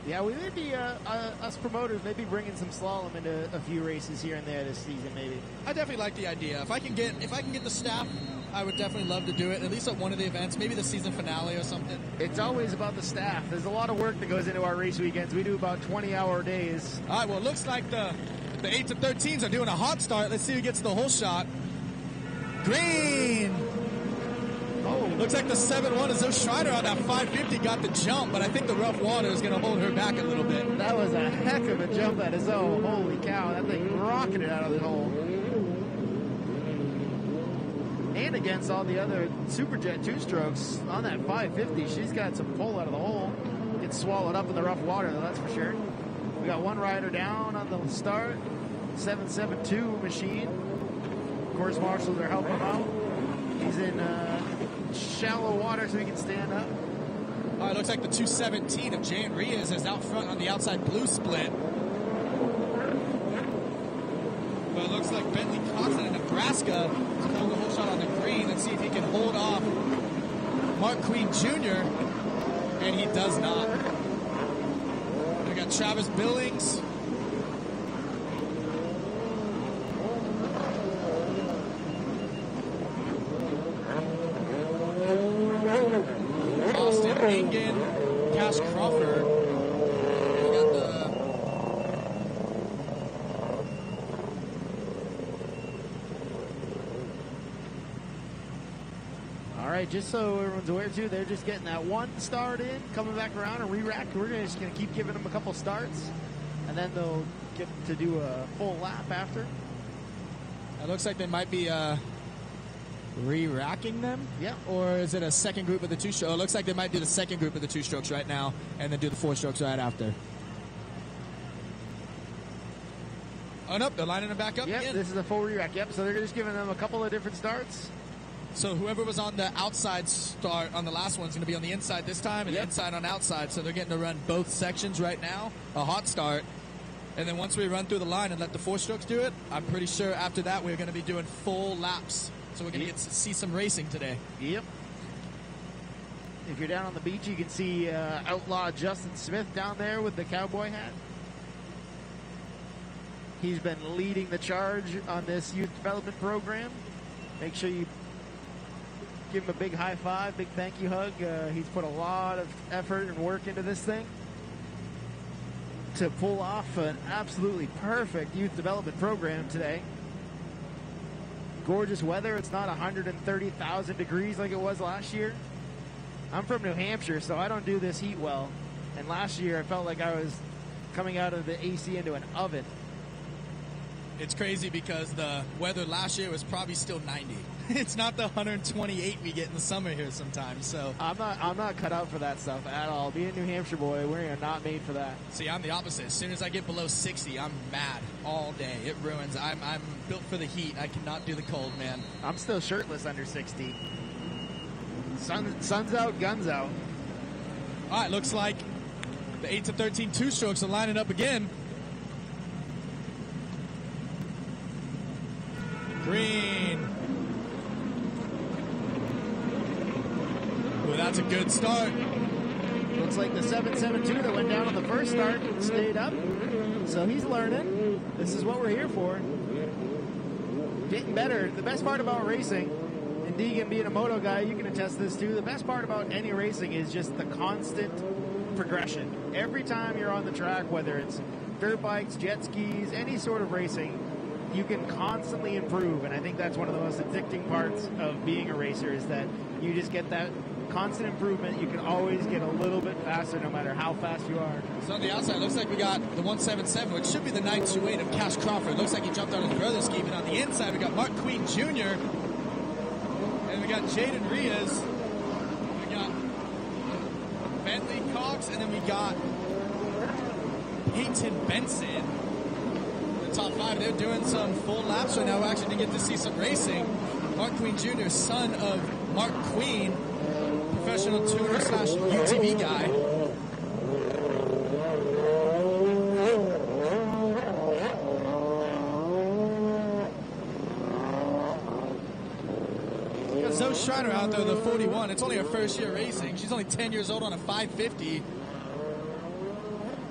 Yeah, we may be, us promoters may be bringing some slalom into a few races here and there this season, maybe. I definitely like the idea. If I can get the staff, I would definitely love to do it, at least at one of the events, maybe the season finale or something. It's always about the staff. There's a lot of work that goes into our race weekends. We do about 20-hour days. All right, well, it looks like the 8 to 13s are doing a hot start. Let's see who gets the whole shot. Green! Oh, looks like the 7-1 is Schreider on that 550 got the jump, but I think the rough water is going to hold her back a little bit. That was a heck of a jump at his own. Holy cow, that thing rocketed out of the hole. And against all the other Superjet 2-strokes on that 550, she's got some pull out of the hole. Gets swallowed up in the rough water, though, that's for sure. We got one rider down on the start. 772 machine. Course marshals are helping him out. He's in shallow water so he can stand up. All right, looks like the 217 of Jay and Riaz is out front on the outside blue split. But it looks like Bentley Coxon in Nebraska is pulling the whole shot on the green. Let's see if he can hold off Mark Queen Jr., and he does not. We got Travis Billings. Austin Engen, Cash Crawford. We got the All right, just so everyone's aware too, they're just getting that one start in, coming back around and re-rack. We're just going to keep giving them a couple starts, and then they'll get to do a full lap after. It looks like they might be re-racking them. Yeah. Or is it a second group of the two strokes? It looks like they might do the second group of the two strokes right now and then do the four strokes right after. Oh, nope, they're lining them back up Yep, again. this is a full re-rack. Yep, so they're just giving them a couple of different starts. So whoever was on the outside start on the last one's going to be on the inside this time, and inside on outside. So they're getting to run both sections right now, a hot start. And then once we run through the line and let the four strokes do it, I'm pretty sure after that we're going to be doing full laps. So we're going to get to see some racing today. Yep. If you're down on the beach, you can see outlaw Justin Smith down there with the cowboy hat. He's been leading the charge on this youth development program. Make sure you give him a big high five, big thank you hug. He's put a lot of effort and work into this thing to pull off an absolutely perfect youth development program today. Gorgeous weather. It's not 130,000 degrees like it was last year. I'm from New Hampshire, so I don't do this heat well. And last year I felt like I was coming out of the AC into an oven. It's crazy because the weather last year was probably still 90. It's not the 128 we get in the summer here sometimes. So I'm not cut out for that stuff at all. Being a New Hampshire boy, we are not made for that. See, I'm the opposite. As soon as I get below 60, I'm mad all day. It ruins. I'm built for the heat. I cannot do the cold, man. I'm still shirtless under 60. Sun's out, guns out. All right, looks like the 8 to 13 two-strokes are lining up again. Green. Ooh, that's a good start. Looks like the 772 that went down on the first start stayed up. So he's learning. This is what we're here for. Getting better. The best part about racing, and Deegan being a moto guy, you can attest to this too, the best part about any racing is just the constant progression. Every time you're on the track, whether it's dirt bikes, jet skis, any sort of racing, you can constantly improve, and I think that's one of the most addicting parts of being a racer is that you just get that constant improvement. You can always get a little bit faster no matter how fast you are. So on the outside, looks like we got the 177, which should be the 928 of Cash Crawford. Looks like he jumped on his brother's ski, but on the inside, we got Mark Queen Jr., and we got Jaden Riaz, we got Bentley Cox, and then we got Peyton Benson. Top five. They're doing some full laps right now. We actually didn't get to see some racing. Mark Queen Jr., son of Mark Queen, professional tuner / UTV guy. We got Zoe Schreiner out there, the 41. It's only her first year racing. She's only 10 years old on a 550.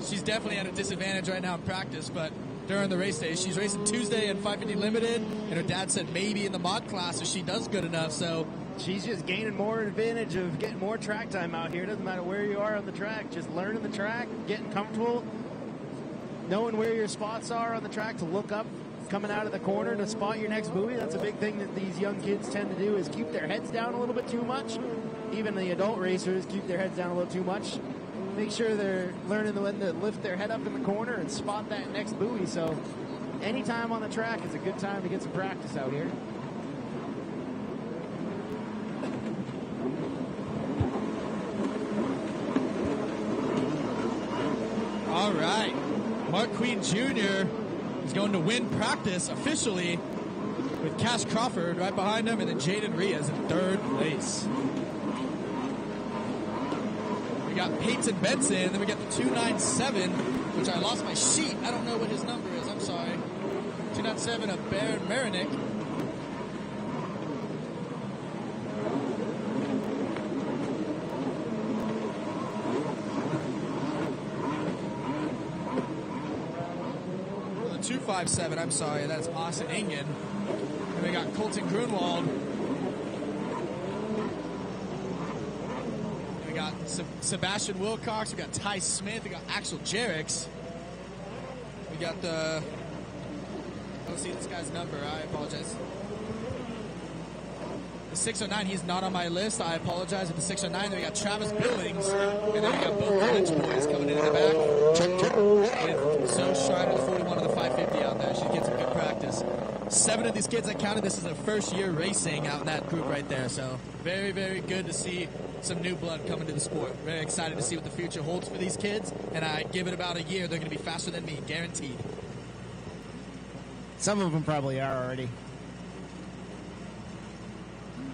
She's definitely at a disadvantage right now in practice, but during the race day, she's racing Tuesday in 550 Limited, and her dad said maybe in the mod class if she does good enough. So she's just gaining more advantage of getting more track time out here. Doesn't matter where you are on the track, just learning the track, getting comfortable, knowing where your spots are on the track to look up, coming out of the corner to spot your next buoy. That's a big thing that these young kids tend to do is keep their heads down a little bit too much. Even the adult racers keep their heads down a little too much. Make sure they're learning when to lift their head up in the corner and spot that next buoy. So anytime on the track is a good time to get some practice out here. all right, Mark Queen Jr. is going to win practice officially with Cash Crawford right behind him, and then Jaden Riaz in third place. We got Peyton Benson, then we got the 297, which I lost my sheet. I don't know what his number is. I'm sorry. 297 of Baron Marinick. The 257, I'm sorry, that's Austin Ingen. And we got Colton Grunwald. We got Sebastian Wilcox. We got Ty Smith. We got Axel Jerix. We got the... I don't see this guy's number. I apologize. The 609, he's not on my list. I apologize. At the 609, then we got Travis Billings. And then we got both Lynch boys coming in the back. With Zoe Schreiner, the 41 of the 550 out there. She gets some good practice. 7 of these kids I counted, this is their first year racing out in that group right there. So very, very good to see some new blood coming to the sport. Very excited to see what the future holds for these kids. And I give it about a year, they're going to be faster than me, guaranteed. Some of them probably are already.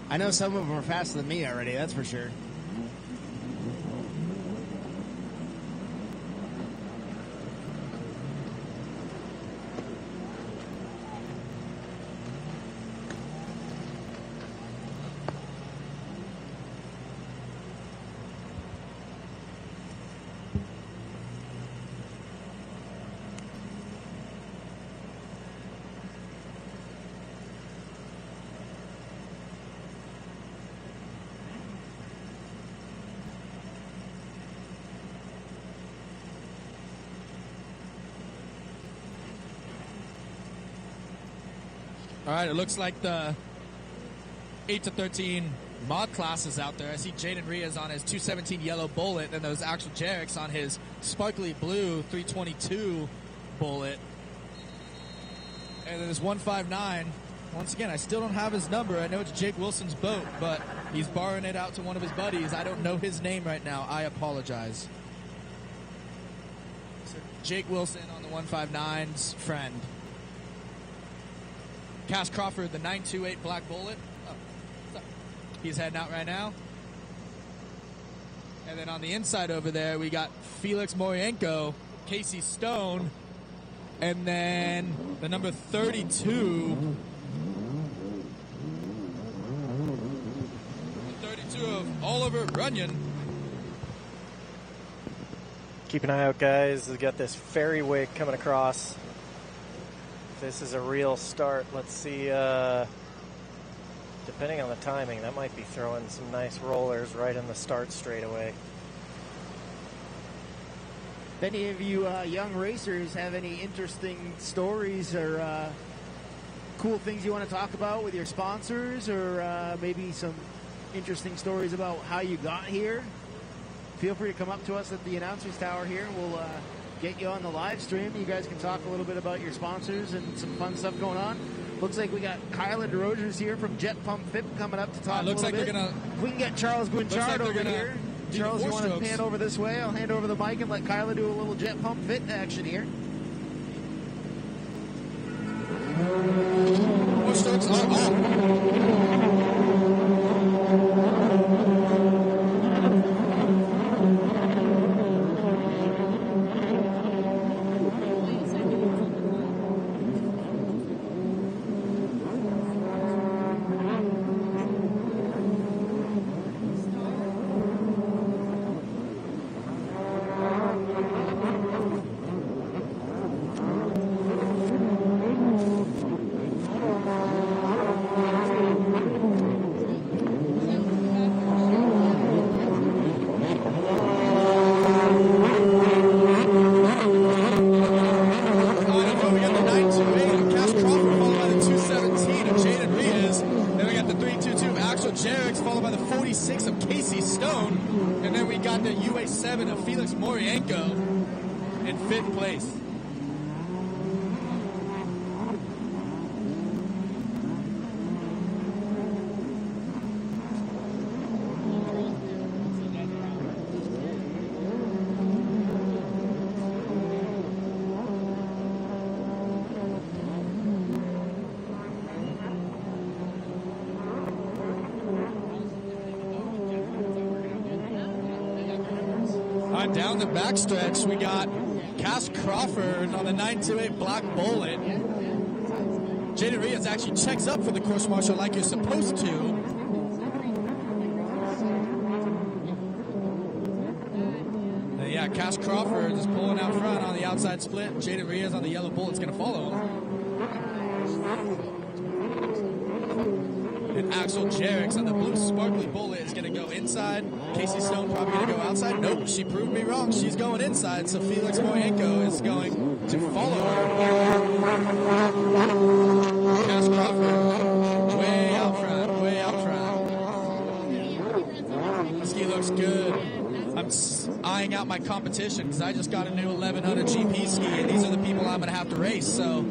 I know some of them are faster than me already, that's for sure. All right, it looks like the 8 to 13 mod classes out there. I see Jaden Riaz on his 217 yellow bullet, and those Axel Jareks on his sparkly blue 322 bullet. And then there's 159. Once again, I still don't have his number. I know it's Jake Wilson's boat, but he's borrowing it out to one of his buddies. I don't know his name right now. I apologize. So Jake Wilson on the 159's friend. Cass Crawford, the 928 black bullet. Oh, he's heading out right now. And then on the inside over there, we got Felix Morienko, Casey Stone, and then the number 32. 32 of Oliver Runyon. Keep an eye out, guys. We've got this ferry wake coming across. This is a real start. Let's see, depending on the timing, that might be throwing some nice rollers right in the start straightaway. If any of you young racers have any interesting stories or cool things you want to talk about with your sponsors, or maybe some interesting stories about how you got here, feel free to come up to us at the announcers tower here. We'll get you on the live stream. You guys can talk a little bit about your sponsors and some fun stuff going on. Looks like we got Kyla DeRogers here from Jet Pump FIP coming up to talk a little bit. They're gonna, if we can get Charles Guinchard over here. Charles, you want to pan over this way? I'll hand over the mic and let Kyla do a little Jet Pump Fit action here. Four strokes are off. Down the backstretch, we got Cass Crawford on the 928 black bullet. Jaden Riaz actually checks up for the course marshal like you're supposed to. And yeah, Cass Crawford is pulling out front on the outside split. Jaden Riaz on the yellow bullet's going to follow him. And Axel Jareks on the blue sparkly bullet is going to go inside. Casey Stone probably going to go outside. Nope, she proved me wrong. She's going inside, so Felix Morienko is going to follow her. Cass Crawford, way out front, way out front. This ski looks good. I'm eyeing out my competition because I just got a new 1100 GP ski, and these are the people I'm going to have to race, so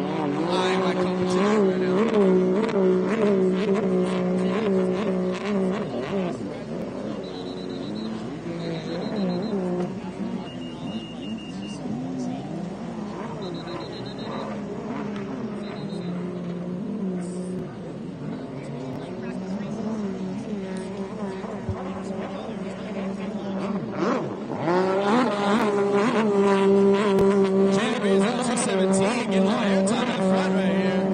eyeing my competition right now. January's up 217, getting a lot of airtime in front right here.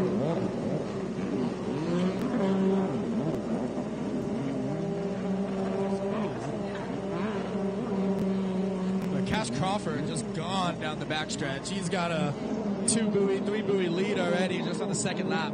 But Cash Crawford just gone down the backstretch. He's got a 2-buoy, 3-buoy lead already just on the second lap.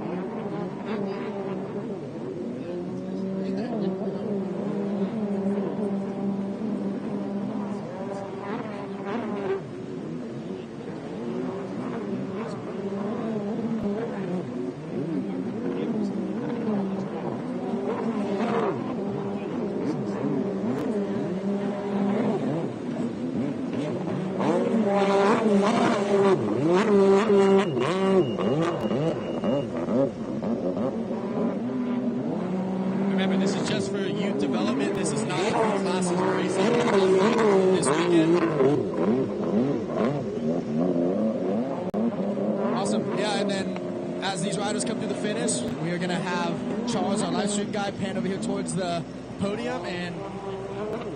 Remember, this is just for youth development. This is not for classes or racing this weekend. Awesome. Yeah, and then as these riders come through the finish, we are going to have Charles, our live stream guy, pan over here towards the podium, and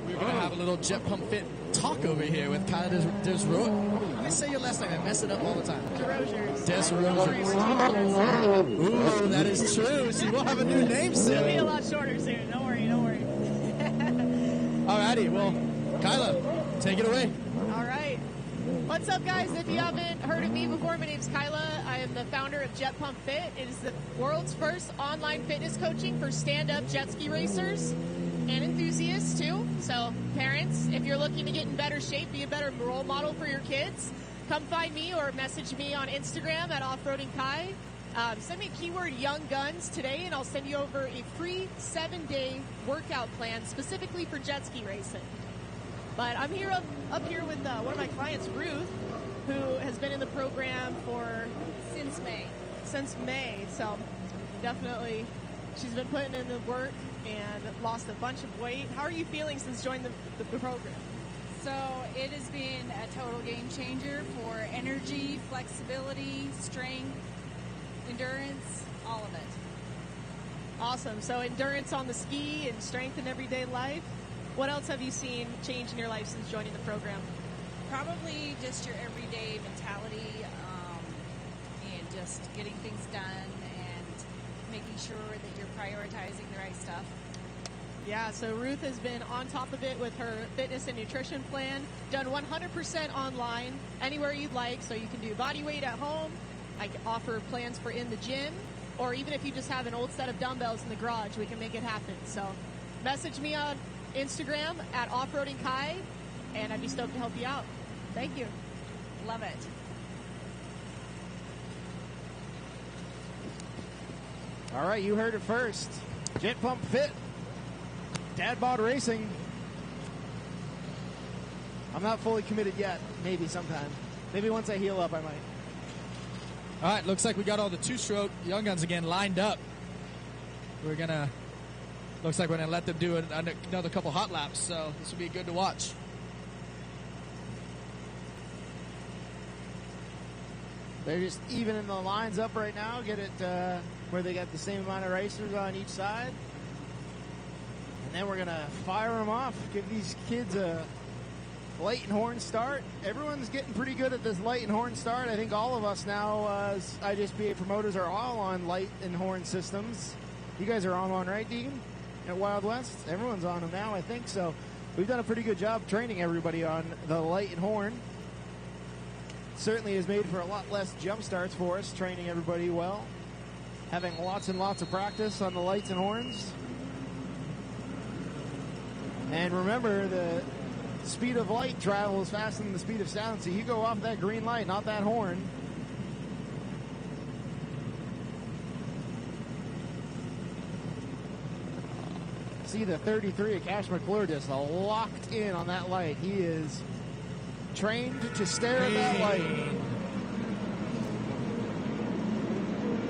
we're going to have a little Jet Pump Fit talk over here with Kyla Desrosiers. Let me say your last name. I mess it up all the time. Desrosiers. Ooh, that is true. She will have a new name soon. It'll be a lot shorter soon. Don't worry, don't worry. Alrighty, well, Kyla, take it away. All right. What's up, guys? If you haven't heard of me before, my name's Kyla. I am the founder of Jet Pump Fit. It is the world's first online fitness coaching for stand-up jet ski racers and enthusiasts, too. So, parents, if you're looking to get in better shape, be a better role model for your kids, come find me or message me on Instagram at Offroading Kai. Send me keyword Young Guns today, and I'll send you over a free 7-day workout plan specifically for jet ski racing. But I'm here up here with one of my clients, Ruth, who has been in the program for Since May. So definitely she's been putting in the work and lost a bunch of weight. How are you feeling since joining the program? So it has been a total game changer for energy, flexibility, strength, endurance, all of it. Awesome. So endurance on the ski and strength in everyday life. What else have you seen change in your life since joining the program? Probably just your everyday mentality and just getting things done and making sure that you're prioritizing the right stuff. Yeah, so Ruth has been on top of it with her fitness and nutrition plan, done 100% online, anywhere you'd like, so you can do body weight at home. I can offer plans for in the gym, or even if you just have an old set of dumbbells in the garage, we can make it happen. So message me on Instagram at Offroading Kai, and I'd be stoked to help you out. Thank you. Love it. All right, you heard it first. Jet Pump Fit. Dad Bod Racing. I'm not fully committed yet. Maybe sometime. Maybe once I heal up, I might. All right, looks like we got all the two-stroke Young Guns again lined up. Looks like we're going to let them do another couple hot laps, so this will be good to watch. They're just evening the lines up right now. Get it where they got the same amount of racers on each side. And then we're going to fire them off. Give these kids a light and horn start. Everyone's getting pretty good at this light and horn start. I think all of us now as IJSBA promoters are all on light and horn systems. You guys are on one, right, Deegan? At Wild West? Everyone's on them now, I think. So we've done a pretty good job training everybody on the light and horn. Certainly has made for a lot less jump starts for us, training everybody well. Having lots and lots of practice on the lights and horns. And remember, the speed of light travels faster than the speed of sound, so you go off that green light, not that horn. See the 33 of Cash McClure just locked in on that light. He is trained to stare at that light.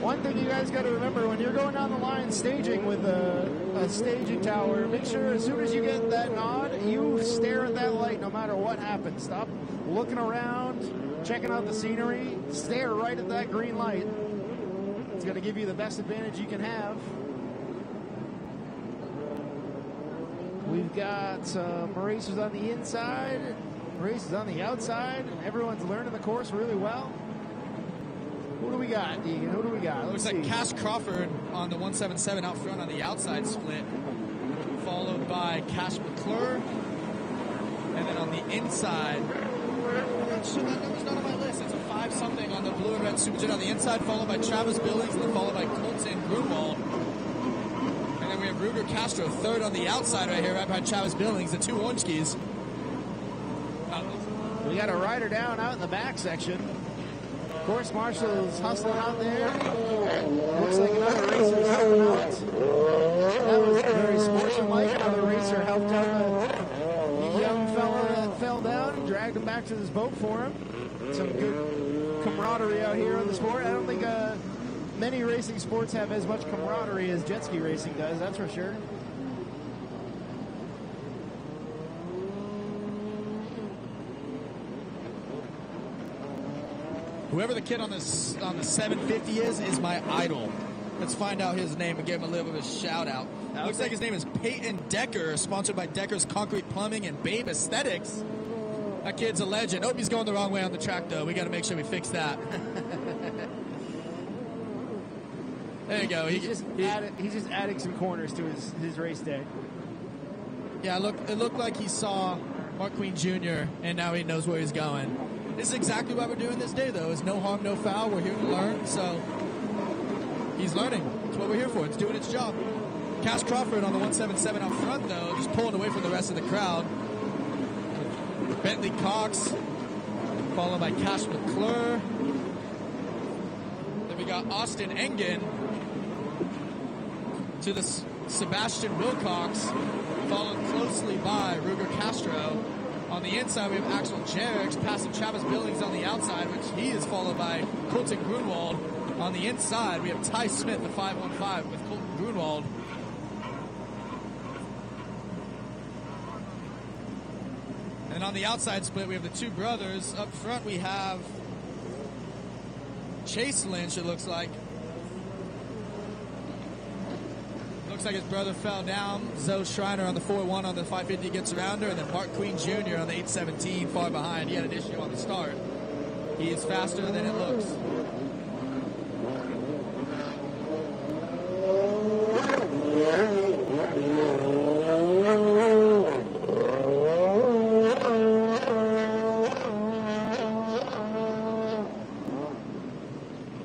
One thing you guys got to remember, when you're going down the line staging with a staging tower, make sure as soon as you get that nod, you stare at that light no matter what happens. Stop looking around, checking out the scenery, stare right at that green light. It's going to give you the best advantage you can have. We've got some racers on the inside, racers on the outside, and everyone's learning the course really well. Who do we got, Deegan? Who do we got? Looks like Cash Crawford on the 177 out front on the outside split, followed by Cash McClure. And then on the inside, I'm not sure that number's not on my list. It's a 5-something on the blue and red Superjet on the inside, followed by Travis Billings, and then followed by Colton Grunwald. And then we have Ruger Castro third on the outside right here, right behind Travis Billings, the 2 orange skis. We got a rider down out in the back section. Course marshal's hustling out there. Looks like another racer's helping out. That was very sportsmanlike. Another racer helped out the young fella that fell down and dragged him back to his boat for him. Some good camaraderie out here on the sport. I don't think many racing sports have as much camaraderie as jet ski racing does, that's for sure. Whoever the kid on the 750 is my idol. Let's find out his name and give him a little bit of a shout out. Looks like his name is Peyton Decker, sponsored by Decker's Concrete Plumbing and Babe Aesthetics. That kid's a legend. Oh, he's going the wrong way on the track, though. We got to make sure we fix that. There you go. He's just adding some corners to his race day. Yeah, it looked like he saw Mark Queen Jr., and now he knows where he's going. This is exactly why we're doing this day, though. It's no harm, no foul. We're here to learn, so he's learning. That's what we're here for. It's doing its job. Cash Crawford on the 177 out front, though, just pulling away from the rest of the crowd. Bentley Cox, followed by Cash McClure. Then we got Austin Engen to the Sebastian Wilcox, followed closely by Ruger Castro. On the inside, we have Axel Jerix passing Travis Billings on the outside, which he is followed by Colton Grunwald. On the inside, we have Ty Smith, the 515, with Colton Grunwald. And on the outside split, we have the 2 brothers. Up front, we have Chase Lynch, it looks like. Looks like his brother fell down. Zoe Schreiner on the 4-1 on the 550 gets around her, and then Mark Queen Jr. on the 817 far behind. He had an issue on the start. He is faster than it looks.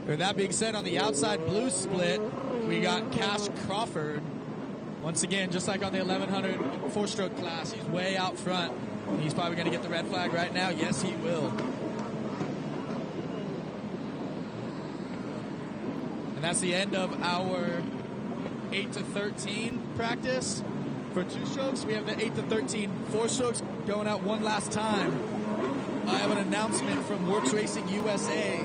With that being said, on the outside blue split, we got Cash Crawford. Once again, just like on the 1100 4-stroke class, he's way out front. He's probably going to get the red flag right now. Yes, he will. And that's the end of our 8 to 13 practice. For 2 strokes, we have the 8 to 13 4-strokes going out one last time. I have an announcement from Works Racing USA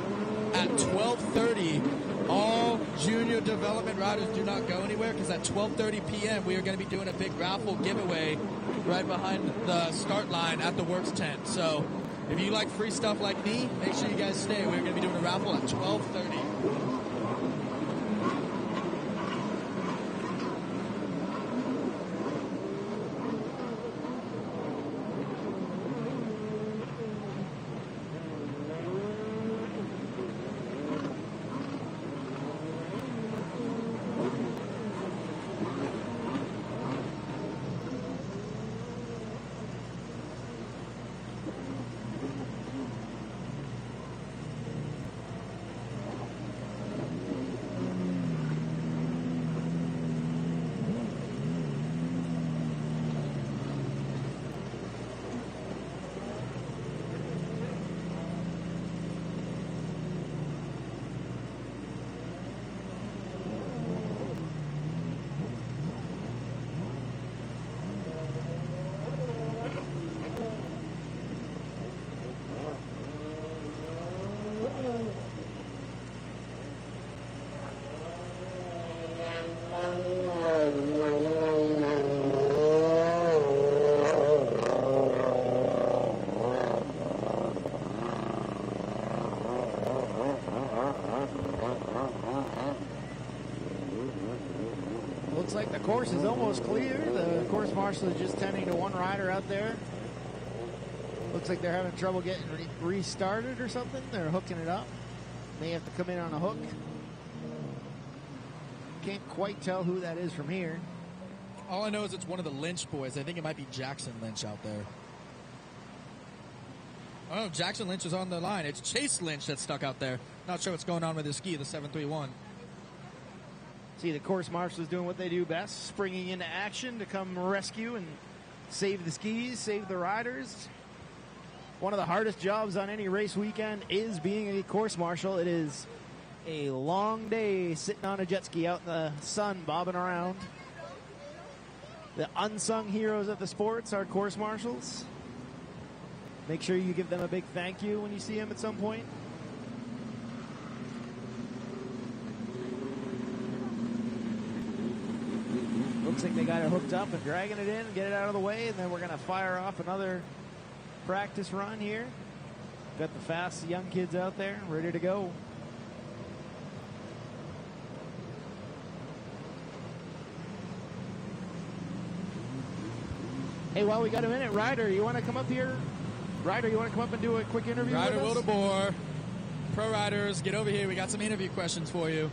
at 12:30. All junior development riders do not go anywhere, because at 12:30 p.m. we are going to be doing a big raffle giveaway right behind the start line at the Works tent. So if you like free stuff like me, make sure you guys stay. We're going to be doing a raffle at 12:30. Looks like the course is almost clear. The course marshal is just tending to one rider out there. Looks like they're having trouble getting restarted or something. They're hooking it up. May have to come in on a hook. Can't quite tell who that is from here. All I know is it's one of the Lynch boys. I think it might be Jackson Lynch out there. Oh, Jackson Lynch is on the line. It's Chase Lynch that's stuck out there. Not sure what's going on with his ski, the 731. See, the course marshal is doing what they do best, springing into action to come rescue and save the skis, save the riders. One of the hardest jobs on any race weekend is being a course marshal. It is a long day sitting on a jet ski out in the sun, bobbing around. The unsung heroes of the sports are course marshals. Make sure you give them a big thank you when you see them at some point. Looks like they got it hooked up and dragging it in and get it out of the way, and then we're going to fire off another practice run here. Got the fast young kids out there ready to go. Hey, while we got a minute, Ryder, you want to come up here? Ryder, you want to come up and do a quick interview Ryder with us? Wildeboer, pro riders, get over here. We got some interview questions for you.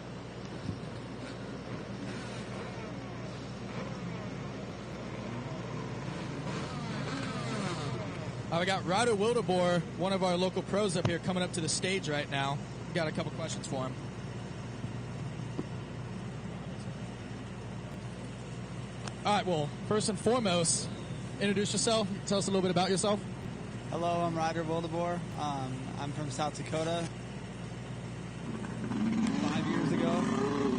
We got Ryder Wildeboer, one of our local pros up here, coming up to the stage right now. We got a couple questions for him. All right, well, first and foremost, introduce yourself. Tell us a little bit about yourself. Hello, I'm Ryder Wildeboer. I'm from South Dakota 5 years ago,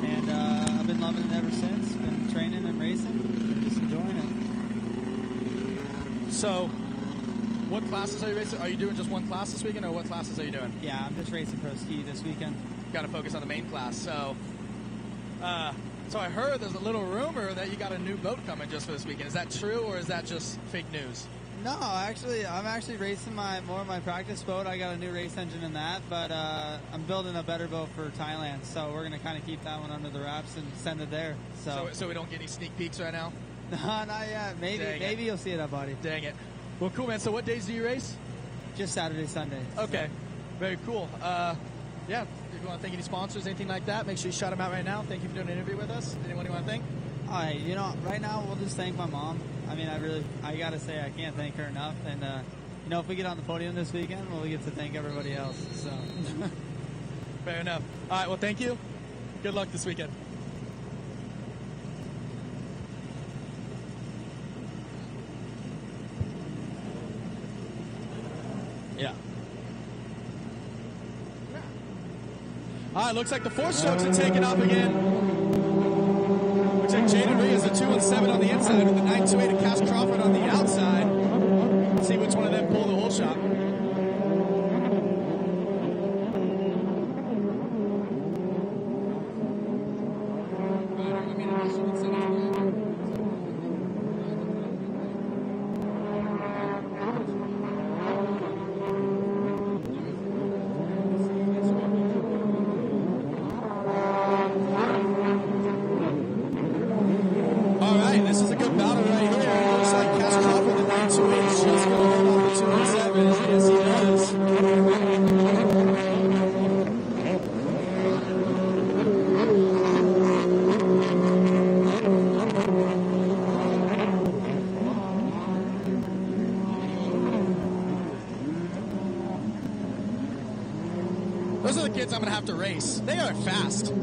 and I've been loving it ever since. Been training and racing, and just enjoying it. So, what classes are you racing? Are you doing just one class this weekend, or what classes are you doing? Yeah, I'm just racing pro ski this weekend. Got to focus on the main class. So I heard there's a little rumor that you got a new boat coming just for this weekend. Is that true, or is that just fake news? No, actually, I'm actually racing more of my practice boat. I got a new race engine in that, but I'm building a better boat for Thailand. So we're going to kind of keep that one under the wraps and send it there. So we don't get any sneak peeks right now? No, not yet. Maybe you'll see it up, buddy. Dang it. Well, cool, man. So what days do you race? Just Saturday, Sunday. Okay. So. Very cool. Yeah, if you want to thank any sponsors, anything like that, make sure you shout them out right now. Thank you for doing an interview with us. Anyone you want to thank? All right, right now we'll just thank my mom. I mean, I got to say I can't thank her enough. And, if we get on the podium this weekend, we'll get to thank everybody else. So. Fair enough. All right, well, thank you. Good luck this weekend. Yeah. All right, looks like the four strokes are taking off again. Looks like Jaden Rhea is the 217 on the inside with the 928 and Cass Crawford on the outside. Let's see which one of them pull the whole shot. Those are the kids I'm going to have to race. They are fast.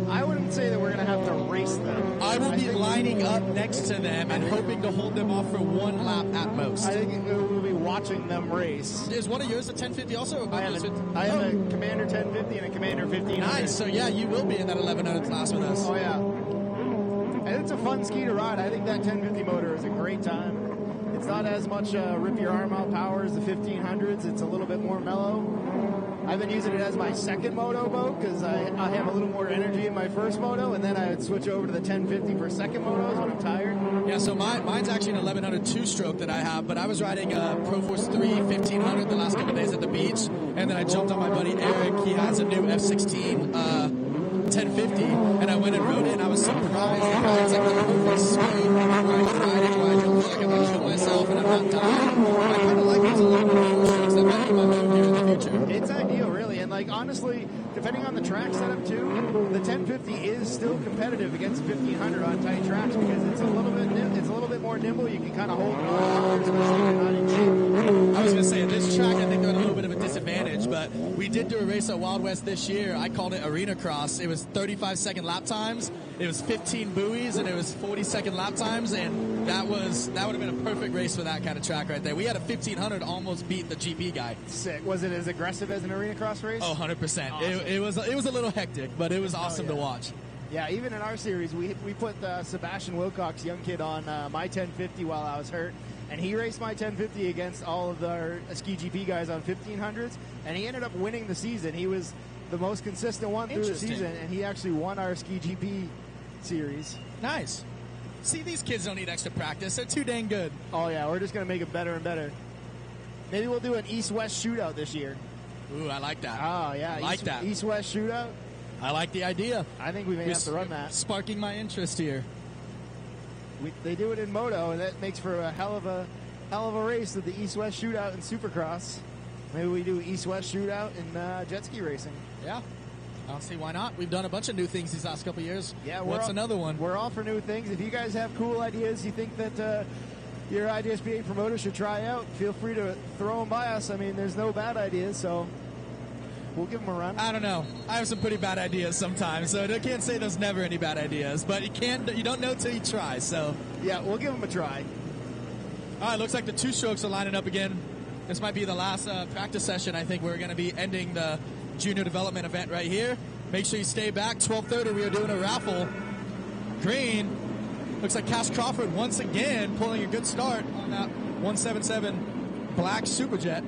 I wouldn't say that we're going to have to race them. I will be lining up next to them and hoping to hold them off for one lap at most. I think we'll be watching them race. Is one of yours a 1050 also? Or I have a Commander 1050 and a Commander 1500. Nice. So, yeah, you will be in that 1100 class with us. Oh, yeah. And it's a fun ski to ride. I think that 1050 motor is a great time. It's not as much rip your arm out power as the 1500s. It's a little bit more mellow. I've been using it as my second moto boat because I have a little more energy in my first moto, and then I would switch over to the 1050 for second motos when I'm tired. Yeah, so mine's actually an 1100 two-stroke that I have, but I was riding a Pro Force 3 1500 the last couple days at the beach, and then I jumped on my buddy Eric. He has a new F16 1050, and I went and rode it, and I was surprised that it's like the perfect speed where I can ride it, where I don't feel like I'm going to kill myself and I'm not dying. I kind of like these a little bit of four strokes that might be my move here in the future. It's ideal, really, and like honestly, depending on the track setup too, the 1050 is still competitive against 1500 on tight tracks because it's a little bit more nimble. You can kind of hold it on, especially if you're not in shape. I was going to say, at this track, I think they're at a little bit of a disadvantage, but we did do a race at Wild West this year. I called it Arena Cross. It was 35-second lap times. It was 15 buoys, and it was 40-second lap times, and that would have been a perfect race for that kind of track right there. We had a 1500 almost beat the GP guy. Sick. Was it as aggressive as an Arena Cross race? Oh, 100%. Awesome. It was a little hectic, but it was awesome to watch. Yeah, even in our series, we put Sebastian Wilcox, young kid, on my 1050 while I was hurt, and he raced my 1050 against all of our Ski GP guys on 1500s, and he ended up winning the season. He was the most consistent one through the season, and he actually won our Ski GP series. Nice. See, these kids don't need extra practice. They're too dang good. Oh, yeah, we're just going to make it better and better. Maybe we'll do an East-West shootout this year. Ooh, I like that. Oh, yeah. I like that. East-West shootout. I like the idea. I think we may have to run that. Sparking my interest here. They do it in moto, and that makes for a hell of a race with the East-West shootout in Supercross. Maybe we do East-West shootout in jet ski racing. Yeah. I don't see why not. We've done a bunch of new things these last couple of years. Yeah, what's another one? We're all for new things. If you guys have cool ideas you think that your IJSBA promoter should try out, feel free to throw them by us. I mean, there's no bad ideas, so we'll give them a run. I don't know. I have some pretty bad ideas sometimes, so I can't say there's never any bad ideas. But you don't know till you try. So yeah, we'll give them a try. All right, looks like the two strokes are lining up again. This might be the last practice session. I think we're going to be ending the junior development event right here. Make sure you stay back. 12:30, we are doing a raffle. Green. Looks like Cash Crawford once again pulling a good start on that 177 black Superjet.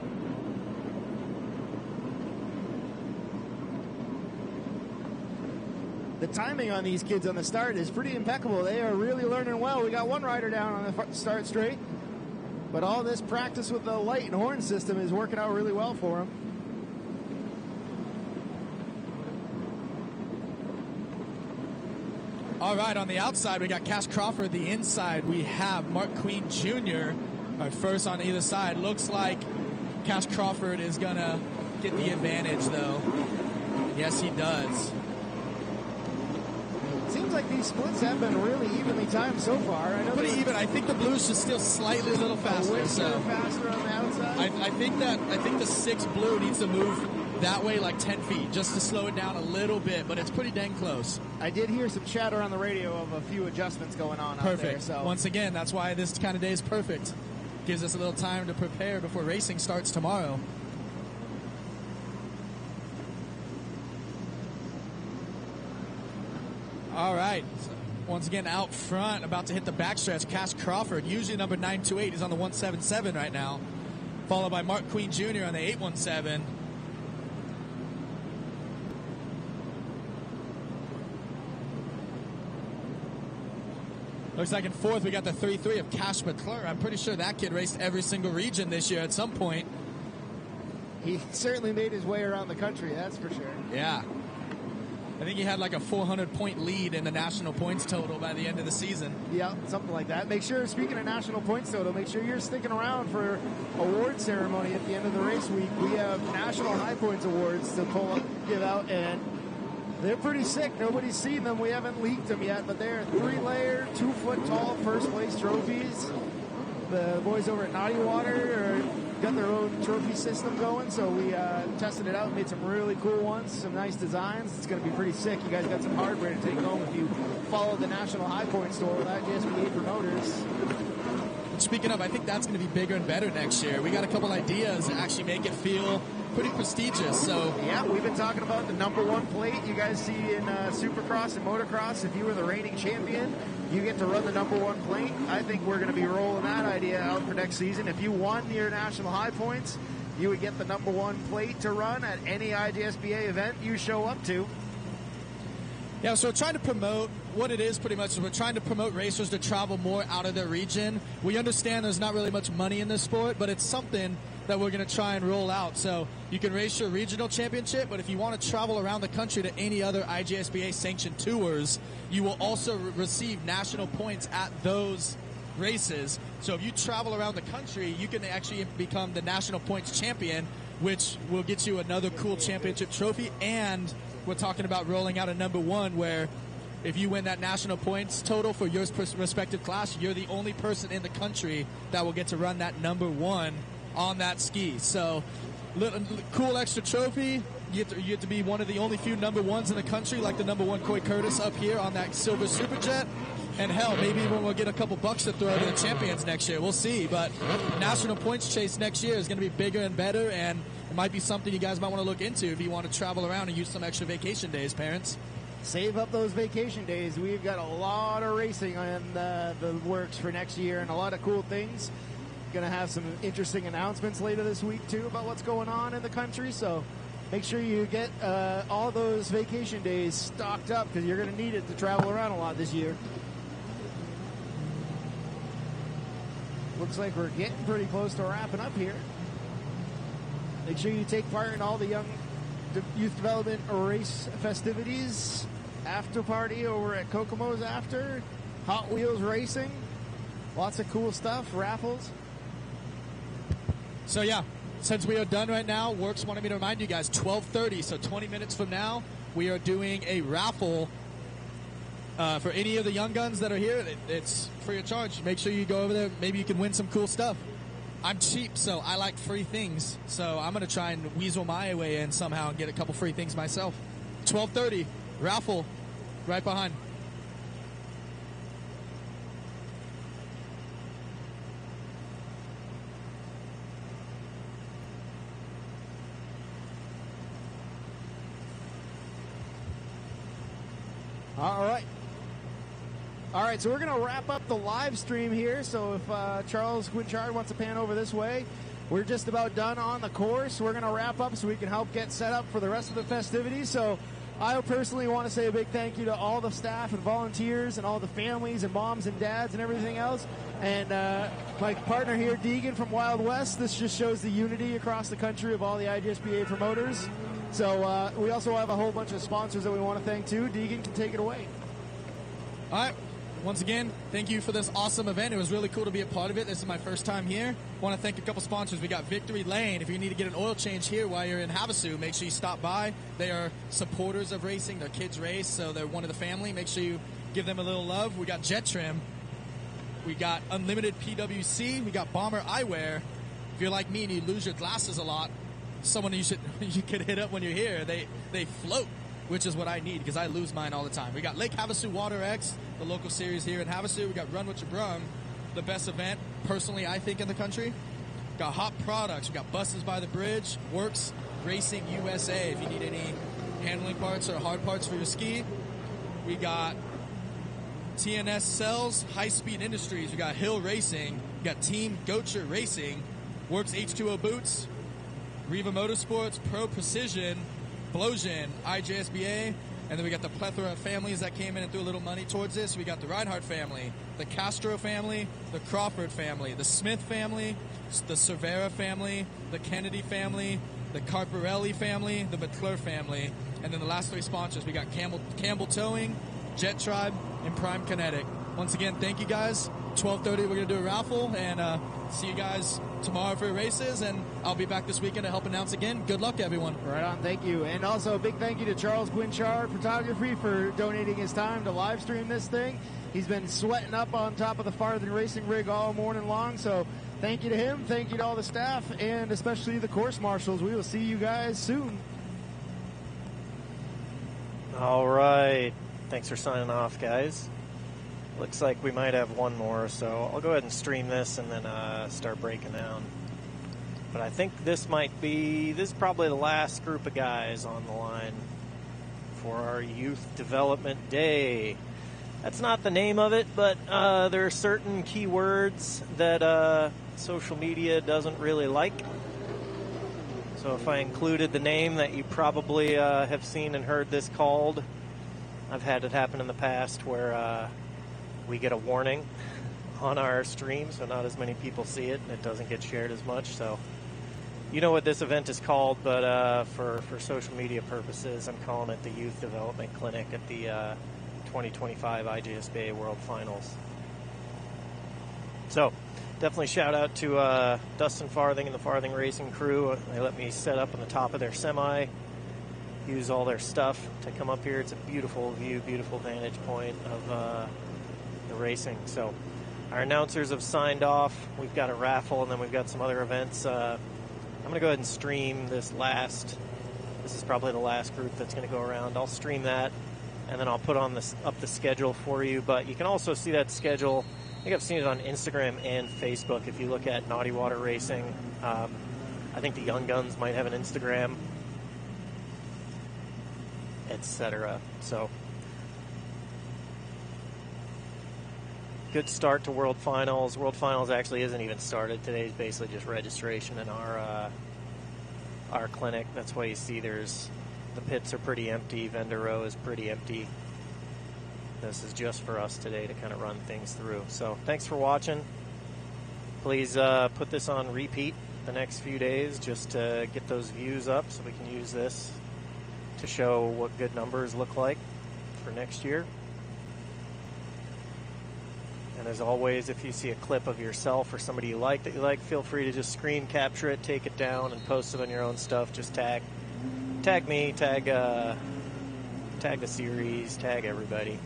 The timing on these kids on the start is pretty impeccable. They are really learning well. We got one rider down on the start straight, but all this practice with the light and horn system is working out really well for them. All right, on the outside, we got Cash Crawford. The inside, we have Mark Queen Jr. First on either side. Looks like Cash Crawford is going to get the advantage, though. Yes, he does. Seems like these splits have been really evenly timed so far. I know pretty even. I think the blues is still slightly a little faster. Faster on the outside. I think the 6 blue needs to move that way like 10 feet just to slow it down a little bit, but it's pretty dang close. I did hear some chatter on the radio of a few adjustments going on out there. So once again, that's why this kind of day is perfect. Gives us a little time to prepare before racing starts tomorrow. All right. Once again, out front, about to hit the backstretch, Cash Crawford, usually number 928. He's on the 177 right now, followed by Mark Queen Jr. on the 817. Looks like in fourth, we got the 3-3 of Cash McClure. I'm pretty sure that kid raced every single region this year at some point. He certainly made his way around the country, that's for sure. Yeah. I think he had like a 400-point lead in the national points total by the end of the season. Yeah, something like that. Make sure, speaking of national points total, make sure you're sticking around for award ceremony at the end of the race week. We have national high points awards to give out, and they're pretty sick. Nobody's seen them. We haven't leaked them yet, but they're 3-layer, 2-foot-tall first-place trophies. The boys over at Naughty Water got their own trophy system going, so we tested it out, made some really cool ones, some nice designs. It's going to be pretty sick. You guys got some hardware to take home if you follow the National High Point store with IJSBA promoters. Speaking of, I think that's going to be bigger and better next year. We got a couple ideas to actually make it feel pretty prestigious. So yeah, we've been talking about the #1 plate you guys see in Supercross and Motocross. If you were the reigning champion, you get to run the #1 plate. I think we're going to be rolling that idea out for next season. If you won your national high points, you would get the #1 plate to run at any IJSBA event you show up to. Yeah, so we're trying to promote what it is pretty much is we're trying to promote racers to travel more out of their region. We understand there's not really much money in this sport, but it's something that we're going to try and roll out. So you can race your regional championship, but if you want to travel around the country to any other IJSBA sanctioned tours, you will also receive national points at those races. So if you travel around the country, you can actually become the national points champion, which will get you another cool championship trophy. And we're talking about rolling out a number one, where if you win that national points total for your respective class, you're the only person in the country that will get to run that number one on that ski. So cool extra trophy. You get to be one of the only few number ones in the country, like the number one Coy Curtis up here on that silver Superjet. And hell, maybe even we'll get a couple bucks to throw to the champions next year. We'll see. But national points chase next year is going to be bigger and better, and it might be something you guys might want to look into if you want to travel around and use some extra vacation days, parents. Save up those vacation days. We've got a lot of racing on the works for next year and a lot of cool things. Going to have some interesting announcements later this week, too, about what's going on in the country. So make sure you get all those vacation days stocked up, because you're going to need it to travel around a lot this year. Looks like we're getting pretty close to wrapping up here. Make sure you take part in all the young youth development race festivities. After party over at Kokomos after. Hot Wheels racing. Lots of cool stuff. Raffles. So yeah, since we are done right now, Works wanted me to remind you guys, 12:30, so 20 minutes from now, we are doing a raffle for any of the young guns that are here. It's free of charge. Make sure you go over there. Maybe you can win some cool stuff. I'm cheap, so I like free things. So I'm going to try and weasel my way in somehow and get a couple free things myself. 12:30, raffle, right behind. All right, so we're going to wrap up the live stream here. So if Charles Quinchard wants to pan over this way, we're just about done on the course. We're going to wrap up so we can help get set up for the rest of the festivities. So I personally want to say a big thank you to all the staff and volunteers and all the families and moms and dads and everything else. And my partner here, Deegan from Wild West. This just shows the unity across the country of all the IJSBA promoters. So we also have a whole bunch of sponsors that we want to thank too. Deegan can take it away. All right. Once again, thank you for this awesome event. It was really cool to be a part of it. This is my first time here. Want to thank a couple sponsors. We got Victory Lane. If you need to get an oil change here while you're in Havasu, make sure you stop by. They are supporters of racing. Their kids race, so they're one of the family. Make sure you give them a little love. We got Jet Trim. We got Unlimited PWC. We got Bomber Eyewear. If you're like me and you lose your glasses a lot, someone you could hit up when you're here. They float, which is what I need because I lose mine all the time. We got Lake Havasu Water X, the local series here in Havasu. We got Run With Your Brum, the best event, personally, I think, in the country. Got Hot Products. We got Buses by the Bridge, Works Racing USA. If you need any handling parts or hard parts for your ski. We got TNS Cells, High Speed Industries. We got Hill Racing. We got Team Gocher Racing, Works H2O Boots, Riva Motorsports, Pro Precision, Blowgen, IJSBA, and then we got the plethora of families that came in and threw a little money towards this. We got the Reinhardt family, the Castro family, the Crawford family, the Smith family, the Cervera family, the Kennedy family, the Carparelli family, the McClure family, and then the last three sponsors. We got Campbell Towing, Jet Tribe, and Prime Kinetic. Once again, thank you guys. 12:30, we're going to do a raffle, and see you guys tomorrow for your races, and I'll be back this weekend to help announce again. Good luck, everyone. Right on, thank you. And also a big thank you to Charles Quinchard Photography for donating his time to live stream this thing. He's been sweating up on top of the farther racing rig all morning long, so thank you to him, thank you to all the staff, and especially the course marshals. We will see you guys soon. All right. Thanks for signing off, guys. Looks like we might have one more, so I'll go ahead and stream this and then start breaking down. But I think this is probably the last group of guys on the line for our Youth Development Day. That's not the name of it, but there are certain keywords that social media doesn't really like. So if I included the name that you probably have seen and heard this called, I've had it happen in the past where we get a warning on our stream, so not as many people see it, and it doesn't get shared as much. So You know what this event is called, but for social media purposes, I'm calling it the Youth Development Clinic at the 2025 IJSBA World Finals. So, definitely shout out to Dustin Farthing and the Farthing Racing crew. They let me set up on the top of their semi, use all their stuff to come up here. It's a beautiful view, beautiful vantage point of the racing. So, our announcers have signed off. We've got a raffle, and then we've got some other events. I'm going to go ahead and stream this is probably the last group that's going to go around. I'll stream that, and then I'll put on up the schedule for you. But you can also see that schedule. I think I've seen it on Instagram and Facebook. If you look at Naughty Water Racing, I think the Young Guns might have an Instagram, etc. So, good start to World Finals. World Finals actually isn't even started. Today's basically just registration in our clinic. That's why you see the pits are pretty empty. Vendor row is pretty empty. This is just for us today to kind of run things through. So thanks for watching. Please put this on repeat the next few days just to get those views up so we can use this to show what good numbers look like for next year. And as always, if you see a clip of yourself or somebody you like, feel free to just screen capture it, take it down, and post it on your own stuff. Just tag me, tag the series, tag everybody.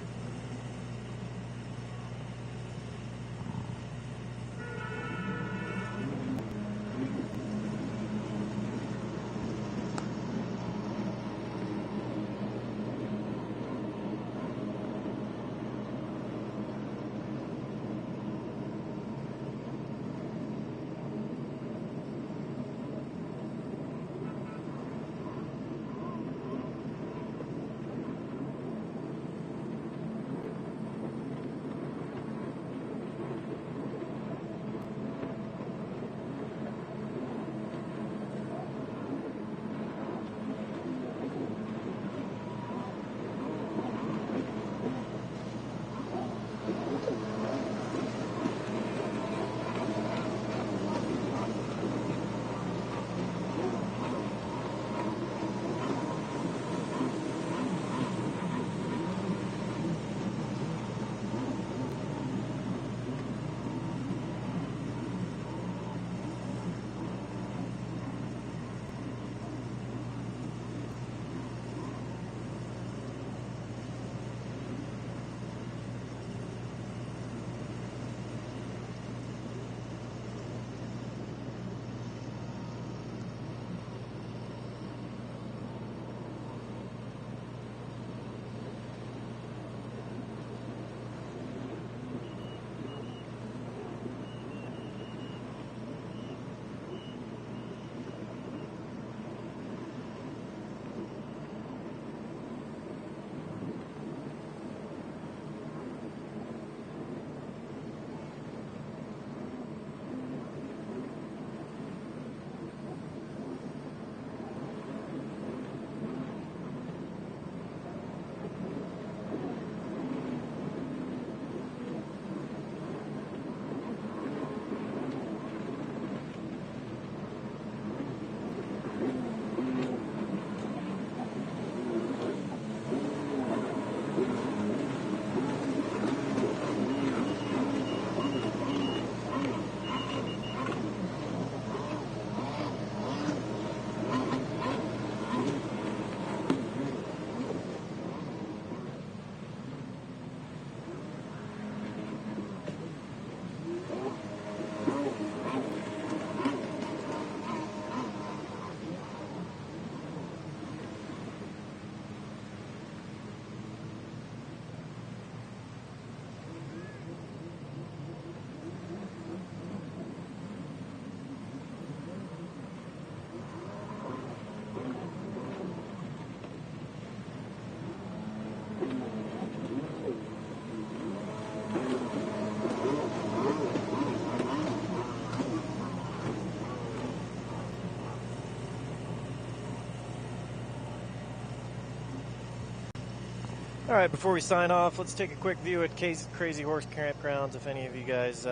All right, before we sign off, let's take a quick view at Crazy Horse Campgrounds. If any of you guys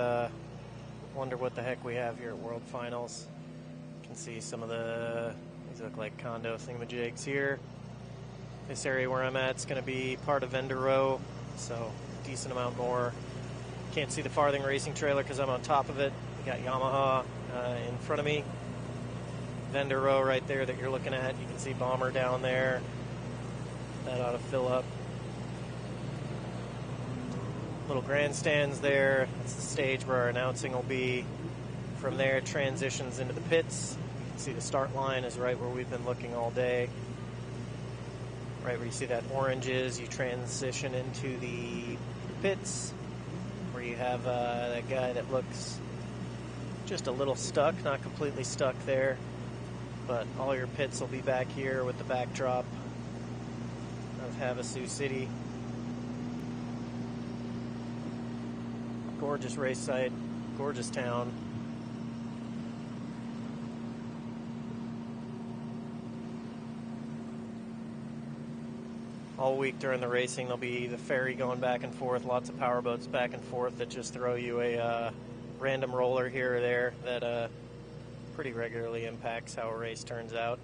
wonder what the heck we have here at World Finals, can see some of these look like condo thingamajigs here. This area where I'm at is going to be part of vendor row, so decent amount more. Can't see the farthing racing trailer because I'm on top of it. We got Yamaha in front of me. Vendor row right there that you're looking at. You can see Bomber down there. That ought to fill up. Little grandstands there. That's the stage where our announcing will be. From there, it transitions into the pits. You can see the start line is right where we've been looking all day. Right where you see that orange is, you transition into the pits, where you have that guy that looks just a little stuck, not completely stuck there, but all your pits will be back here with the backdrop of Havasu City. Gorgeous race site, gorgeous town. All week during the racing, there'll be the ferry going back and forth, lots of power boats back and forth that just throw you a random roller here or there that pretty regularly impacts how a race turns out.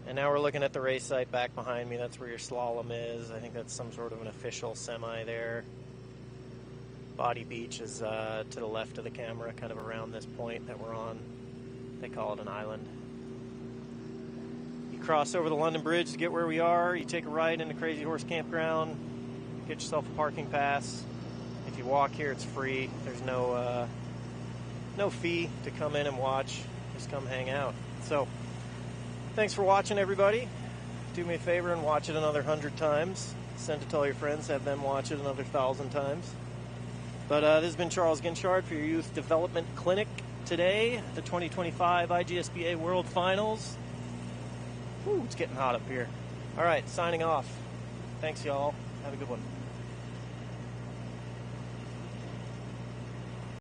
And now we're looking at the race site back behind me. That's where your slalom is. I think that's some sort of an official semi there. Body Beach is to the left of the camera, kind of around this point that we're on. They call it an island. Cross over the London Bridge to get where we are. You take a ride into Crazy Horse Campground, get yourself a parking pass. If you walk here, it's free. There's no fee to come in and watch. Just come hang out. So, thanks for watching, everybody. Do me a favor and watch it another 100 times. Send it to all your friends. Have them watch it another 1,000 times. But this has been Charles Ginchard for your Youth Development Clinic today, the 2025 IJSBA World Finals. Ooh, it's getting hot up here. All right, signing off. Thanks, y'all. Have a good one.